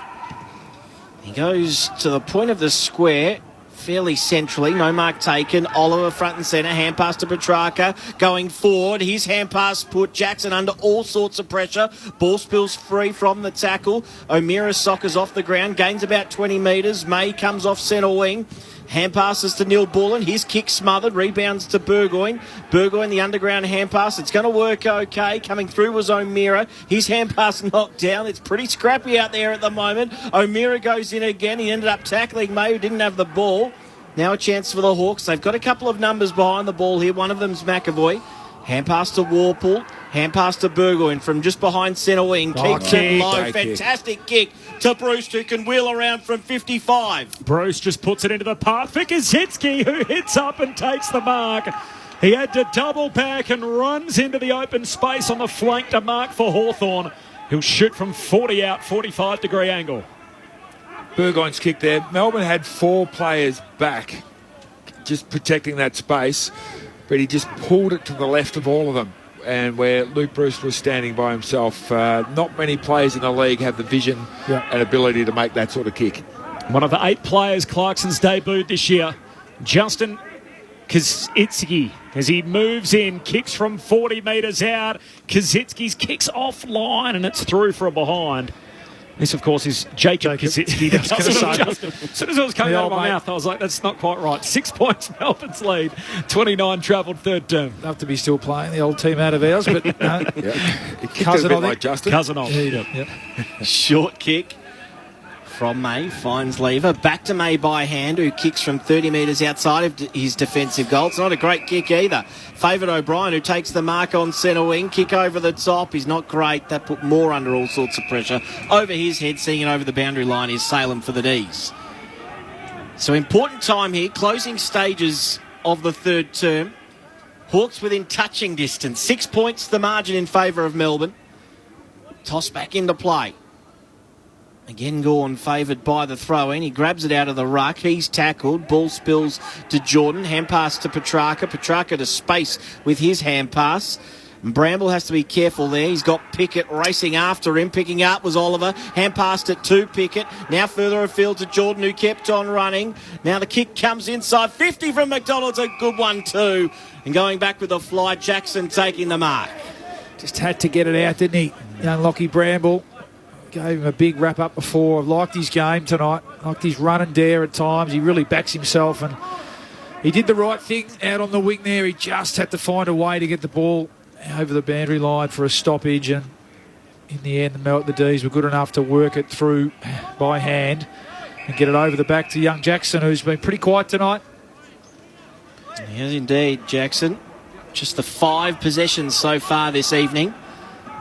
Speaker 6: He goes to the point of the square, fairly centrally. No mark taken. Oliver front and centre. Hand pass to Petrarca. Going forward. His hand pass put Jackson under all sorts of pressure. Ball spills free from the tackle. O'Meara soccers off the ground. Gains about 20 metres. May comes off centre wing. Hand passes to Neil Bullen. His kick smothered. Rebounds to Burgoyne. Burgoyne, the underground hand pass. It's going to work okay. Coming through was O'Meara. His hand pass knocked down. It's pretty scrappy out there at the moment. O'Meara goes in again. He ended up tackling May, who didn't have the ball. Now a chance for the Hawks. They've got a couple of numbers behind the ball here. One of them's McAvoy. Hand pass to Warple. Hand pass to Burgoyne from just behind centre wing. Keeps it low. Fantastic kick to Bruce, who can wheel around from 55.
Speaker 5: Bruce just puts it into the path for Kaczynski, who hits up and takes the mark. He had to double back and runs into the open space on the flank to mark for Hawthorn. He'll shoot from 40 out, 45-degree angle.
Speaker 7: Burgoyne's kick there. Melbourne had 4 players back, just protecting that space, but he just pulled it to the left of all of them. And where Luke Bruce was standing by himself, not many players in the league have the vision and ability to make that sort of kick.
Speaker 5: One of the 8 players Clarkson's debuted this year, Justin Kaczynski, as he moves in, kicks from 40 metres out. Kaczynski's kicks offline and it's through for a behind. This, of course, is Jacob Kaczynski. As soon as it was coming out of my mouth, I was like, that's not quite right. 6 points, Melbourne's lead. 29 travelled third term.
Speaker 8: Love to be still playing the old team out of ours, but no.
Speaker 7: Cousin of like Justin.
Speaker 5: Cousin of.
Speaker 6: Short kick from May, finds lever. Back to May by hand, who kicks from 30 metres outside of his defensive goal. It's not a great kick either. Favoured O'Brien, who takes the mark on centre wing. Kick over the top. He's not great. That put Moore under all sorts of pressure. Over his head, seeing it over the boundary line, is Salem for the D's. So important time here. Closing stages of the third term. Hawks within touching distance. 6 points the margin in favour of Melbourne. Toss back into play. Again, Gorn favoured by the throw-in. He grabs it out of the ruck. He's tackled. Ball spills to Jordan. Hand pass to Petrarca. Petrarca to space with his hand pass. And Bramble has to be careful there. He's got Pickett racing after him. Picking up was Oliver. Hand passed it to Pickett. Now further afield to Jordan, who kept on running. Now the kick comes inside. 50 from McDonald's. A good one too. And going back with a fly, Jackson taking the mark.
Speaker 8: Just had to get it out, didn't he? Young Lockie Bramble. Gave him a big wrap-up before. I've liked his game tonight. Liked his run and dare at times. He really backs himself, and he did the right thing out on the wing there. He just had to find a way to get the ball over the boundary line for a stoppage, and in the end, the D's were good enough to work it through by hand and get it over the back to young Jackson, who's been pretty quiet tonight.
Speaker 6: Yes, indeed, Jackson. Just the 5 possessions so far this evening.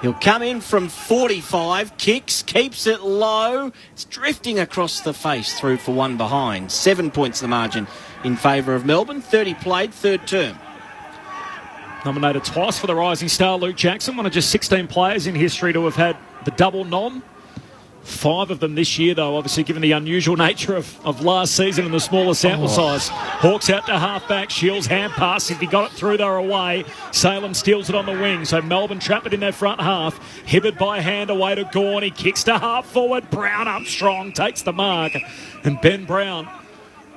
Speaker 6: He'll come in from 45, kicks, keeps it low. It's drifting across the face, through for 1 behind. 7 points the margin in favour of Melbourne. 30 played, third term.
Speaker 5: Nominated twice for the Rising Star, Luke Jackson, one of just 16 players in history to have had the double nom. 5 of them this year, though, obviously, given the unusual nature of last season and the smaller sample size. Hawks out to half-back. Shields hand pass. If he got it through, they're away. Salem steals it on the wing. So Melbourne trap it in their front half. Hibbard by hand away to Gawn. He kicks to half-forward. Brown up strong. Takes the mark. And Ben Brown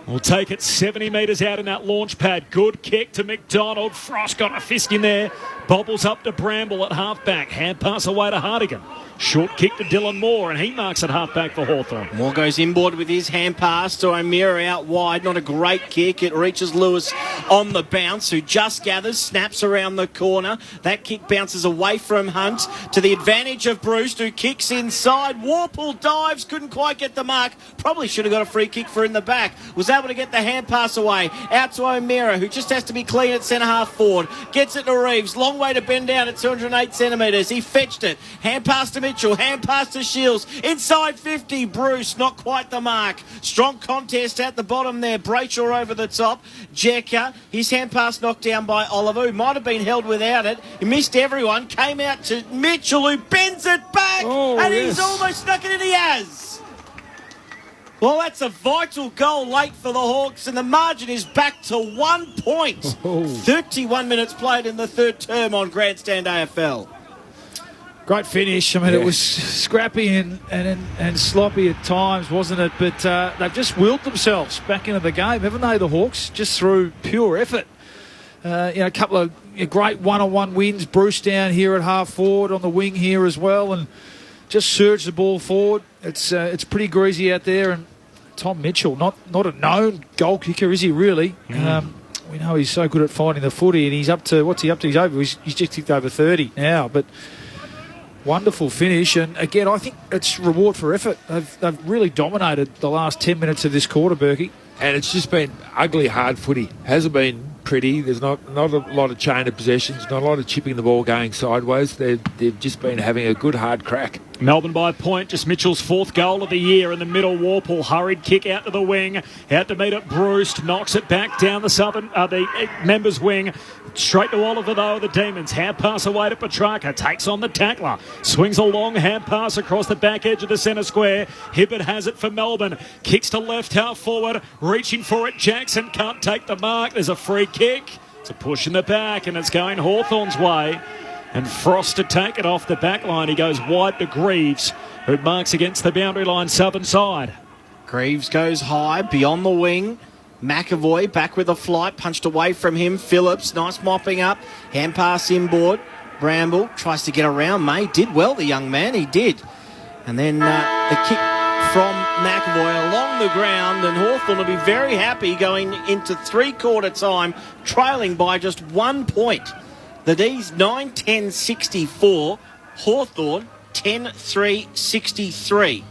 Speaker 5: will take it 70 metres out in that launch pad. Good kick to McDonald. Frost got a fist in there. Bobbles up to Bramble at half-back. Hand pass away to Hardigan. Short kick to Dylan Moore, and he marks at half-back for Hawthorn.
Speaker 6: Moore goes inboard with his hand pass to O'Meara out wide. Not a great kick. It reaches Lewis on the bounce, who just gathers, snaps around the corner. That kick bounces away from Hunt to the advantage of Bruce, who kicks inside. Warple dives, couldn't quite get the mark. Probably should have got a free kick for in the back. Was able to get the hand pass away. Out to O'Meara, who just has to be clean at centre-half forward. Gets it to Reeves. Long way to bend down at 208 centimetres. He fetched it. Hand pass to Mitchell, hand pass to Shields, inside 50, Bruce, not quite the mark. Strong contest at the bottom there, Brayshaw over the top, Jecker, his hand pass knocked down by Oliver, who might have been held without it. He missed everyone, came out to Mitchell, who bends it back, and he's almost snuck it in, he has. Well, that's a vital goal late for the Hawks, and the margin is back to 1 point. 31 minutes played in the third term on Grandstand AFL.
Speaker 8: Great finish. I mean, it was scrappy and sloppy at times, wasn't it? But they've just willed themselves back into the game, haven't they, the Hawks? Just through pure effort. A couple of great one-on-one wins. Bruce down here at half forward, on the wing here as well, and just surged the ball forward. It's pretty greasy out there. And Tom Mitchell, not a known goal kicker, is he really? We know he's so good at finding the footy, and he's up to, what's he up to? He's just ticked over 30 now, but wonderful finish, and again, I think it's reward for effort. They've really dominated the last 10 minutes of this quarter, Berkey.
Speaker 7: And it's just been ugly, hard footy. Hasn't been pretty. There's not a lot of chain of possessions, not a lot of chipping the ball going sideways. They've just been having a good, hard crack.
Speaker 5: Melbourne by a point, just Mitchell's 4th goal of the year in the middle. Warple, hurried kick out to the wing, out to meet it. Bruce knocks it back down the members' wing. Straight to Oliver, though, the Demons. Hand pass away to Petrarca. Takes on the tackler. Swings a long hand pass across the back edge of the centre square. Hibbert has it for Melbourne. Kicks to left half forward. Reaching for it. Jackson can't take the mark. There's a free kick. It's a push in the back, and it's going Hawthorn's way. And Frost to take it off the back line. He goes wide to Greaves, who marks against the boundary line southern side.
Speaker 6: Greaves goes high, beyond the wing. McAvoy back with a flight, punched away from him. Phillips, nice mopping up. Hand pass inboard. Bramble tries to get around May. Did well, the young man, he did. And then the kick from McAvoy along the ground, and Hawthorn will be very happy going into three-quarter time, trailing by just 1 point. The D's 9-10-64, Hawthorn 10-3-63.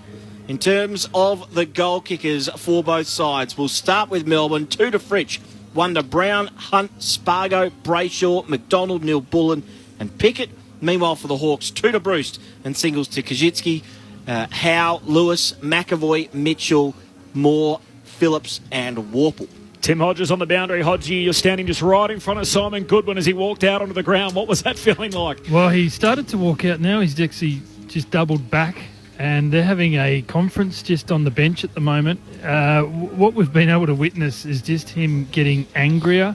Speaker 6: In terms of the goal kickers for both sides, we'll start with Melbourne. 2 to Fritsch, 1 to Brown, Hunt, Spargo, Brayshaw, McDonald, Neil Bullen and Pickett. Meanwhile for the Hawks, 2 to Bruce and singles to Kajitsky, Howe, Lewis, McAvoy, Mitchell, Moore, Phillips and Warple.
Speaker 5: Tim Hodges on the boundary. Hodgie, you're standing just right in front of Simon Goodwin as he walked out onto the ground. What was that feeling like?
Speaker 9: Well, he started to walk out now. He's actually just doubled back, and they're having a conference just on the bench at the moment. What we've been able to witness is just him getting angrier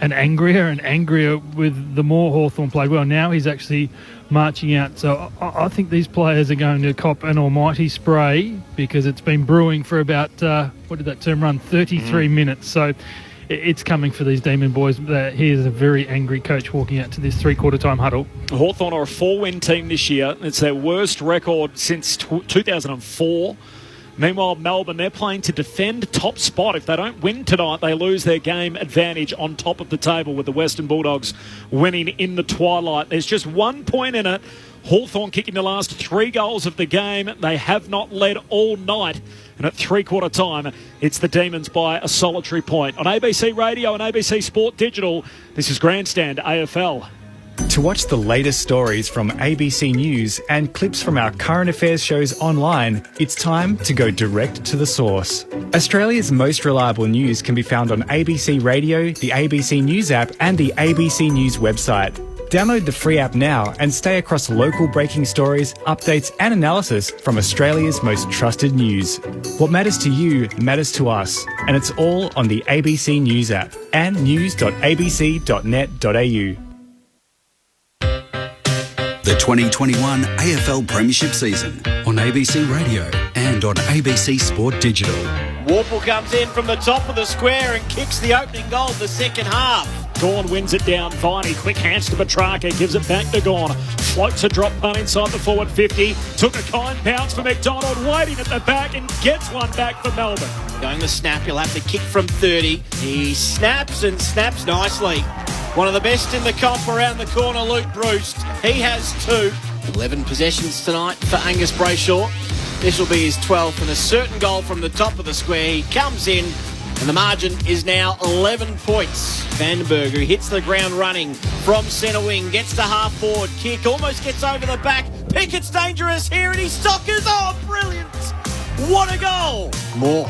Speaker 9: and angrier and angrier with the more Hawthorn played well. Now he's actually marching out. So I think these players are going to cop an almighty spray, because it's been brewing for about, what did that term run, 33 minutes. So it's coming for these Demon boys. Here's a very angry coach walking out to this three-quarter time huddle.
Speaker 5: Hawthorn are a 4-win team this year. It's their worst record since 2004. Meanwhile, Melbourne, they're playing to defend top spot. If they don't win tonight, they lose their game advantage on top of the table, with the Western Bulldogs winning in the twilight. There's just 1 point in it. Hawthorn kicking the last 3 goals of the game. They have not led all night. And at three-quarter time, it's the Demons by a solitary point. On ABC Radio and ABC Sport Digital, this is Grandstand AFL.
Speaker 1: To watch the latest stories from ABC News and clips from our current affairs shows online, it's time to go direct to the source. Australia's most reliable news can be found on ABC Radio, the ABC News app and the ABC News website. Download the free app now and stay across local breaking stories, updates and analysis from Australia's most trusted news. What matters to you matters to us, and it's all on the ABC News app and news.abc.net.au.
Speaker 4: The 2021 AFL Premiership season on ABC Radio and on ABC Sport Digital.
Speaker 6: Warple comes in from the top of the square and kicks the opening goal of the second half.
Speaker 5: Gawn wins it down. Viney, quick hands to Petrarca, gives it back to Gawn. Floats a drop punt inside the forward 50. Took a kind bounce for McDonald, waiting at the back and gets one back for Melbourne.
Speaker 6: Going the snap, he'll have to kick from 30. He snaps and snaps nicely. One of the best in the comp around the corner, Luke Bruce. He has 2. 11 possessions tonight for Angus Brayshaw. This will be his 12th and a certain goal from the top of the square. He comes in and the margin is now 11 points. Vandenberg, who hits the ground running from centre wing, gets to half forward, kick, almost gets over the back. Pickett's dangerous here and he sockers. Oh, brilliant. What a goal. More.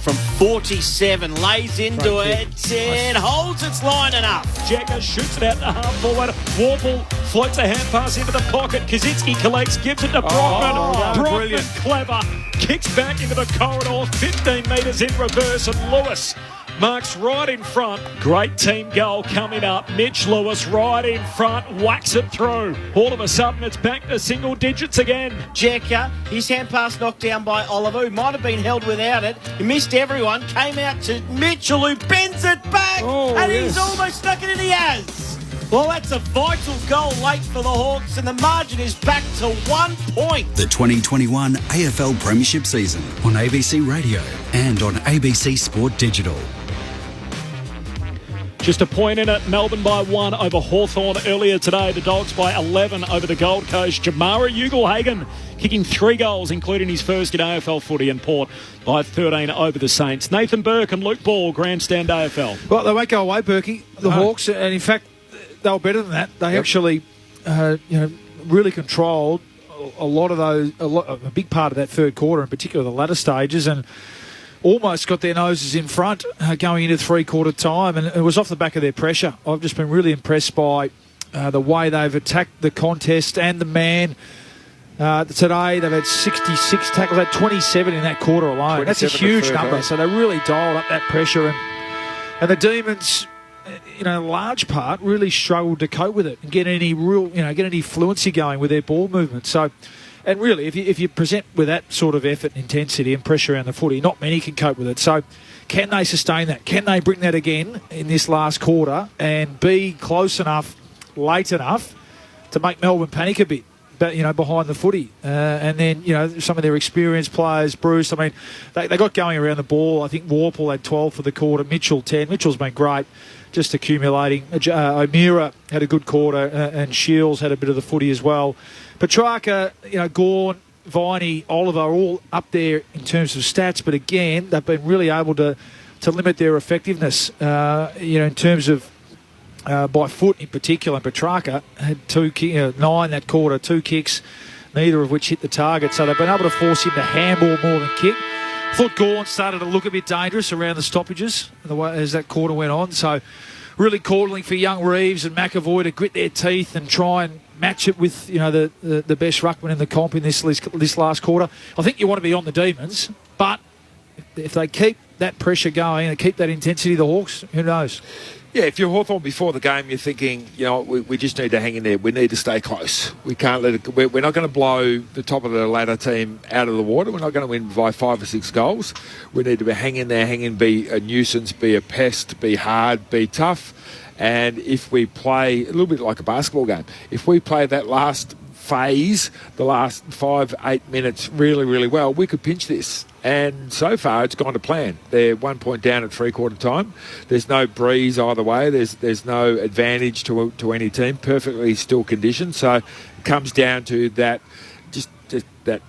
Speaker 6: From 47, lays into it and holds its line enough.
Speaker 5: Jagger shoots it out to half forward. Warple floats a hand pass into the pocket. Kaczynski collects, gives it to Brockman. Brockman, clever, kicks back into the corridor, 15 metres in reverse, and Lewis marks right in front. Great team goal coming up. Mitch Lewis right in front, whacks it through. All of a sudden, it's back to single digits again.
Speaker 6: Jagger, his hand pass knocked down by Oliver, who might have been held without it. He missed everyone, came out to Mitchell, who bends it back, he's almost stuck it in. He has. Well, that's a vital goal late for the Hawks, and the margin is back to 1 point.
Speaker 4: The 2021 AFL Premiership season on ABC Radio and on ABC Sport Digital.
Speaker 5: Just a point in it. Melbourne by 1 over Hawthorn earlier today. The Dogs by 11 over the Gold Coast. Jamara Ugle-Hagan kicking 3 goals, including his first in AFL footy, and Port by 13 over the Saints. Nathan Burke and Luke Ball, Grandstand AFL.
Speaker 8: Well, they won't go away, Berkey, the Hawks, and in fact, they were better than that. They actually, really controlled a big part of that third quarter, in particular the latter stages, and almost got their noses in front going into three-quarter time, and it was off the back of their pressure. I've just been really impressed by the way they've attacked the contest and the man. Today they've had 66 tackles, they had 27 in that quarter alone. That's a huge number, so they really dialed up that pressure, and the Demons, in large part, really struggled to cope with it and get any fluency going with their ball movement. So, and really, if you present with that sort of effort, intensity and pressure around the footy, not many can cope with it. So can they sustain that? Can they bring that again in this last quarter and be close enough, late enough to make Melbourne panic a bit, behind the footy? And then, some of their experienced players, Bruce, they got going around the ball. I think Warple had 12 for the quarter, Mitchell 10. Mitchell's been great, just accumulating. O'Meara had a good quarter, and Shields had a bit of the footy as well. Petrarca, Gawn, Viney, Oliver, all up there in terms of stats, but again, they've been really able to limit their effectiveness, in terms of by foot in particular. Petrarca had 9 that quarter, 2 kicks, neither of which hit the target, so they've been able to force him to handball more than kick. I thought Gawn started to look a bit dangerous around the stoppages as that quarter went on, so really calling for young Reeves and McAvoy to grit their teeth and try and match it with the best ruckman in the comp in this last quarter. I think you want to be on the Demons, but if they keep that pressure going and keep that intensity, the Hawks, who knows?
Speaker 7: Yeah, if you're Hawthorn before the game, you're thinking, we just need to hang in there. We need to stay close. We can't let it. We're not going to blow the top of the ladder team out of the water. We're not going to win by 5 or 6 goals. We need to hang in there, be a nuisance, be a pest, be hard, be tough. And if we play a little bit like a basketball game, if we play that last phase the last 5-8 minutes really, really well, we could pinch this. And so far, it's gone to plan. They're 1 point down at three-quarter time. There's no breeze either way. There's no advantage to any team. Perfectly still conditions. So it comes down to that, just that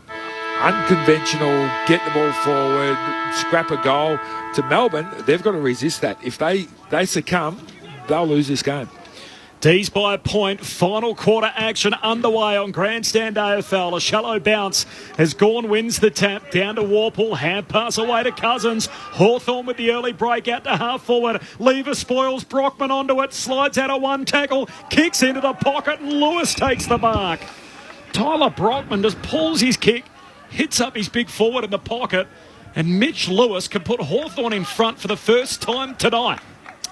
Speaker 7: unconventional, get the ball forward, scrap a goal. To Melbourne, they've got to resist that. If they succumb, they'll lose this game.
Speaker 5: D's by a point. Final quarter action underway on Grandstand AFL. A shallow bounce as Gawn wins the tap. Down to Warple. Hand pass away to Cousins. Hawthorn with the early break out to half forward. Lever spoils Brockman onto it. Slides out of one tackle. Kicks into the pocket and Lewis takes the mark. Tyler Brockman just pulls his kick. Hits up his big forward in the pocket. And Mitch Lewis can put Hawthorn in front for the first time tonight.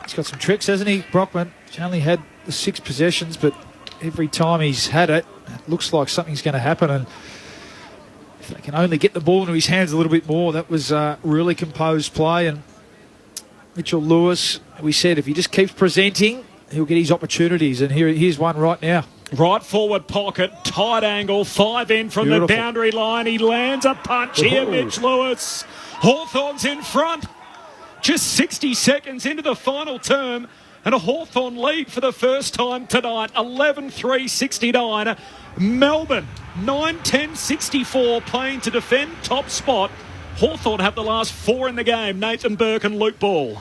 Speaker 8: He's got some tricks, hasn't he, Brockman? He's only had the 6 possessions, but every time he's had it, it looks like something's going to happen. And if they can only get the ball into his hands a little bit more, that was really composed play. And Mitchell Lewis, we said, if he just keeps presenting, he'll get his opportunities. And here's one right now.
Speaker 5: Right forward pocket, tight angle, 5 in from the boundary line. He lands a punch here, Mitch Lewis. Hawthorn's in front. Just 60 seconds into the final term. And a Hawthorn lead for the first time tonight, 11-3-69. Melbourne, 9-10-64, playing to defend top spot. Hawthorn have the last 4 in the game, Nathan Burke and Luke Ball.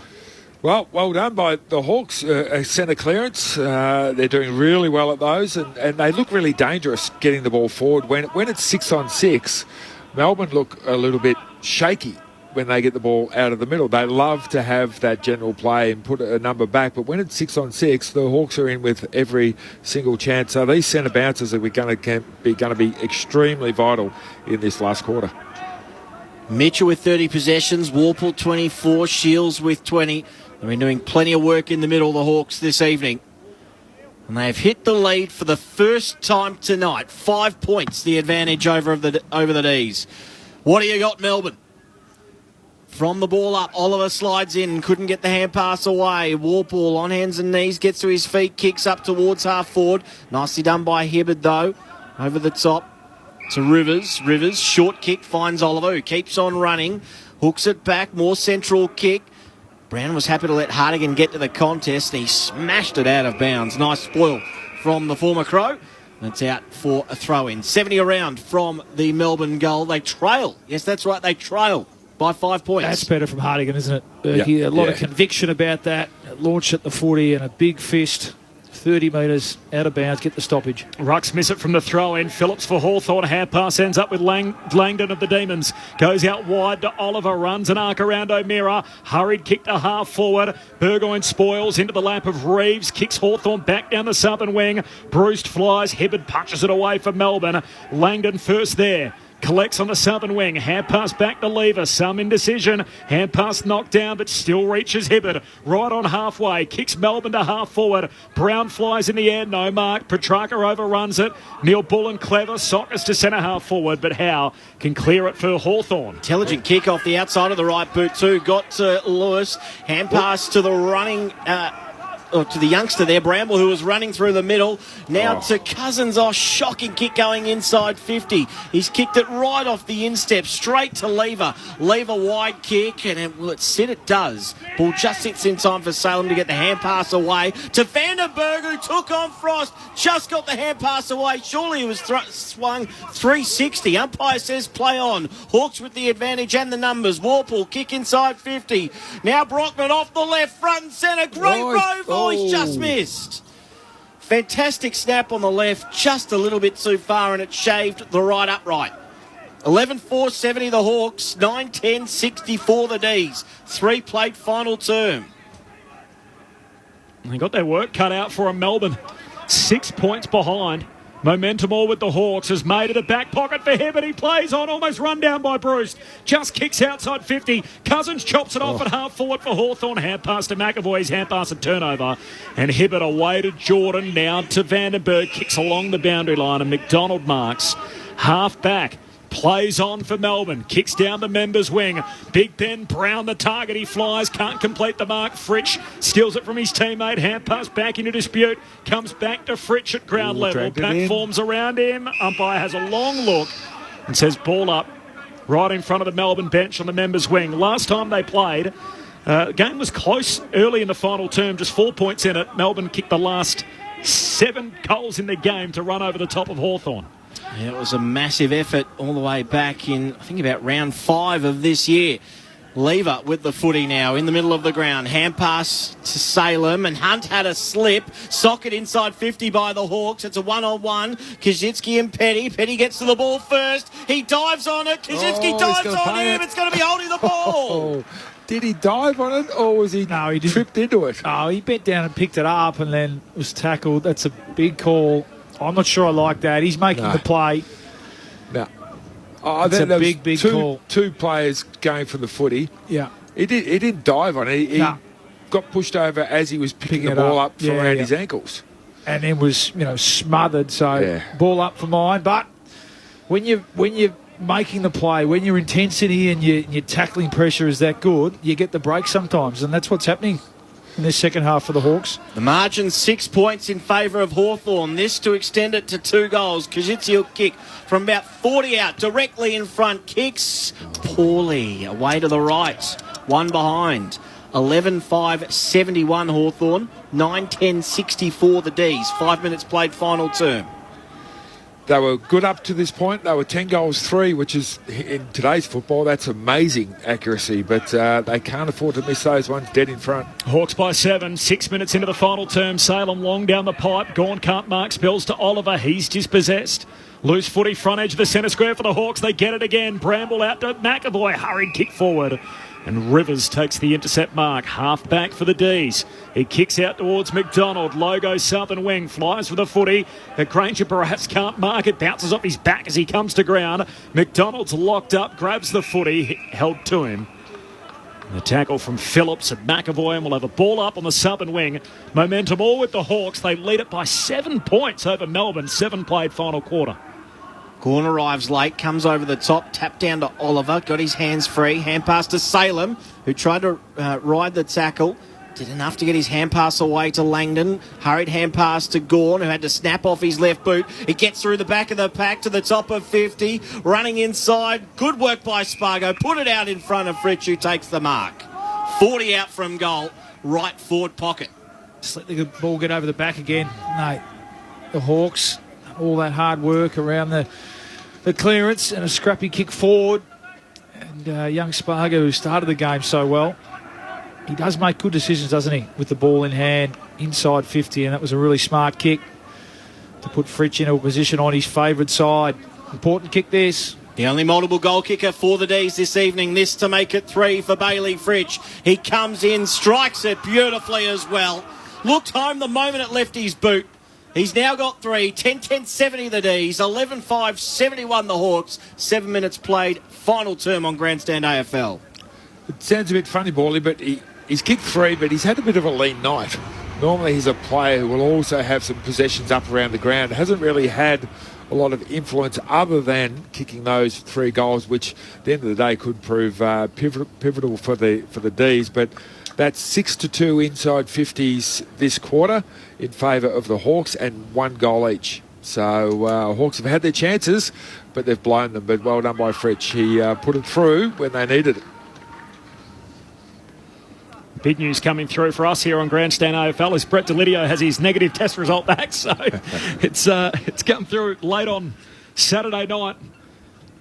Speaker 7: Well done by the Hawks. Centre clearance. They're doing really well at those, and they look really dangerous getting the ball forward. When it's 6-on-6, Melbourne look a little bit shaky when they get the ball out of the middle. They love to have that general play and put a number back, but when it's 6-on-6, the Hawks are in with every single chance. So these centre bounces are going to be extremely vital in this last quarter.
Speaker 6: Mitchell with 30 possessions, Warple 24, Shields with 20. They've been doing plenty of work in the middle, the Hawks, this evening. And they have hit the lead for the first time tonight. 5 points, the advantage over the D's. What do you got, Melbourne? From the ball up, Oliver slides in, couldn't get the hand pass away. Warple on hands and knees, gets to his feet, kicks up towards half forward. Nicely done by Hibbard, though. Over the top to Rivers. Rivers, short kick, finds Oliver, who keeps on running. Hooks it back, more central kick. Brown was happy to let Hartigan get to the contest, and he smashed it out of bounds. Nice spoil from the former Crow. And it's out for a throw-in. 70 around from the Melbourne goal. They trail. Yes, that's right, they trail by 5 points.
Speaker 8: That's better from Hartigan, isn't it, Berkey? A lot of conviction about that. Launched at the footy and a big fist. 30 metres out of bounds, get the stoppage.
Speaker 5: Rucks miss it from the throw-in. Phillips for Hawthorn. Half pass ends up with Langdon of the Demons. Goes out wide to Oliver. Runs an arc around O'Meara. Hurried kick to half forward. Burgoyne spoils into the lap of Reeves. Kicks Hawthorn back down the southern wing. Bruce flies. Hibbard punches it away for Melbourne. Langdon first there. Collects on the southern wing. Hand pass back to Lever. Some indecision. Hand pass knocked down, but still reaches Hibbard. Right on halfway. Kicks Melbourne to half forward. Brown flies in the air. No mark. Petrarca overruns it. Neil Bullen clever. Sockers to centre half forward, but Howe can clear it for Hawthorn.
Speaker 6: Intelligent kick off the outside of the right boot too. Got to Lewis. Hand pass to the running... to the youngster there, Bramble, who was running through the middle. Now to Cousins. Shocking kick going inside 50. He's kicked it right off the instep, straight to Lever. Lever wide kick, and it does. Ball just sits in time for Salem to get the hand pass away to Vandenberg, who took on Frost. Just got the hand pass away. Surely he was swung 360. Umpire says play on. Hawks with the advantage and the numbers. Warple kick inside 50. Now Brockman off the left, front and centre. Great rove. He's just missed. Fantastic snap on the left, just a little bit too far, and it shaved the right upright. 11-4-70 the Hawks, 9-10-64 the D's. 3-plate final term.
Speaker 5: They got their work cut out for a Melbourne. 6 points behind. Momentum all with the Hawks has made it a back pocket for him, and he plays on, almost run down by Bruce. Just kicks outside 50. Cousins chops it off at half forward for Hawthorn. Hand pass to McAvoy's hand pass and turnover. And Hibbert away to Jordan, now to Vandenberg. Kicks along the boundary line, and McDonald marks. Half back. Plays on for Melbourne. Kicks down the members' wing. Big Ben Brown, the target. He flies. Can't complete the mark. Fritsch steals it from his teammate. Hand pass back into dispute. Comes back to Fritsch at ground level. Pack forms around him. Umpire has a long look and says ball up right in front of the Melbourne bench on the members' wing. Last time they played, the game was close early in the final term. Just 4 points in it. Melbourne kicked the last 7 goals in the game to run over the top of Hawthorn.
Speaker 6: Yeah, it was a massive effort all the way back in, I think, about round 5 of this year. Lever with the footy now in the middle of the ground. Hand pass to Salem, and Hunt had a slip. Socket inside 50 by the Hawks. It's a one-on-one. Kaczynski and Petty. Petty gets to the ball first. He dives on it. Kaczynski dives on him. It's going to be holding the ball.
Speaker 7: Did he dive on it, or was he tripped into it?
Speaker 8: No, he bent down and picked it up and then was tackled. That's a big call. I'm not sure I like that. He's making the play.
Speaker 7: No.
Speaker 8: It's a big call.
Speaker 7: Two players going for the footy.
Speaker 8: Yeah.
Speaker 7: He didn't dive on it. He got pushed over as he was picking the ball up from around his ankles.
Speaker 8: And then was, smothered. So ball up for mine. But when you're making the play, when your intensity and your tackling pressure is that good, you get the break sometimes, and that's what's happening in this second half for the Hawks.
Speaker 6: The margin 6 points in favour of Hawthorn. This to extend it to 2 goals. Kaczynski will kick from about 40 out, directly in front. Kicks poorly, away to the right. One behind. 11-5-71 Hawthorn. 9-10-64 the D's. 5 minutes played final term.
Speaker 7: They were good up to this point. They were 10 goals 3, which is, in today's football, that's amazing accuracy. But they can't afford to miss those ones dead in front.
Speaker 5: Hawks by 7, 6 minutes into the final term. Salem long down the pipe. Gawn can't mark. Spills to Oliver. He's dispossessed. Loose footy, front edge of the centre square for the Hawks. They get it again. Bramble out to McAvoy. Hurried kick forward. And Rivers takes the intercept mark. Half back for the D's. He kicks out towards McDonald. Logo southern wing. Flies for the footy. Granger perhaps can't mark it. Bounces off his back as he comes to ground. McDonald's locked up. Grabs the footy. Held to him. The tackle from Phillips and McAvoy, and we'll have a ball up on the southern wing. Momentum all with the Hawks. They lead it by 7 points over Melbourne. 7 played final quarter.
Speaker 6: Gorn arrives late, comes over the top, tapped down to Oliver, got his hands free, hand pass to Salem, who tried to ride the tackle, did enough to get his hand pass away to Langdon, hurried hand pass to Gorn, who had to snap off his left boot. He gets through the back of the pack to the top of 50, running inside, good work by Spargo, put it out in front of Fritsch, who takes the mark. 40 out from goal, right forward pocket.
Speaker 8: Just let the ball get over the back again. No, the Hawks, all that hard work around the clearance and a scrappy kick forward. And young Spargo, who started the game so well, he does make good decisions, doesn't he, with the ball in hand, inside 50, and that was a really smart kick to put Fritsch into a position on his favourite side. Important kick this.
Speaker 6: The only multiple goal kicker for the D's this evening. This to make it 3 for Bailey Fritsch. He comes in, strikes it beautifully as well. Looked home the moment it left his boot. He's now got 3, 10-10-70 the D's, 11-5-71 the Hawks, 7 minutes played, final term on Grandstand AFL.
Speaker 7: It sounds a bit funny, Bally, but he's kicked 3, but he's had a bit of a lean night. Normally he's a player who will also have some possessions up around the ground. Hasn't really had a lot of influence other than kicking those 3 goals, which at the end of the day could prove pivotal for the D's, but that's 6-2 inside 50s this quarter in favour of the Hawks and 1 goal each. So Hawks have had their chances, but they've blown them. But well done by Fritsch. He put it through when they needed it.
Speaker 5: Big news coming through for us here on Grandstand AFL is Brett Delidio has his negative test result back. So it's come through late on Saturday night.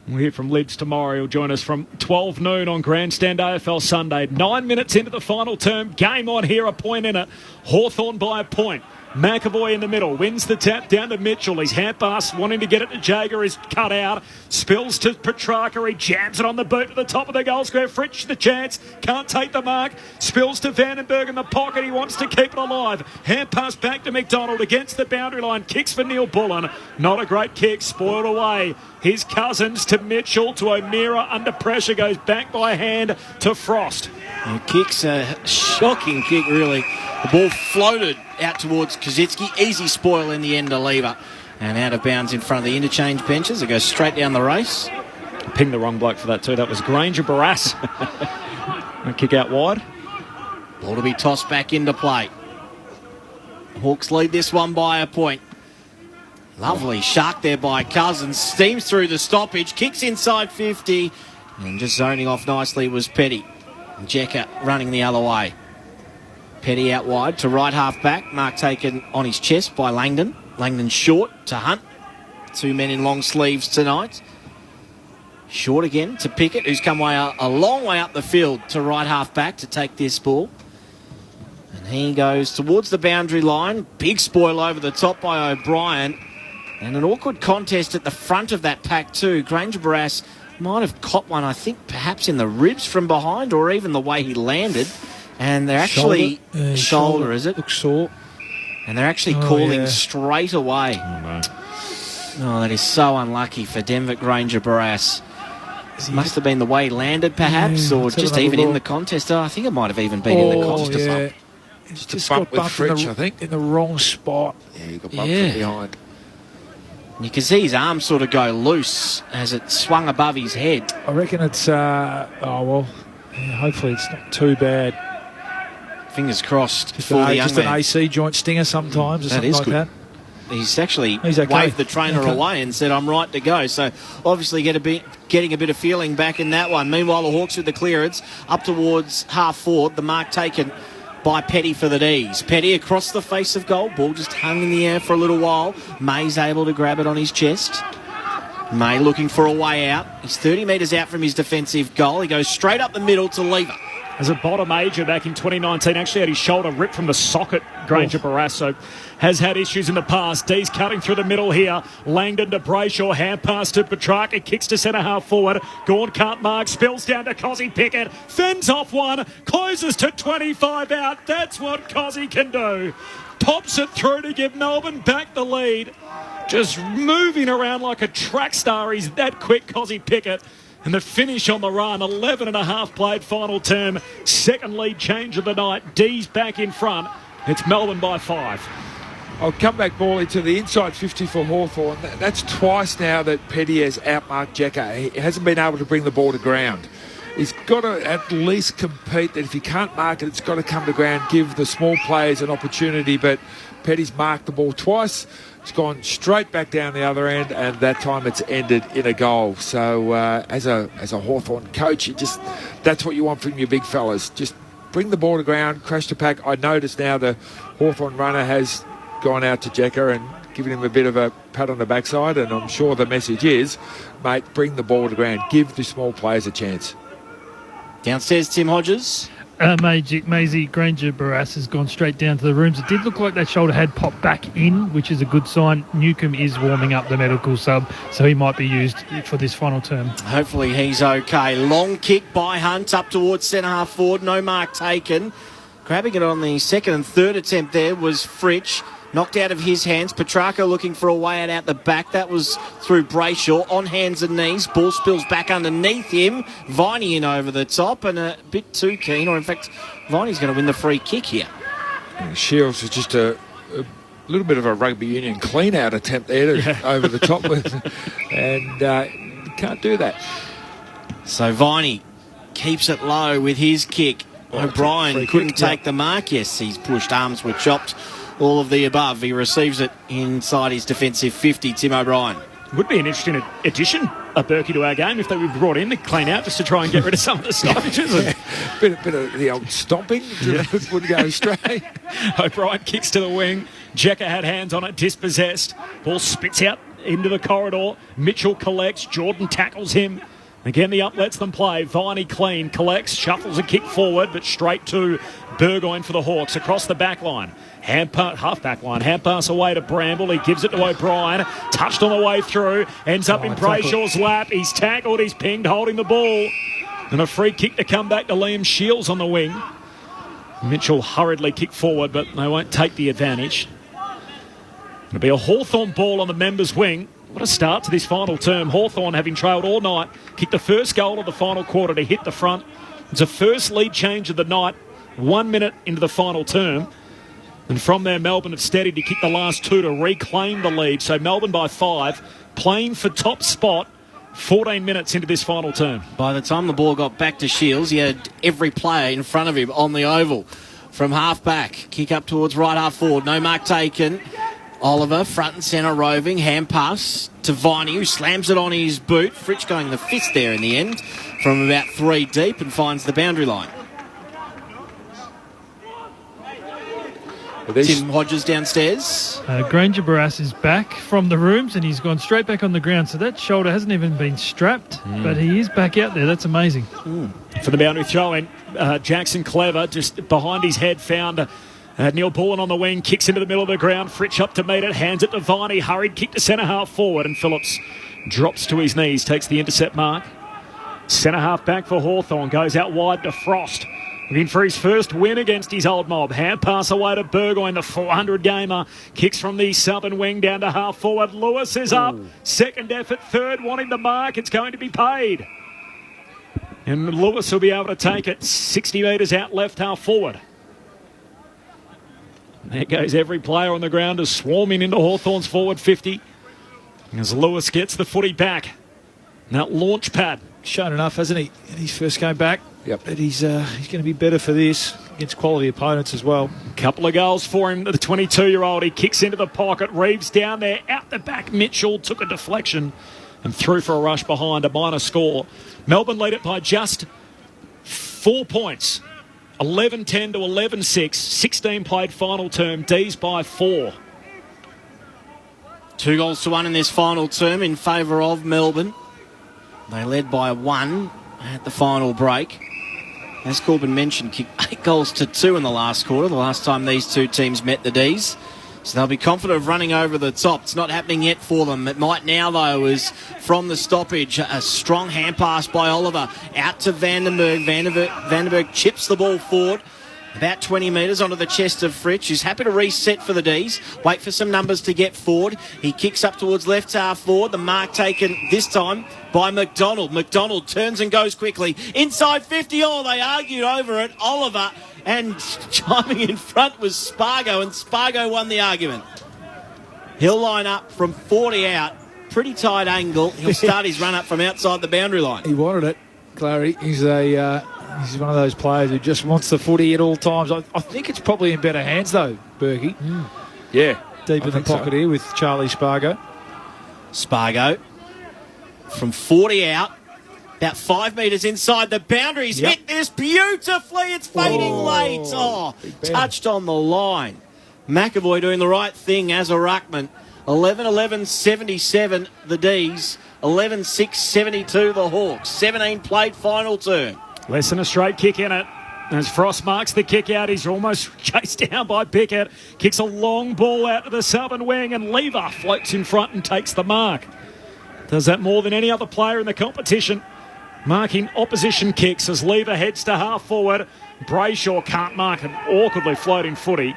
Speaker 5: We'll hear from Libs tomorrow. He'll join us from 12 noon on Grandstand AFL Sunday. 9 minutes into the final term. Game on here, a point in it. Hawthorn by a point. McAvoy in the middle, wins the tap down to Mitchell. His hand pass, wanting to get it to Jager, is cut out. Spills to Petrarca, he jams it on the boot to the top of the goal square. Fritsch the chance, can't take the mark. Spills to Vandenberg in the pocket, he wants to keep it alive. Hand pass back to McDonald against the boundary line. Kicks for Neil Bullen. Not a great kick, spoiled away. His Cousins to Mitchell, to O'Meara under pressure, goes back by hand to Frost.
Speaker 6: The kick's a shocking kick, really. The ball floated out towards Kaczynski. Easy spoil in the end to Lever. And out of bounds in front of the interchange benches. It goes straight down the race.
Speaker 5: Pinged the wrong bloke for that too. That was Granger Barrass. A kick out wide.
Speaker 6: Ball to be tossed back into play. Hawks lead this one by a point. Lovely shark there by Cousins. Steams through the stoppage. Kicks inside 50. And just zoning off nicely was Petty. And Jekka running the other way. Petty out wide to right half back. Mark taken on his chest by Langdon. Langdon short to Hunt. Two men in long sleeves tonight. Short again to Pickett, who's come a long way up the field to right half back to take this ball. And he goes towards the boundary line. Big spoil over the top by O'Brien. And an awkward contest at the front of that pack too. Granger Barrass might have caught one, I think, perhaps in the ribs from behind or even the way he landed. And they're actually... Shoulder, is it?
Speaker 8: Looks sore.
Speaker 6: And they're actually calling straight away. Oh, that is so unlucky for Denver Granger Barrass. Must have been the way he landed, perhaps, or just even in the contest. Oh, I think it might have even been in the contest.
Speaker 8: He's just got bumped in the wrong spot.
Speaker 7: Yeah, he got bumped from behind.
Speaker 6: You can see his arm sort of go loose as it swung above his head.
Speaker 8: I reckon it's, hopefully it's not too bad.
Speaker 6: Fingers crossed
Speaker 8: Just
Speaker 6: for the young
Speaker 8: just
Speaker 6: man.
Speaker 8: an AC joint stinger sometimes or
Speaker 6: That
Speaker 8: something
Speaker 6: is
Speaker 8: like
Speaker 6: good.
Speaker 8: that.
Speaker 6: He's actually
Speaker 8: okay.
Speaker 6: waved the trainer away and said, I'm right to go. So obviously getting a bit of feeling back in that one. Meanwhile, the Hawks with the clearance up towards half forward. The mark taken by Petty for the D's. Petty across the face of goal. Ball just hung in the air for a little while. May's able to grab it on his chest. May looking for a way out. He's 30 metres out from his defensive goal. He goes straight up the middle to Lever.
Speaker 5: As a bottom major back in 2019, actually had his shoulder ripped from the socket, Granger Barrass, so has had issues in the past. D's cutting through the middle here. Langdon to Brayshaw, hand pass to Petrarca, kicks to centre half forward. Gaunt can't mark, spills down to Cozzy Pickett, fends off one, closes to 25 out. That's what Cozzy can do. Pops it through to give Melbourne back the lead. Just moving around like a track star. He's that quick, Cozzy Pickett. And the finish on the run, 11 and a half played final term. Second lead change of the night. D's back in front. It's Melbourne by 5.
Speaker 7: I'll come back, Morley, to the inside 50 for Hawthorn. That's twice now that Petty has outmarked Jekka. He hasn't been able to bring the ball to ground. He's got to at least compete that if he can't mark it, it's got to come to ground, give the small players an opportunity. But Petty's marked the ball twice. It's gone straight back down the other end, and that time it's ended in a goal. So as a Hawthorn coach, that's what you want from your big fellas. Just bring the ball to ground, crash the pack. I noticed now the Hawthorn runner has gone out to Jekka and given him a bit of a pat on the backside, and I'm sure the message is, mate, bring the ball to ground. Give the small players a chance.
Speaker 6: Downstairs, Tim Hodges.
Speaker 9: Maisie Granger Barrass has gone straight down to the rooms. It did look like that shoulder had popped back in, which is a good sign. Newcomb is warming up, the medical sub, so he might be used for this final term.
Speaker 6: Hopefully he's okay. Long kick by Hunt up towards centre half forward. No mark taken. Grabbing it on the second and third attempt there was Fritsch. Knocked out of his hands. Petrarca looking for a way out the back. That was through Brayshaw. On hands and knees. Ball spills back underneath him. Viney in over the top and a bit too keen. Or in fact, Viney's going to win the free kick here.
Speaker 7: And Shields was just a little bit of a rugby union clean-out attempt there over the top with, and can't do that.
Speaker 6: So Viney keeps it low with his kick. O'Brien couldn't take the mark. Yes, he's pushed. Arms were chopped. All of the above. He receives it inside his defensive 50, Tim O'Brien.
Speaker 5: Would be an interesting addition, a Berkey, to our game if they were brought in to clean out just to try and get rid of some of the stoppages.
Speaker 7: bit of the old stomping. Wouldn't go straight.
Speaker 5: O'Brien kicks to the wing. Jekka had hands on it, dispossessed. Ball spits out into the corridor. Mitchell collects. Jordan tackles him. Again, the up lets them play. Viney clean, collects, shuffles a kick forward, but straight to Burgoyne for the Hawks across the back line. Half back line. Hand pass away to Bramble. He gives it to O'Brien. Touched on the way through. Ends up in Brayshaw's lap. He's tackled. He's pinged, holding the ball. And a free kick to come back to Liam Shields on the wing. Mitchell hurriedly kicked forward, but they won't take the advantage. It'll be a Hawthorn ball on the members' wing. What a start to this final term. Hawthorn, having trailed all night, kicked the first goal of the final quarter to hit the front. It's a first lead change of the night, 1 minute into the final term. And from there, Melbourne have steadied to kick the last two to reclaim the lead. So Melbourne by 5, playing for top spot 14 minutes into this final term.
Speaker 6: By the time the ball got back to Shields, he had every player in front of him on the oval. From half back, kick up towards right half forward. No mark taken. Oliver, front and centre roving. Hand pass to Viney, who slams it on his boot. Fritsch going the fist there in the end from about 3 deep and finds the boundary line. Tim Hodges downstairs.
Speaker 9: Granger Barras is back from the rooms and he's gone straight back on the ground. So that shoulder hasn't even been strapped, but he is back out there. That's amazing.
Speaker 5: For the boundary throw-in, Jackson Clever just behind his head found Neil Bullen on the wing, kicks into the middle of the ground. Fritsch up to meet it, hands it to Viney. Hurried kick to centre half forward, and Phillips drops to his knees, takes the intercept mark. Centre half back for Hawthorn, goes out wide to Frost. Looking for his first win against his old mob. Hand pass away to Burgoyne, the 400 gamer. Kicks from the southern wing down to half forward. Lewis is up. Second effort, third, wanting the mark. It's going to be paid. And Lewis will be able to take it 60 metres out left half forward. There goes every player on the ground is swarming into Hawthorn's forward 50. As Lewis gets the footy back. Now launch pad.
Speaker 8: Shown enough, hasn't he, in his first game back?
Speaker 7: Yep.
Speaker 8: But he's going to be better for this against quality opponents as well.
Speaker 5: Couple of goals for him, the 22-year-old. He kicks into the pocket. Reeves down there, out the back. Mitchell took a deflection and threw for a rush behind, a minor score. Melbourne lead it by just 4 points. 11-10 to 11-6. 16 played final term. D's by 4.
Speaker 6: 2 goals to 1 in this final term in favour of Melbourne. They led by 1 at the final break. As Corbin mentioned, kicked 8 goals to 2 in the last quarter, the last time these two teams met the D's. So they'll be confident of running over the top. It's not happening yet for them. It might now, though, as from the stoppage, a strong hand pass by Oliver out to Vandenberg. Vandenberg chips the ball forward. About 20 metres onto the chest of Fritsch, who's happy to reset for the D's. Wait for some numbers to get forward. He kicks up towards left half forward. The mark taken this time by McDonald. McDonald turns and goes quickly. Inside 50. Oh, they argued over it. Oliver, and chiming in front was Spargo, and Spargo won the argument. He'll line up from 40 out. Pretty tight angle. He'll start his run up from outside the boundary line.
Speaker 8: He wanted it, Clary. He's one of those players who just wants the footy at all times. I think it's probably in better hands, though, Berkey.
Speaker 7: Yeah.
Speaker 8: Deep in the pocket here with Charlie Spargo.
Speaker 6: Spargo from 40 out. About 5 metres inside the boundary. He's hit this beautifully. It's fading late. Oh, touched on the line. McAvoy doing the right thing as a ruckman. 11-11-77 the D's. 11-6-72 the Hawks. 17 played final term.
Speaker 5: Less than a straight kick in it. As Frost marks the kick out, he's almost chased down by Pickett. Kicks a long ball out to the southern wing, and Lever floats in front and takes the mark. Does that more than any other player in the competition. Marking opposition kicks as Lever heads to half forward. Brayshaw can't mark an awkwardly floating footy.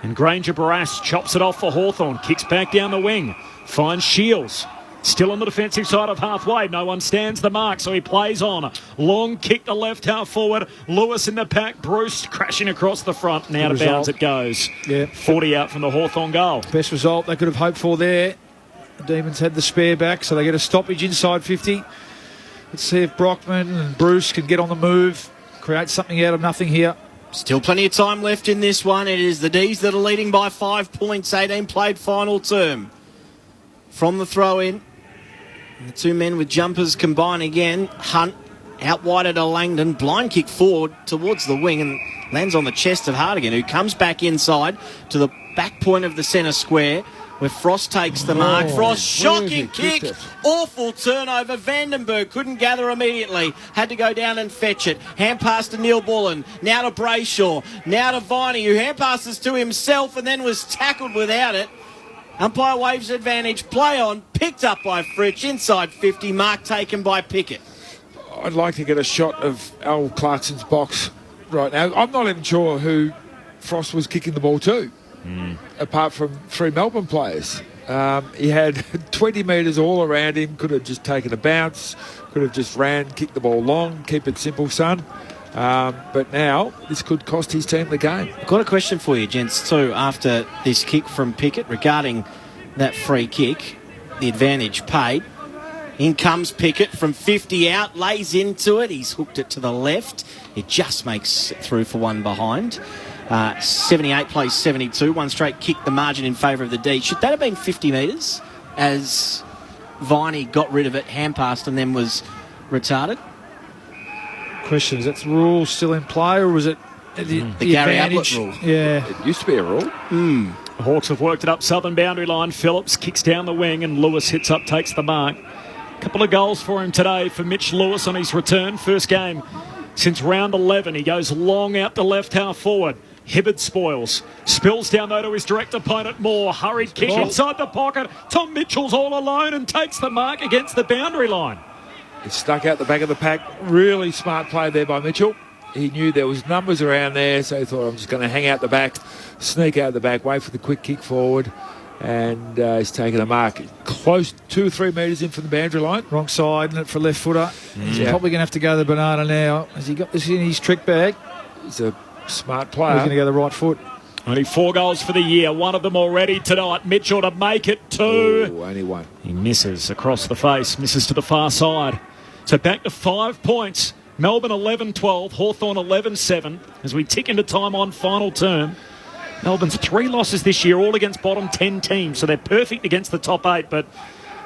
Speaker 5: And Granger Barras chops it off for Hawthorn. Kicks back down the wing. Finds Shields. Still on the defensive side of halfway. No one stands the mark, so he plays on. Long kick to left half forward. Lewis in the pack. Bruce crashing across the front. And out of bounds it goes.
Speaker 8: Yeah.
Speaker 5: 40 out from the Hawthorn goal.
Speaker 8: Best result they could have hoped for there. The Demons had the spare back, so they get a stoppage inside 50. Let's see if Brockman and Bruce can get on the move, create something out of nothing here.
Speaker 6: Still plenty of time left in this one. It is the D's that are leading by 5 points. 18 played final term. From the throw-in, the two men with jumpers combine again. Hunt out wide to Langdon. Blind kick forward towards the wing and lands on the chest of Hartigan, who comes back inside to the back point of the centre square, where Frost takes the mark. Frost, shocking kick. Awful turnover. Vandenberg couldn't gather immediately. Had to go down and fetch it. Hand pass to Neil Bullen. Now to Brayshaw. Now to Viney, who hand passes to himself and then was tackled without it. Umpire waves advantage. Play on. Picked up by Fritsch. Inside 50. Mark taken by Pickett.
Speaker 7: I'd like to get a shot of Al Clarkson's box right now. I'm not even sure who Frost was kicking the ball to. Apart from 3 Melbourne players. He had 20 metres all around him, could have just taken a bounce, could have just ran, kicked the ball long, keep it simple, son. But now this could cost his team the game.
Speaker 6: I've got a question for you, gents, too, after this kick from Pickett regarding that free kick, the advantage paid. In comes Pickett from 50 out, lays into it. He's hooked it to the left. It just makes it through for one behind. 78 plays 72. One straight kick, the margin in favour of the D. Should that have been 50 metres as Viney got rid of it, hand passed, and then was retarded?
Speaker 8: Question, is that the rule still in play, or was it the
Speaker 6: Gary
Speaker 8: advantage?
Speaker 6: Ablett rule?
Speaker 8: Yeah.
Speaker 7: It used to be a rule.
Speaker 5: The Hawks have worked it up southern boundary line. Phillips kicks down the wing and Lewis hits up, takes the mark. Couple of goals for him today for Mitch Lewis on his return. First game since round 11. He goes long out to left half forward. Hibbard spoils. Spills down though to his direct opponent Moore. Hurried kick inside the pocket. Tom Mitchell's all alone and takes the mark against the boundary line.
Speaker 7: It stuck out the back of the pack. Really smart play there by Mitchell. He knew there was numbers around there, so he thought, I'm just going to hang out the back, sneak out the back, wait for the quick kick forward, and he's taken a mark close 2 or 3 metres in from the boundary line.
Speaker 8: Wrong side, and it for left footer. He's probably going to have to go the banana now. Has he got this in his trick bag?
Speaker 7: He's a smart player.
Speaker 8: He's going to go the right foot.
Speaker 5: Only 4 goals for the year, one of them already tonight. Mitchell to make it 2.
Speaker 7: Ooh, only one.
Speaker 5: He misses across the face, misses to the far side. So back to 5 points. Melbourne 11-12, Hawthorn 11-7 as we tick into time on final term. Melbourne's 3 losses this year, all against bottom 10 teams, so they're perfect against the top 8, but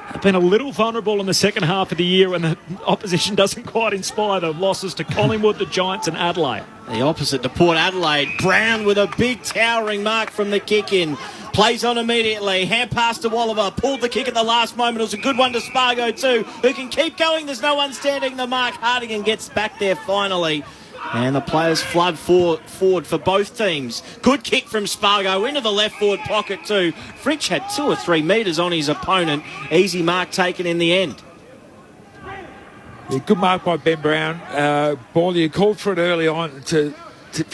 Speaker 5: have been a little vulnerable in the second half of the year when the opposition doesn't quite inspire them. Losses to Collingwood, the Giants and Adelaide.
Speaker 6: The opposite to Port Adelaide. Brown with a big towering mark from the kick-in. Plays on immediately. Hand pass to Walliver. Pulled the kick at the last moment. It was a good one to Spargo too, who can keep going. There's no one standing the mark. Hardigan gets back there finally. And the players flood forward for both teams. Good kick from Spargo into the left forward pocket too. Fritsch had 2 or 3 metres on his opponent. Easy mark taken in the end.
Speaker 7: Yeah, good mark by Ben Brown. Borley called for it early on for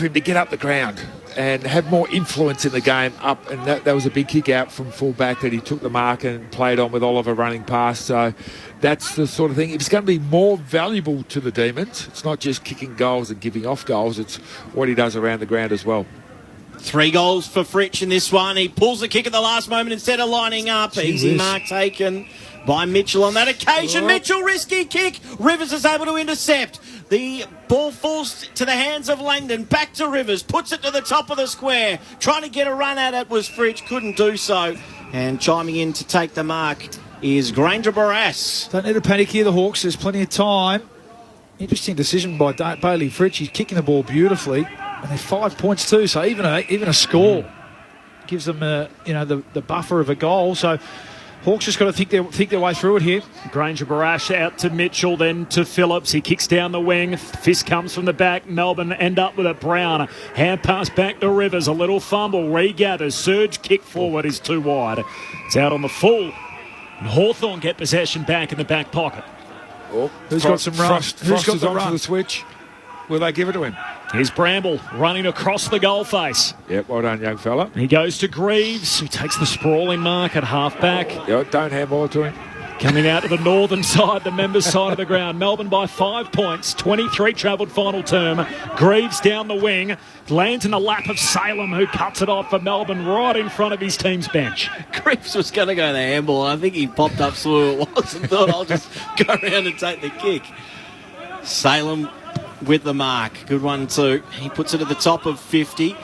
Speaker 7: him to get up the ground and have more influence in the game up, and that was a big kick out from full back that he took the mark and played on with Oliver running past. So that's the sort of thing. If it's going to be more valuable to the Demons, it's not just kicking goals and giving off goals, it's what he does around the ground as well.
Speaker 6: 3 goals for Fritsch in this one. He pulls the kick at the last moment instead of lining up. Easy mark taken by Mitchell on that occasion. Mitchell, risky kick. Rivers is able to intercept. The ball falls to the hands of Langdon. Back to Rivers. Puts it to the top of the square. Trying to get a run at it was Fritsch. Couldn't do so. And chiming in to take the mark is Granger Barras.
Speaker 8: Don't need to panic here, the Hawks. There's plenty of time. Interesting decision by Bailey Fritsch. He's kicking the ball beautifully. And they're 5 points too. So even a score gives them the buffer of a goal. So Hawks just got to think their way through it here.
Speaker 5: Granger Barras out to Mitchell, then to Phillips. He kicks down the wing. Fist comes from the back. Melbourne end up with it. Brown. Hand pass back to Rivers. A little fumble. Regathers. Surge kick forward is too wide. It's out on the full. And Hawthorn get possession back in the back pocket.
Speaker 8: Who's got some run? Who's got the
Speaker 7: onto
Speaker 8: run?
Speaker 7: the switch? Will they give it to him?
Speaker 5: Here's Bramble running across the goal face.
Speaker 7: Yep, well done, young fella.
Speaker 5: He goes to Greaves, who takes the sprawling mark at half-back.
Speaker 7: Yep, don't handball it to him.
Speaker 5: Coming out to the northern side, the members' side of the ground. Melbourne by 5 points, 23 travelled final term. Greaves down the wing, lands in the lap of Salem, who cuts it off for Melbourne right in front of his team's bench.
Speaker 6: Greaves was going to go the handball. I think he popped up, saw who it was, and thought, I'll just go around and take the kick. Salem with the mark. Good one too. He puts it at the top of 50.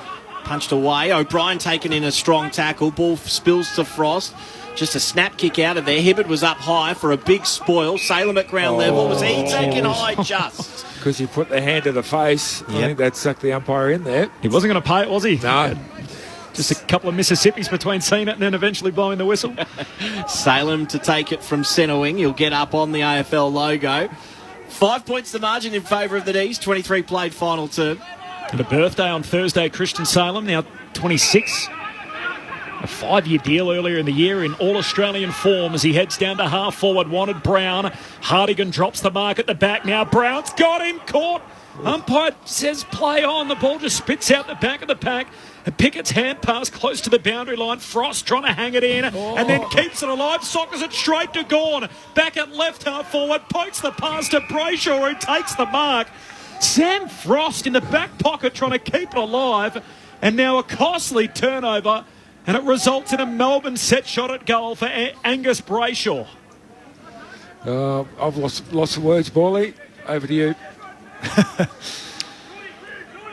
Speaker 6: Punched away. O'Brien taken in a strong tackle. Ball spills to Frost. Just a snap kick out of there. Hibbard was up high for a big spoil. Salem at ground level. Was he taken high just?
Speaker 7: Because he put the hand to the face. I think that sucked the umpire in there.
Speaker 5: He wasn't going to pay it, was he?
Speaker 7: No.
Speaker 5: Just a couple of Mississippis between seeing it and then eventually blowing the whistle.
Speaker 6: Salem to take it from centre wing. He'll get up on the AFL logo. 5 points the margin in favour of the D's. 23 played final term.
Speaker 5: And a birthday on Thursday, Christian Salem, now 26. A 5-year deal earlier in the year in all-Australian form as he heads down to half-forward. Wanted Brown. Hardigan drops the mark at the back now. Brown's got him, caught. Umpire says play on. The ball just spits out the back of the pack. And Pickett's hand pass close to the boundary line. Frost trying to hang it in and then keeps it alive. Sockers it straight to Gawn. Back at left half forward. Pokes the pass to Brayshaw, who takes the mark. Sam Frost in the back pocket trying to keep it alive. And now a costly turnover. And it results in a Melbourne set shot at goal for Angus Brayshaw.
Speaker 7: I've lost the words, Paulie. Over to you.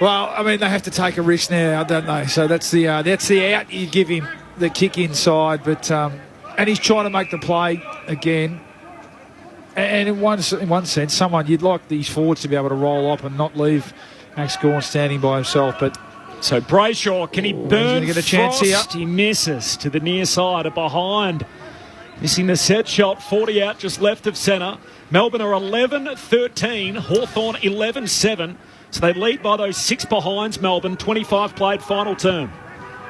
Speaker 8: Well, I mean, they have to take a risk now, don't they? So that's the out you give him, the kick inside. But and he's trying to make the play again. And in one sense, you'd like these forwards to be able to roll up and not leave Max Gawn standing by himself. But
Speaker 5: so Brayshaw, can he burn
Speaker 8: get a chance here?
Speaker 5: He misses to the near side, behind. Missing the set shot, 40 out, just left of centre. Melbourne are 11-13, Hawthorn 11-7. So they lead by those 6 behinds, Melbourne, 25 played final term.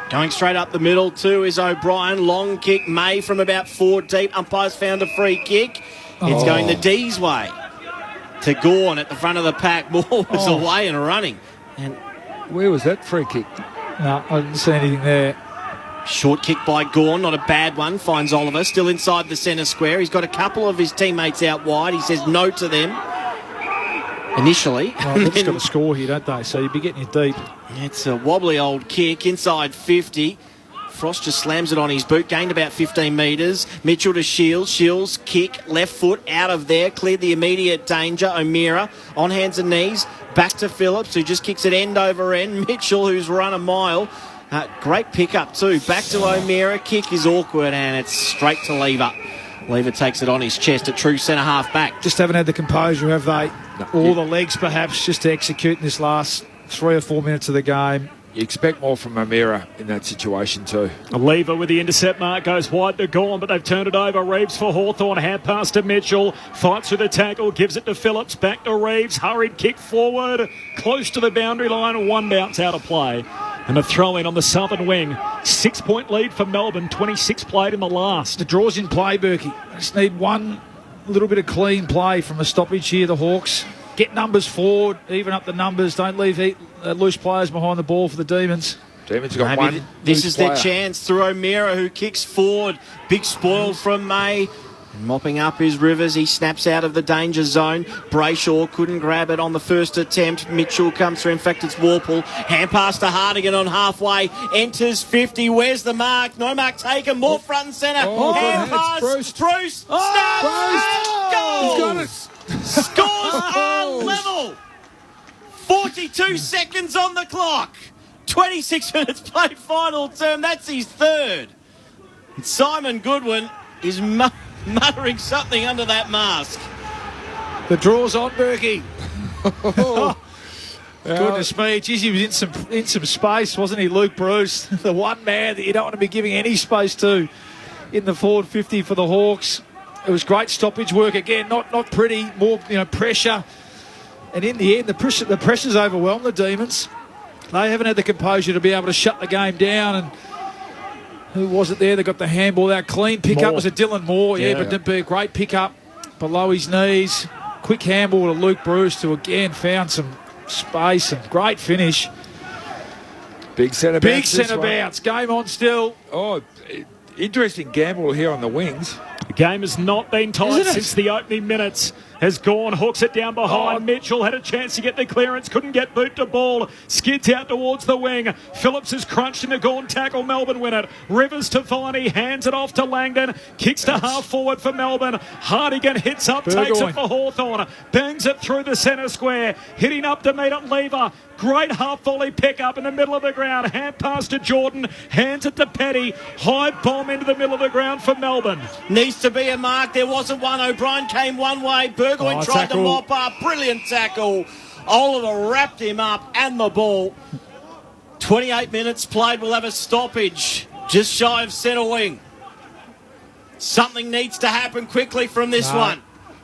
Speaker 6: Going straight up the middle too is O'Brien. Long kick, May from about 4 deep. Umpires found a free kick. It's going the D's way. To Gawn at the front of the pack. Ball was away and running. And
Speaker 7: where was that free kick?
Speaker 8: No, I didn't see anything there.
Speaker 6: Short kick by Gawn, not a bad one. Finds Oliver, still inside the centre square. He's got a couple of his teammates out wide. He says no to them initially.
Speaker 8: Well, they've just got to score here, don't they? So you'd be getting it deep.
Speaker 6: It's a wobbly old kick, inside 50. Frost just slams it on his boot, gained about 15 metres. Mitchell to Shields. Shields kick, left foot out of there, cleared the immediate danger. O'Meara on hands and knees, back to Phillips, who just kicks it end over end. Mitchell, who's run a mile. Great pick-up too. Back to O'Meara. Kick is awkward and it's straight to Lever. Lever takes it on his chest, a true centre-half back.
Speaker 8: Just haven't had the composure, have they? All the legs, perhaps, just to execute in this last 3 or 4 minutes of the game.
Speaker 7: You expect more from O'Meara in that situation too.
Speaker 5: A Lever with the intercept mark goes wide to Gawn, but they've turned it over. Reeves for Hawthorn, hand pass to Mitchell, fights through the tackle, gives it to Phillips, back to Reeves, hurried kick forward, close to the boundary line, 1 bounce out of play. And a throw-in on the southern wing. 6-point lead for Melbourne, 26 played in the last.
Speaker 8: The draw's in play, Berkey. Just need one little bit of clean play from a stoppage here, the Hawks. Get numbers forward, even up the numbers. Don't leave loose players behind the ball for the Demons.
Speaker 7: Demons got one.
Speaker 6: This is their chance through O'Meara, who kicks forward. Big spoil from May. And mopping up is Rivers. He snaps out of the danger zone. Brayshaw couldn't grab it on the first attempt. Mitchell comes through. In fact, it's Warple. Hand pass to Hardigan on halfway. Enters 50. Where's the mark? No mark taken. More front and centre. Hand pass. Bruce. Snaps. Goal.
Speaker 7: He's got it.
Speaker 6: Scores are level. 42 seconds on the clock. 26 minutes played final term. That's his third. And Simon Goodwin is muttering something under that mask.
Speaker 8: The draw's on, Berkey. Goodness me. Geez, he was in some space, wasn't he, Luke Bruce? The one man that you don't want to be giving any space to in the forward 50 for the Hawks. It was great stoppage work again, not pretty, more pressure. And in the end, the pressure's overwhelmed the Demons. They haven't had the composure to be able to shut the game down. And who was it there that got the handball out clean? Pick-up was a Dylan Moore, but didn't be a great pick-up below his knees. Quick handball to Luke Bruce, who again found some space and great finish.
Speaker 7: Big centre bounce.
Speaker 8: Big centre bounce. Game on still.
Speaker 7: Oh, interesting gamble here on the wings.
Speaker 5: The game has not been tight since the opening minutes. Has gone, hooks it down behind. Mitchell had a chance to get the clearance, couldn't get boot to ball. Skids out towards the wing. Phillips is crunched in the Gawn tackle. Melbourne win it. Rivers to Viney, hands it off to Langdon. Kicks to half forward for Melbourne. Hardigan hits up, takes it for Hawthorn. Bangs it through the centre square. Hitting up to meet it, Lever. Great half volley pick up in the middle of the ground. Hand pass to Jordan. Hands it to Petty. High bomb into the middle of the ground for Melbourne.
Speaker 6: Needs to be a mark. There wasn't one. O'Brien came one way. Burgoyne tried to mop up. Brilliant tackle. Oliver wrapped him up and the ball. 28 minutes played. We'll have a stoppage just shy of centre wing. Something needs to happen quickly from this one.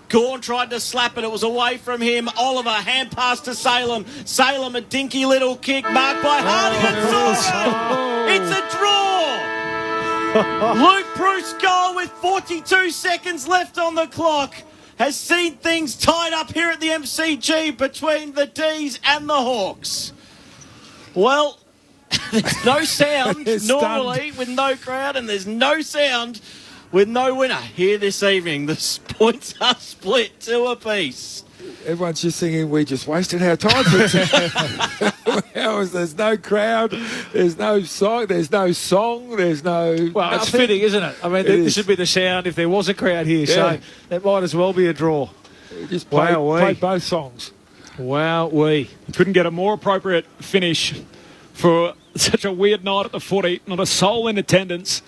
Speaker 6: Gawn tried to slap it. It was away from him. Oliver, hand pass to Salem. Salem, a dinky little kick marked by Hardigan. It's a draw. Luke Bruce goal with 42 seconds left on the clock has seen things tied up here at the MCG between the D's and the Hawks. Well, there's no sound normally with no crowd, and there's no sound with no winner here this evening. The points are split 2 apiece.
Speaker 7: Everyone's just thinking we just wasted our time. There's no crowd. There's no song. There's no song. There's no.
Speaker 8: Well, it's fitting, isn't it? I mean, this would be the sound if there was a crowd here. Yeah. So that might as well be a draw.
Speaker 7: Just play both songs.
Speaker 8: Wow, we
Speaker 5: couldn't get a more appropriate finish for such a weird night at the footy. Not a soul in attendance.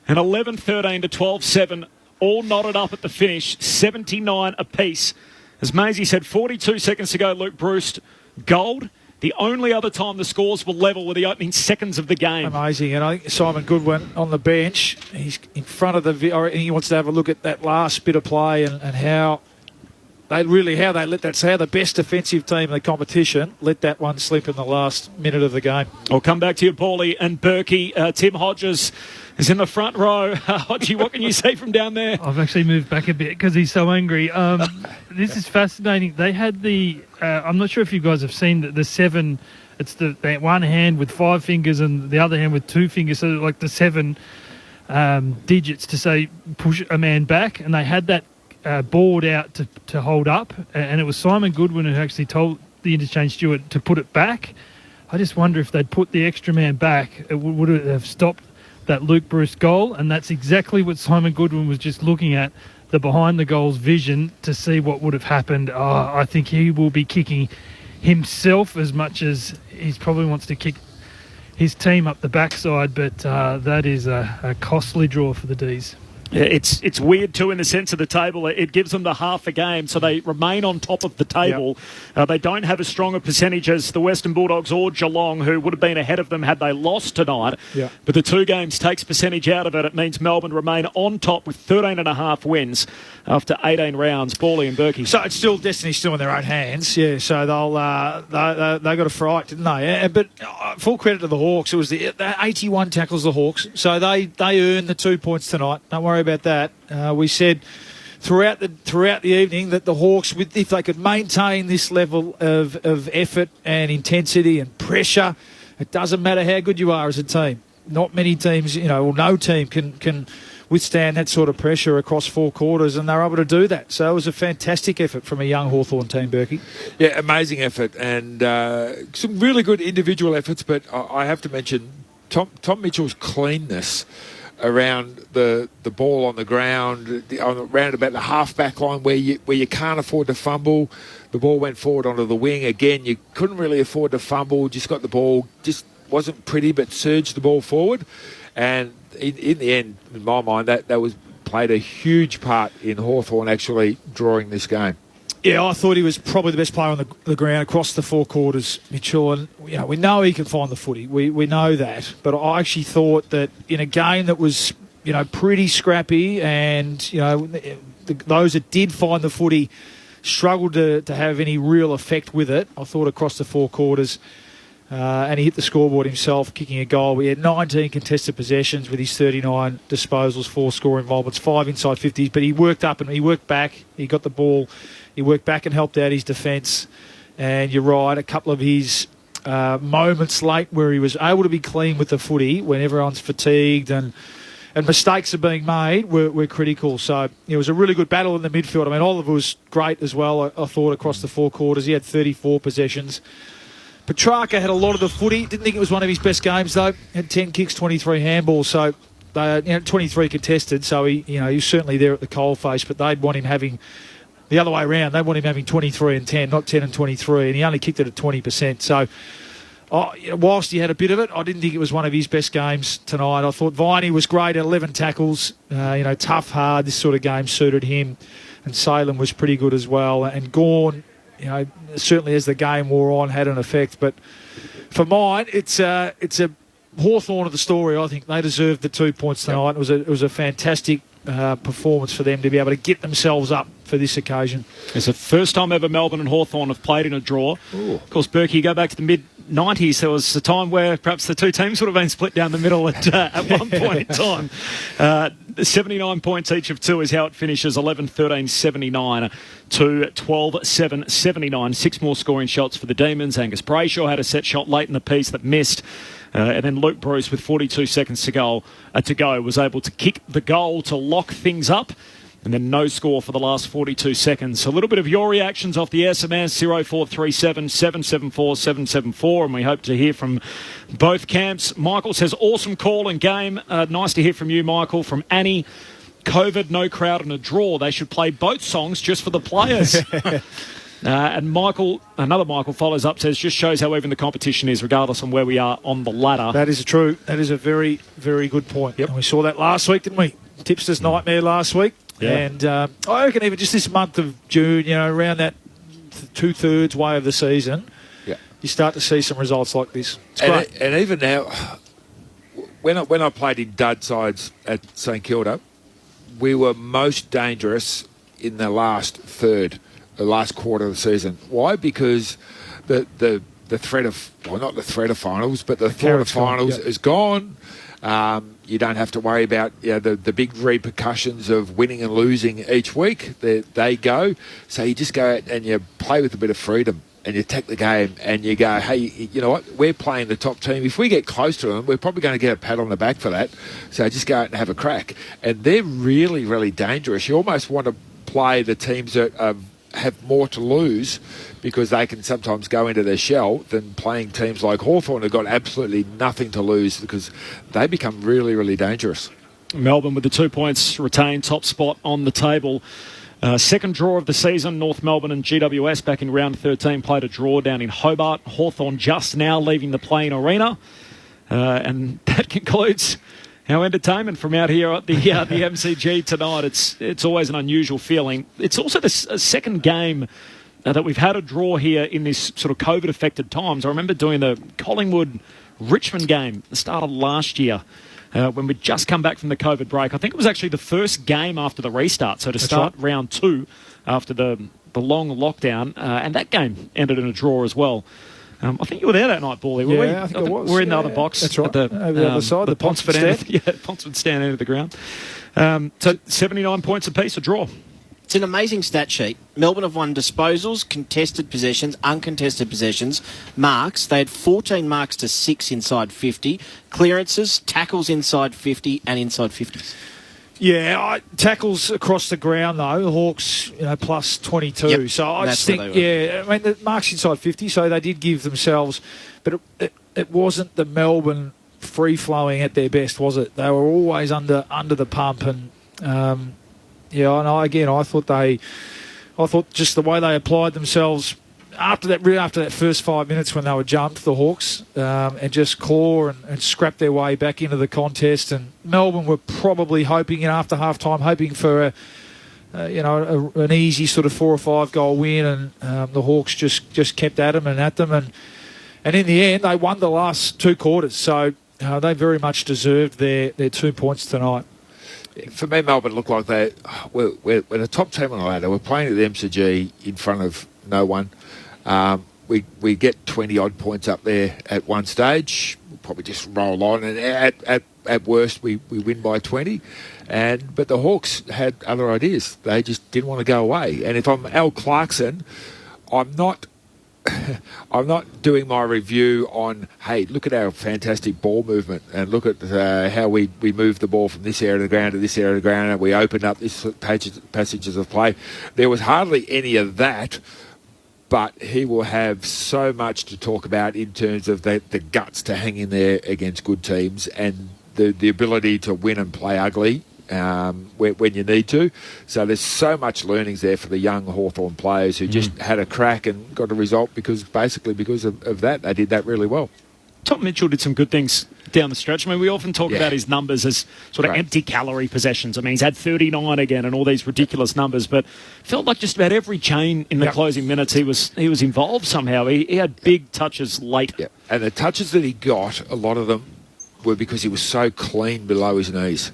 Speaker 5: And 11-13 to 12-7, all knotted up at the finish, 79 apiece. As Maisie said, 42 seconds to go, Luke Bruce gold. The only other time the scores were level were the opening seconds of the game.
Speaker 8: Amazing. And I think Simon Goodwin on the bench, he's in front of he wants to have a look at that last bit of play and how how the best defensive team in the competition let that one slip in the last minute of the game.
Speaker 5: I'll come back to you, Paulie and Berkey. Tim Hodges is in the front row. Hodgie, what can you see from down there?
Speaker 9: I've actually moved back a bit because he's so angry. This is fascinating. They had I'm not sure if you guys have seen the 7. It's the one hand with 5 fingers and the other hand with 2 fingers. So like the 7 digits to say push a man back. And they had that board out to hold up. And it was Simon Goodwin who actually told the interchange steward to put it back. I just wonder if they'd put the extra man back, would it have stopped that Luke Bruce goal? And that's exactly what Simon Goodwin was just looking at, the behind the goals vision to see what would have happened. I think he will be kicking himself as much as he probably wants to kick his team up the backside, but that is a costly draw for the D's.
Speaker 5: Yeah, it's weird too in the sense of the table. It gives them the half a game, so they remain on top of the table. Yep. They don't have as strong a percentage as the Western Bulldogs or Geelong, who would have been ahead of them had they lost tonight.
Speaker 8: Yep.
Speaker 5: But the 2 games takes percentage out of it. It means Melbourne remain on top with 13.5 wins after 18 rounds. Bawley and Berkey.
Speaker 8: So it's still destiny's still in their own hands. Yeah. So they got a fright, didn't they? But full credit to the Hawks. It was the 81 tackles the Hawks. So they earned the 2 points tonight. Don't worry about that. We said throughout the evening that the Hawks, if they could maintain this level of effort and intensity and pressure, it doesn't matter how good you are as a team. Not many teams, or no team can withstand that sort of pressure across 4 quarters, and they're able to do that. So it was a fantastic effort from a young Hawthorn team, Berkey.
Speaker 7: Yeah, amazing effort, and some really good individual efforts, but I have to mention Tom Mitchell's cleanness around the ball on the ground, around about the half-back line where you can't afford to fumble. The ball went forward onto the wing. Again, you couldn't really afford to fumble, just got the ball, just wasn't pretty, but surged the ball forward. And in the end, in my mind, that played a huge part in Hawthorn actually drawing this game.
Speaker 8: Yeah, I thought he was probably the best player on the ground across the 4 quarters, Mitchell. And we know he can find the footy. We know that. But I actually thought that in a game that was pretty scrappy, and those that did find the footy struggled to have any real effect with it. I thought across the 4 quarters, and he hit the scoreboard himself, kicking a goal. We had 19 contested possessions with his 39 disposals, 4 score involvements, 5 inside 50s. But he worked up and he worked back. He got the ball. He worked back and helped out his defence. And you're right, a couple of his moments late where he was able to be clean with the footy when everyone's fatigued and mistakes are being made were critical. So it was a really good battle in the midfield. I mean, Oliver was great as well, I thought, across the 4 quarters. He had 34 possessions. Petrarca had a lot of the footy. Didn't think it was one of his best games, though. Had 10 kicks, 23 handballs. So they 23 contested. So he was certainly there at the coalface, but they'd want him having the other way around. They want him having 23 and 10, not 10 and 23, and he only kicked it at 20%. So whilst he had a bit of it, I didn't think it was one of his best games tonight. I thought Viney was great at 11 tackles. Tough, hard, this sort of game suited him. And Salem was pretty good as well. And Gawn, certainly as the game wore on, had an effect. But for mine, it's a Hawthorn of the story. I think they deserved the 2 points tonight. It was a fantastic performance for them to be able to get themselves up for this occasion.
Speaker 5: It's the first time ever Melbourne and Hawthorn have played in a draw. Ooh. Of course, Berkey, you go back to the mid-90s, there was a time where perhaps the 2 teams would have been split down the middle at one point in time. 79 points each of 2 is how it finishes, 11-13, 79 to 12-7, 79. 6 more scoring shots for the Demons. Angus Brayshaw had a set shot late in the piece that missed. And then Luke Bruce, with 42 seconds to go, was able to kick the goal to lock things up. And then no score for the last 42 seconds. A little bit of your reactions off the SMS, 0437 774 774, and we hope to hear from both camps. Michael says, awesome call and game. Nice to hear from you, Michael. From Annie, COVID, no crowd and a draw. They should play both songs just for the players. And Michael, another Michael follows up, says, just shows how even the competition is, regardless of where we are on the ladder.
Speaker 8: That is true. That is a very, very good point. Yep. And we saw that last week, didn't we? Tipster's nightmare last week. Yeah. And I reckon even just this month of June, you know, around that two-thirds way of the season, you start to see some results like this. It's great.
Speaker 7: And even now, when I played in dud sides at St Kilda, we were most dangerous in the last third, the last quarter of the season. Why? Because the threat of, well, not the threat of finals, but the thought of finals is gone. You don't have to worry about the big repercussions of winning and losing each week. They go. So you just go out and you play with a bit of freedom and you take the game and you go, hey, you know what? We're playing the top team. If we get close to them, we're probably going to get a pat on the back for that. So just go out and have a crack. And they're really, really dangerous. You almost want to play the teams that have more to lose because they can sometimes go into their shell than playing teams like Hawthorn who've got absolutely nothing to lose because they become really, really dangerous.
Speaker 5: Melbourne with the 2 points retained top spot on the table. Second draw of the season, North Melbourne and GWS back in round 13 played a draw down in Hobart. Hawthorn just now leaving the playing arena. And that concludes our entertainment from out here at the MCG tonight. It's always an unusual feeling. It's also the second game that we've had a draw here in this sort of COVID-affected times. I remember doing the Collingwood-Richmond game at the start of last year when we'd just come back from the COVID break. I think it was actually the first game after the restart, so to start round 2 after the long lockdown, and that game ended in a draw as well. I think you were there that night, Bally, were we?
Speaker 8: I think I was.
Speaker 5: We're in the other box.
Speaker 8: That's right.
Speaker 5: At the,
Speaker 8: over the other side, the
Speaker 5: Ponsford
Speaker 8: stand.
Speaker 5: Ponsford stand end of the ground. So 79 points apiece, a draw.
Speaker 6: It's an amazing stat sheet. Melbourne have won disposals, contested possessions, uncontested possessions, marks. They had 14 marks to 6 inside 50, clearances, tackles inside 50 and inside 50s.
Speaker 8: Yeah, tackles across the ground though. The Hawks, plus 22.
Speaker 6: Yep,
Speaker 8: so I just think, I mean, the marks inside 50. So they did give themselves, but it wasn't the Melbourne free flowing at their best, was it? They were always under the pump, and I thought just the way they applied themselves after that first 5 minutes when they were jumped, the Hawks, and just claw and scrap their way back into the contest. And Melbourne were probably hoping after half-time, for an easy sort of 4 or 5 goal win, and the Hawks just kept at them, and in the end they won the last 2 quarters. So they very much deserved their 2 points tonight.
Speaker 7: For me, Melbourne looked like we're the top team on the ladder. We're playing at the MCG in front of no one. We get 20-odd points up there at one stage. We'll probably just roll on, and at worst we win by 20. But the Hawks had other ideas. They just didn't want to go away. And if I'm Al Clarkson, I'm not doing my review on, hey, look at our fantastic ball movement and look at how we moved the ball from this area of the ground to this area of the ground and we opened up this passages of play. There was hardly any of that, but he will have so much to talk about in terms of the guts to hang in there against good teams and the ability to win and play ugly when you need to. So there's so much learnings there for the young Hawthorn players who just had a crack and got a result because of that. They did that really well.
Speaker 5: Tom Mitchell did some good things down the stretch. I mean, we often talk about his numbers as sort of empty calorie possessions. I mean, he's had 39 again and all these ridiculous numbers, but felt like just about every chain in the closing minutes he was involved somehow. He had big touches late.
Speaker 7: Yeah. And the touches that he got, a lot of them were because he was so clean below his knees.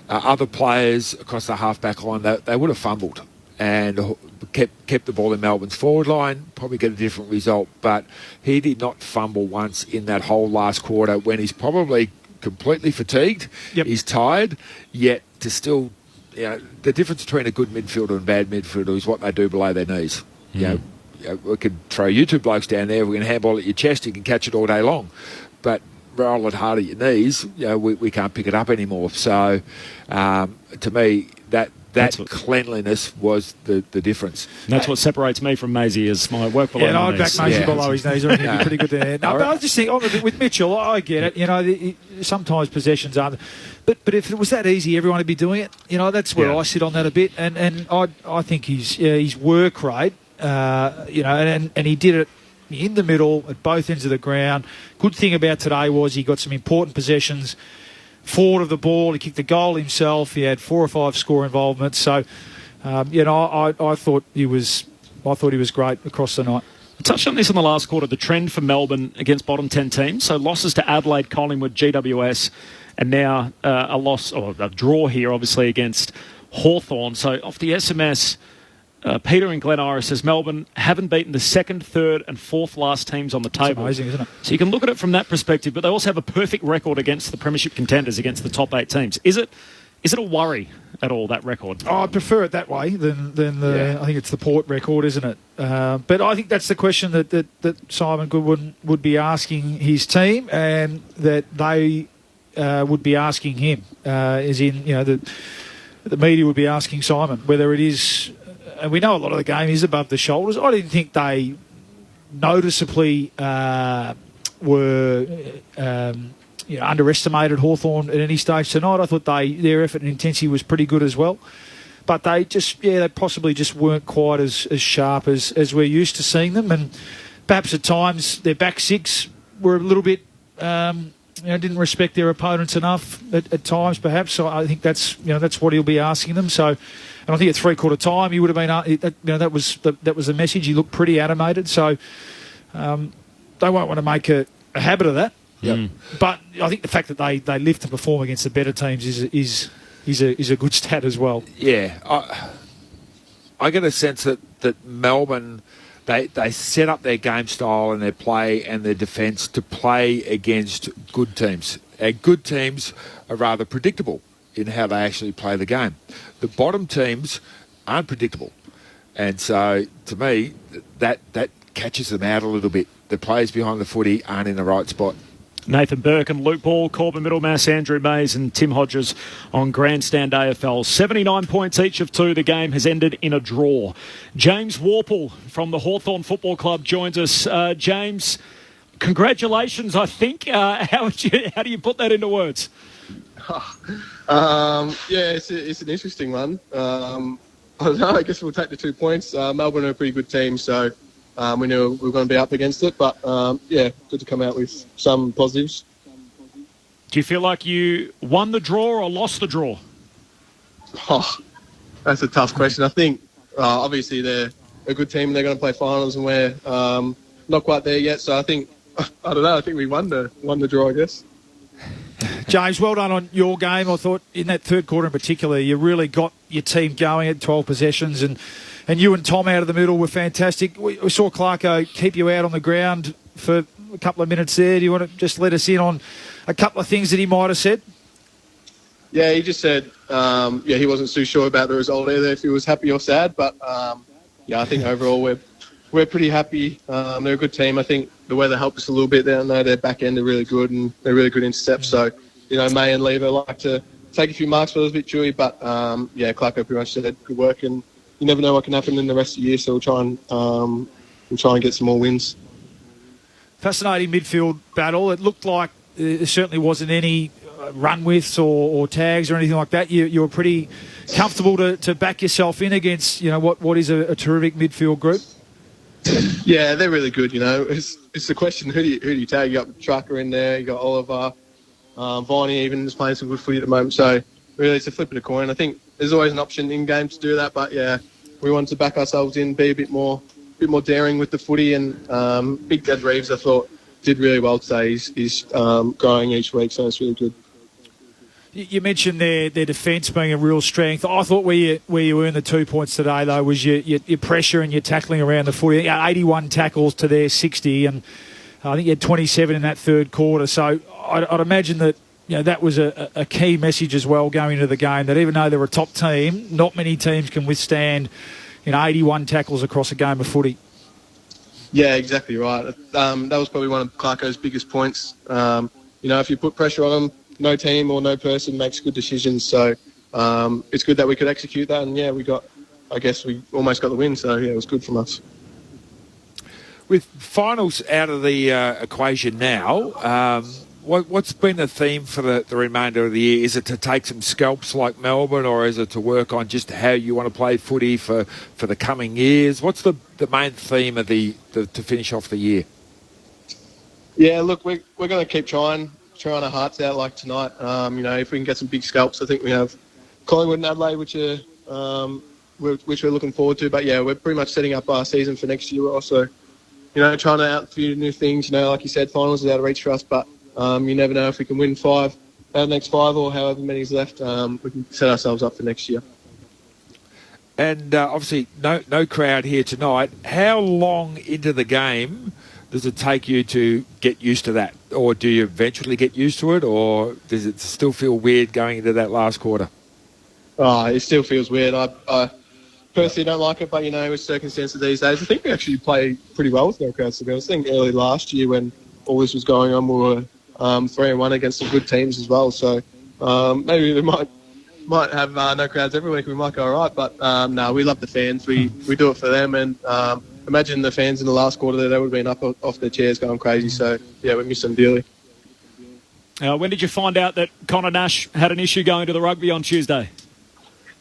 Speaker 7: Other players across the half-back line, they would have fumbled and kept the ball in Melbourne's forward line, probably get a different result. But he did not fumble once in that whole last quarter when he's probably completely fatigued. He's tired, yet to still, the difference between a good midfielder and bad midfielder is what they do below their knees. We could throw you 2 blokes down there, we can handball at your chest, you can catch it all day long. But roll it hard at your knees, we can't pick it up anymore. So, to me, that that cleanliness was the difference.
Speaker 5: And that's what separates me from Maisie, is my work below
Speaker 8: I'd
Speaker 5: his
Speaker 8: back
Speaker 5: knees.
Speaker 8: Maisie below his knees. I think he'd be pretty good there. No, but I just think with Mitchell, I get it. You know, sometimes possessions aren't. But if it was that easy, everyone would be doing it. You know, that's where I sit on that a bit. And I think his work rate, and he did it in the middle at both ends of the ground. Good thing about today was he got some important possessions forward of the ball. He kicked the goal himself. He had 4 or 5 score involvements. So, I thought he was great across the night.
Speaker 5: I touched on this in the last quarter, the trend for Melbourne against bottom 10 teams. So losses to Adelaide, Collingwood, GWS, and now a draw here, obviously, against Hawthorn. So off the SMS, Peter in Glen Iris says Melbourne haven't beaten the second, third and fourth last teams on the table.
Speaker 8: That's amazing, isn't it?
Speaker 5: So you can look at it from that perspective, but they also have a perfect record against the premiership contenders, against the top 8 teams. Is it a worry at all, that record?
Speaker 8: I prefer it that way than I think it's the Port record, isn't it? But I think that's the question that Simon Goodwin would be asking his team, and that they would be asking him, as in, the media would be asking Simon, whether it is. And we know a lot of the game is above the shoulders. I didn't think they noticeably were underestimated Hawthorn at any stage tonight. I thought their effort and intensity was pretty good as well. But they possibly just weren't quite as sharp as we're used to seeing them. And perhaps at times their back six were a little bit, didn't respect their opponents enough at times perhaps. So I think that's what he'll be asking them. So. And I think at 3/4 time he would have been. That was the message. He looked pretty animated. So they won't want to make a habit of that.
Speaker 7: Yep.
Speaker 8: But I think the fact that they lift and perform against the better teams is a good stat as well.
Speaker 7: Yeah, I get a sense that Melbourne they set up their game style and their play and their defence to play against good teams. And good teams are rather predictable in how they actually play the game. The bottom teams aren't predictable. And so, to me, that catches them out a little bit. The players behind the footy aren't in the right spot.
Speaker 5: Nathan Burke and Luke Ball, Corbin Middlemass, Andrew Mays and Tim Hodges on Grandstand AFL. 79 points each of 2. The game has ended in a draw. James Warple from the Hawthorn Football Club joins us. James, congratulations, I think. How do you put that into words?
Speaker 3: It's an interesting one. I don't know, I guess we'll take the 2 points. Melbourne are a pretty good team, so we knew we were going to be up against it. But, good to come out with some positives.
Speaker 5: Do you feel like you won the draw or lost the draw?
Speaker 3: Oh, that's a tough question. I think, obviously, they're a good team and they're going to play finals, and we're not quite there yet. So I think, I don't know, I think we won the draw, I guess.
Speaker 8: James, well done on your game. I thought in that 3rd quarter in particular, you really got your team going at 12 possessions, and you and Tom out of the middle were fantastic. We saw Clarko keep you out on the ground for a couple of minutes there. Do you want to just let us in on a couple of things that he might have said?
Speaker 3: Yeah, he just said, he wasn't too sure about the result either, if he was happy or sad. But, I think overall we're pretty happy. They're a good team. I think the weather helped us a little bit there. I know their back end are really good and they're really good intercepts. So, May and Lever like to take a few marks for the victory. But, Clarko pretty much said good work, and you never know what can happen in the rest of the year. So we'll try and get some more wins.
Speaker 8: Fascinating midfield battle. It looked like there certainly wasn't any run widths or tags or anything like that. You were pretty comfortable to back yourself in against what is a terrific midfield group.
Speaker 3: Yeah, they're really good. It's the question: who do you tag? You got Trucker in there. You got Oliver, Viney even is playing some good footy at the moment. So really, it's a flip of a coin. I think there's always an option in game to do that, but we wanted to back ourselves in, be a bit more daring with the footy. And Big Dad Reeves, I thought, did really well today. He's growing each week, so it's really good.
Speaker 8: You mentioned their defence being a real strength. I thought where you earned the 2 points today, though, was your pressure and your tackling around the footy. 81 tackles to their 60, and I think you had 27 in that 3rd quarter. So I'd imagine that that was a key message as well going into the game, that even though they're a top team, not many teams can withstand 81 tackles across a game of footy.
Speaker 3: Yeah, exactly right. That was probably one of Clarko's biggest points. If you put pressure on them, no team or no person makes good decisions. So it's good that we could execute that. And yeah, we almost got the win. So yeah, it was good from us.
Speaker 7: With finals out of the equation now, what's been the theme for the remainder of the year? Is it to take some scalps like Melbourne, or is it to work on just how you want to play footy for the coming years? What's the main theme of to finish off the year?
Speaker 3: Yeah, look, we're going to keep trying our hearts out like tonight. If we can get some big scalps, I think we have Collingwood and Adelaide, which we're looking forward to. But yeah, we're pretty much setting up our season for next year. We're also, trying out a few new things. Like you said, finals is out of reach for us, but you never know if we can win 5 out of the next 5 or however many's left. We can set ourselves up for next year.
Speaker 7: And obviously, no crowd here tonight. How long into the game does it take you to get used to that? Or do you eventually get used to it? Or does it still feel weird going into that last quarter?
Speaker 3: Oh, it still feels weird. I personally don't like it, but, with circumstances these days, I think we actually play pretty well with no crowds, to be honest. I think early last year when all this was going on, we were 3-1 against some good teams as well. So maybe we might have no crowds every week. We might go all right. But, no, we love the fans. We do it for them. And imagine the fans in the last quarter there, they would have been up off their chairs going crazy. So, yeah, we miss them dearly.
Speaker 5: When did you find out that Connor Nash had an issue going to the rugby on Tuesday?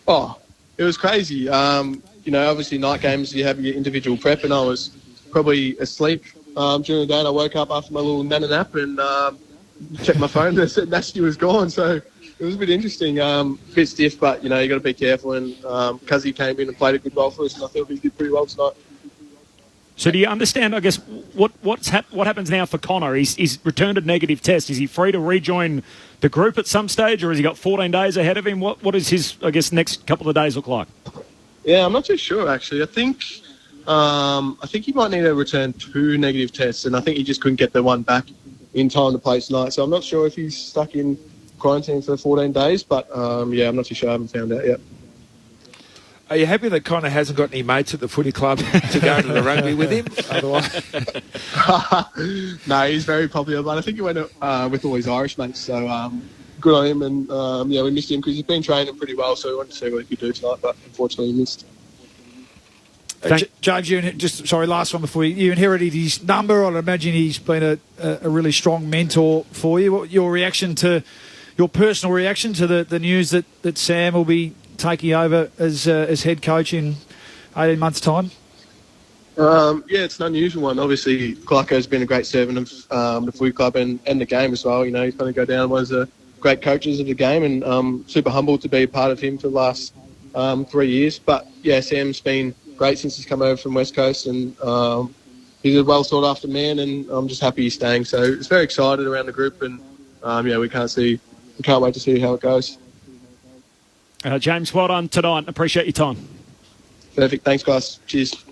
Speaker 3: Oh, it was crazy. Obviously night games, you have your individual prep, and I was probably asleep during the day, and I woke up after my little nana nap and checked my phone and it said Nasty was gone. So it was a bit interesting, a bit stiff, but, you got to be careful. And Cuzzy came in and played a good role for us, and I thought he did pretty well tonight.
Speaker 5: So do you understand, I guess, what happens now for Connor? He's returned a negative test. Is he free to rejoin the group at some stage, or has he got 14 days ahead of him? What does his, I guess, next couple of days look like?
Speaker 3: Yeah, I'm not too sure, actually. I think he might need to return 2 negative tests, and I think he just couldn't get the one back in time to play tonight. So I'm not sure if he's stuck in quarantine for 14 days, but, I'm not too sure. I haven't found out yet.
Speaker 7: Are you happy that Connor hasn't got any mates at the footy club to go to the rugby with him? Otherwise,
Speaker 3: no, he's very popular, but I think he went with all his Irish mates, so good on him. And we missed him because he's been training pretty well, so we wanted to see what he could do tonight, but unfortunately he missed.
Speaker 8: James, last one before you inherited his number. I'd imagine he's been a really strong mentor for you. What your personal reaction to the news that Sam will be taking over as head coach in 18 months' time?
Speaker 3: It's an unusual one. Obviously, Clarko's been a great servant of the footy club and the game as well. He's going to go down as one of the great coaches of the game, and super humbled to be a part of him for the last 3 years. But, yeah, Sam's been great since he's come over from West Coast, and he's a well-sought-after man, and I'm just happy he's staying. So it's very excited around the group, and, we can't wait to see how it goes.
Speaker 5: James, well done tonight. Appreciate your time.
Speaker 3: Perfect. Thanks, guys. Cheers.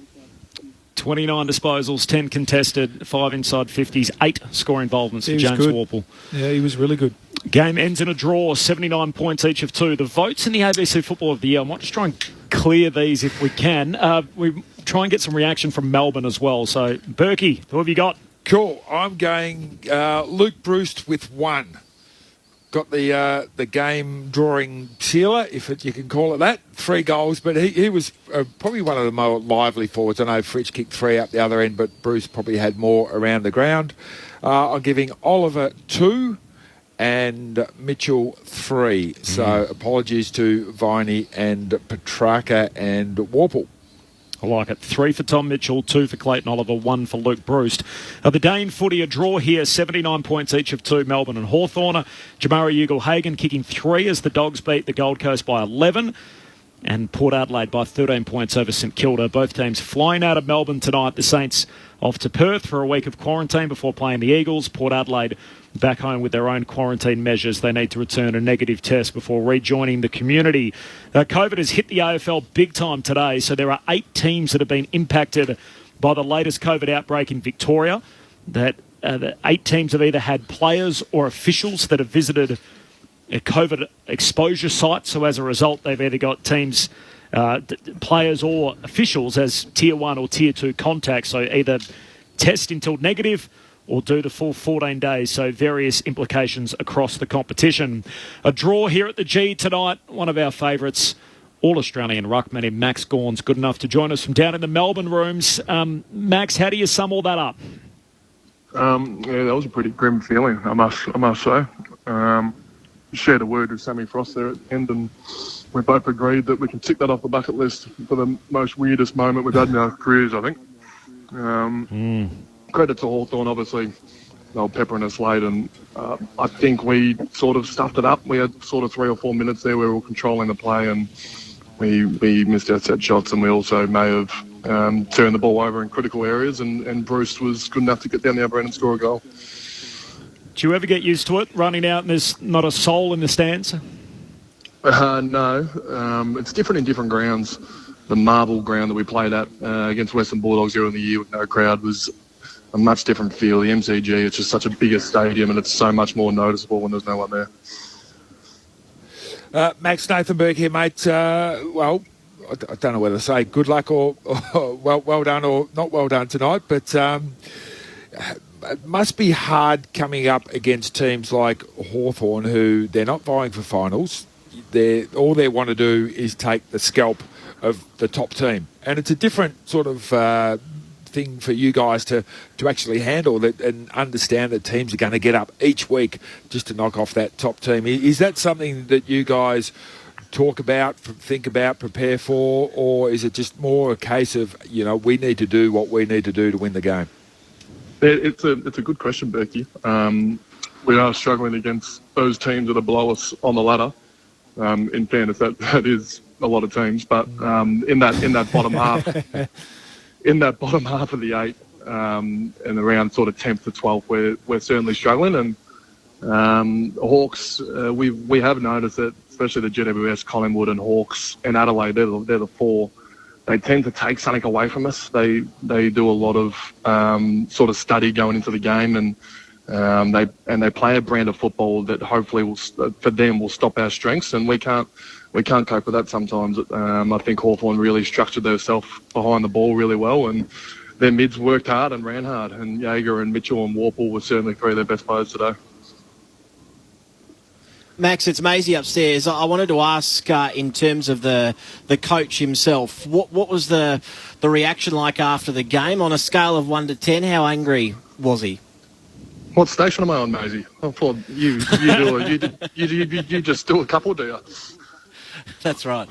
Speaker 5: 29 disposals, 10 contested, 5 inside 50s, 8 score involvements for James Warple.
Speaker 8: Yeah, he was really good.
Speaker 5: Game ends in a draw, 79 points each of 2. The votes in the ABC Football of the Year, I might just try and clear these if we can. We try and get some reaction from Melbourne as well. So, Berkey, who have you got?
Speaker 7: Cool. I'm going Luke Bruce with 1. Got the game drawing sealer, if you can call it that. 3 goals, but he was probably one of the more lively forwards. I know Fritsch kicked 3 up the other end, but Bruce probably had more around the ground. I'm giving Oliver 2 and Mitchell 3. So apologies to Viney and Petrarca and Warple.
Speaker 5: I like it. 3 for Tom Mitchell, 2 for Clayton Oliver, 1 for Luke Bruce. The Dane footy, a draw here, 79 points each of 2, Melbourne and Hawthorn. Jamari Ugle-Hagan kicking 3 as the Dogs beat the Gold Coast by 11. And Port Adelaide by 13 points over St Kilda. Both teams flying out of Melbourne tonight. The Saints off to Perth for a week of quarantine before playing the Eagles. Port Adelaide back home with their own quarantine measures. They need to return a negative test before rejoining the community. COVID has hit the AFL big time today, so there are 8 teams that have been impacted by the latest COVID outbreak in Victoria. The 8 teams have either had players or officials that have visited a COVID exposure site, so as a result they've either got teams, players or officials as Tier 1 or Tier 2 contacts, so either test until negative or do the full 14 days, so various implications across the competition. A draw here at the G tonight, one of our favourites, All-Australian ruckman in Max Gawn's good enough to join us from down in the Melbourne rooms. Max, how do you sum all that up?
Speaker 11: Yeah, that was a pretty grim feeling, I must say. Shared a word with Sammy Frost there at the end, and we both agreed that we can tick that off the bucket list for the most weirdest moment we've had in our careers, I think. Credit to Hawthorn, obviously. They were peppering us late, and I think we sort of stuffed it up. We had sort of 3 or 4 minutes there where we were controlling the play, and we missed our set shots, and we also may have turned the ball over in critical areas, and Bruce was good enough to get down the other end and score a goal.
Speaker 5: Do you ever get used to it, running out and there's not a soul in the stands?
Speaker 11: No. It's different in different grounds. The marble ground that we played at against Western Bulldogs earlier in the year with no crowd was a much different feel. The MCG, it's just such a bigger stadium, and it's so much more noticeable when there's no one there.
Speaker 7: Max, Nathan Burke here, mate. Well, I don't know whether to say good luck or well done or not well done tonight, but it must be hard coming up against teams like Hawthorn, who they're not vying for finals. All they want to do is take the scalp of the top team, and it's a different sort of thing for you guys to actually handle that and understand that teams are going to get up each week just to knock off that top team. Is that something that you guys talk about, think about, prepare for, or is it just more a case of, we need to do what we need to do to win the game?
Speaker 11: It's a good question, Berkey. We are struggling against those teams that are below us on the ladder. In fairness, that is a lot of teams, but in that bottom half, of the 8, and around sort of 10th to 12th, we're certainly struggling. And Hawks, we have noticed that, especially the GWS, Collingwood, and Hawks and Adelaide, they're the 4. They tend to take something away from us. They do a lot of sort of study going into the game, and they play a brand of football that hopefully will stop our strengths, and we can't cope with that sometimes. I think Hawthorn really structured themselves behind the ball really well, and their mids worked hard and ran hard, and Jaeger and Mitchell and Warple were certainly 3 of their best players today.
Speaker 6: Max, it's Maisie upstairs. I wanted to ask, in terms of the coach himself, what was the reaction like after the game? On a scale of 1 to 10, how angry was he?
Speaker 11: What station am I on, Maisie? I thought you just do a couple, do you?
Speaker 6: That's right.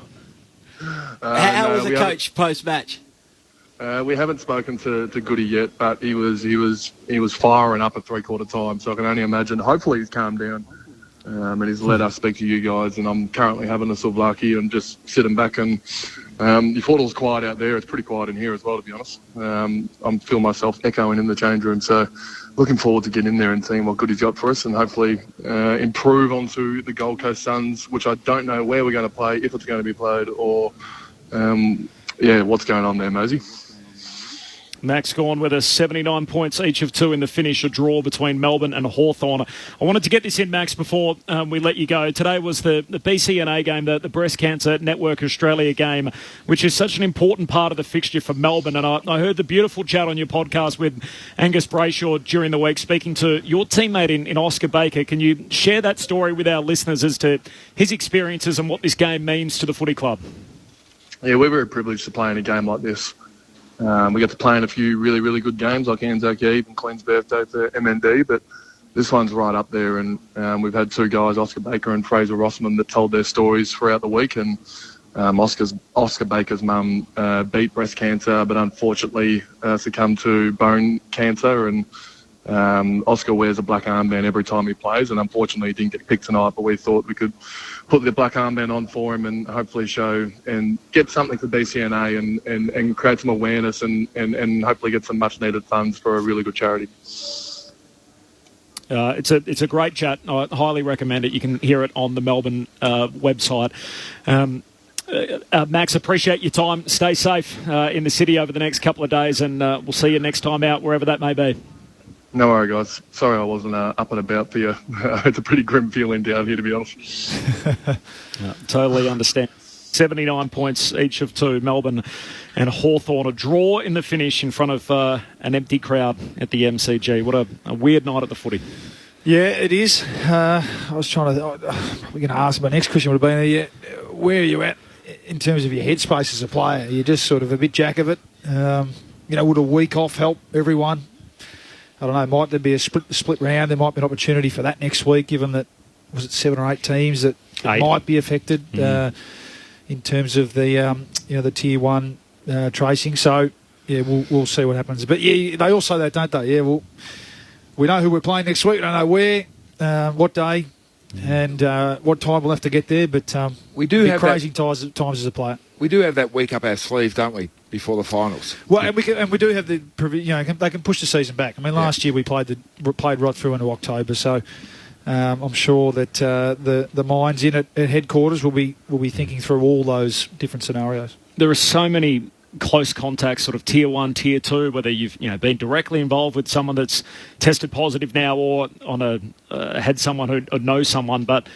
Speaker 6: How was the coach post-match?
Speaker 11: We haven't spoken to Goody yet, but he was firing up at 3/4 time, so I can only imagine. Hopefully he's calmed down. And he's let us speak to you guys, and I'm currently having a souvlaki and just sitting back, and you thought it was quiet out there. It's pretty quiet in here as well, to be honest. I'm feeling myself echoing in the change room, so looking forward to getting in there and seeing what Goody's got for us, and hopefully improve onto the Gold Coast Suns, which I don't know where we're going to play, if it's going to be played, or what's going on there, Mosey.
Speaker 5: Max Gawn with us, 79 points, each of 2 in the finish, a draw between Melbourne and Hawthorn. I wanted to get this in, Max, before we let you go. Today was the BCNA game, the Breast Cancer Network Australia game, which is such an important part of the fixture for Melbourne. And I heard the beautiful chat on your podcast with Angus Brayshaw during the week, speaking to your teammate in Oscar Baker. Can you share that story with our listeners as to his experiences and what this game means to the footy club?
Speaker 11: Yeah, we're very privileged to play in a game like this. We get to play in a few really, really good games like Anzac Eve and Queen's Birthday for MND, but this one's right up there. And we've had 2 guys, Oscar Baker and Fraser Rossman, that told their stories throughout the week. And Oscar Baker's mum beat breast cancer, but unfortunately succumbed to bone cancer. And Oscar wears a black armband every time he plays, and unfortunately he didn't get picked tonight, but we thought we could put the black armband on for him and hopefully show and get something to BCNA and create some awareness and hopefully get some much needed funds for a really good charity.
Speaker 5: It's a great chat. I highly recommend it. You can hear it on the Melbourne website. Max, appreciate your time. Stay safe in the city over the next couple of days, and we'll see you next time out, wherever that may be.
Speaker 11: No worries, guys. Sorry I wasn't up and about for you. It's a pretty grim feeling down here, to be honest.
Speaker 5: Totally understand. 79 points each of two, Melbourne and Hawthorn. A draw in the finish in front of an empty crowd at the MCG. What a weird night at the footy.
Speaker 8: Yeah, it is. I was trying to... we're going to ask my next question would have been, where are you at in terms of your headspace as a player? You're just sort of a bit jack of it. Would a week off help everyone? I don't know, might there be a split round? There might be an opportunity for that next week, given that, was it 7 or 8 teams that might be affected in terms of the the Tier 1 tracing. So, yeah, we'll see what happens. But, yeah, they all say that, don't they? Yeah, well, we know who we're playing next week. We don't know where, what day, and what time we'll have to get there. But
Speaker 7: we do have
Speaker 8: crazy times as a player.
Speaker 7: We do have that week up our sleeve, don't we, before the finals?
Speaker 8: Well, and we do have the they can push the season back. I mean, last year we played right through into October, so I'm sure that the minds in at headquarters will be thinking through all those different scenarios.
Speaker 5: There are so many close contacts, sort of Tier 1, Tier 2, whether you've been directly involved with someone that's tested positive now or on had someone who knows someone, but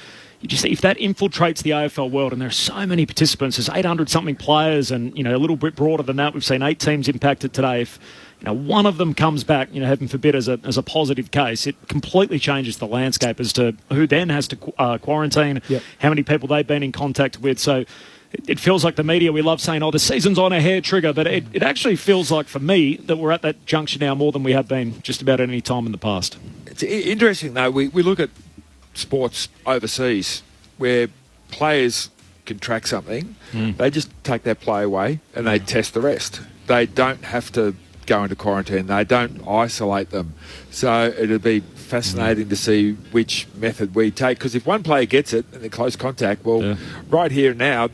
Speaker 5: you just if that infiltrates the AFL world, and there are so many participants, there's 800-something players, and a little bit broader than that, we've seen 8 teams impacted today. If one of them comes back, heaven forbid, as a positive case, it completely changes the landscape as to who then has to quarantine, how many people they've been in contact with. So it feels like the media, we love saying, the season's on a hair trigger, but it actually feels like, for me, that we're at that juncture now more than we have been just about any time in the past.
Speaker 7: It's interesting, though. We look at sports overseas where players contract something, they just take that play away and they test the rest. They don't have to go into quarantine. They don't isolate them. So it'll be fascinating to see which method we take, because if one player gets it in the close contact, right here and now,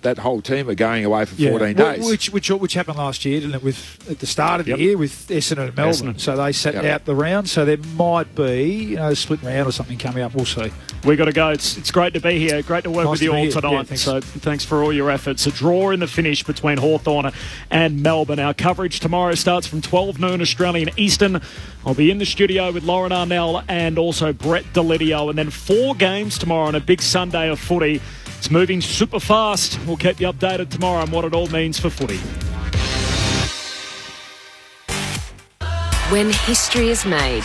Speaker 7: that whole team are going away for 14 days.
Speaker 8: Which happened last year, didn't it, at the start of the year with Essendon and Melbourne. So they sat out the round. So there might be a split round or something coming up. We'll see.
Speaker 5: We got to go. It's great to be here. Great to work with you all tonight. So thanks for all your efforts. A draw in the finish between Hawthorn and Melbourne. Our coverage tomorrow starts from 12 noon Australian Eastern. I'll be in the studio with Lauren Arnell and also Brett Delidio. And then 4 games tomorrow on a big Sunday of footy. It's moving super fast. We'll keep you updated tomorrow on what it all means for footy.
Speaker 22: When history is made,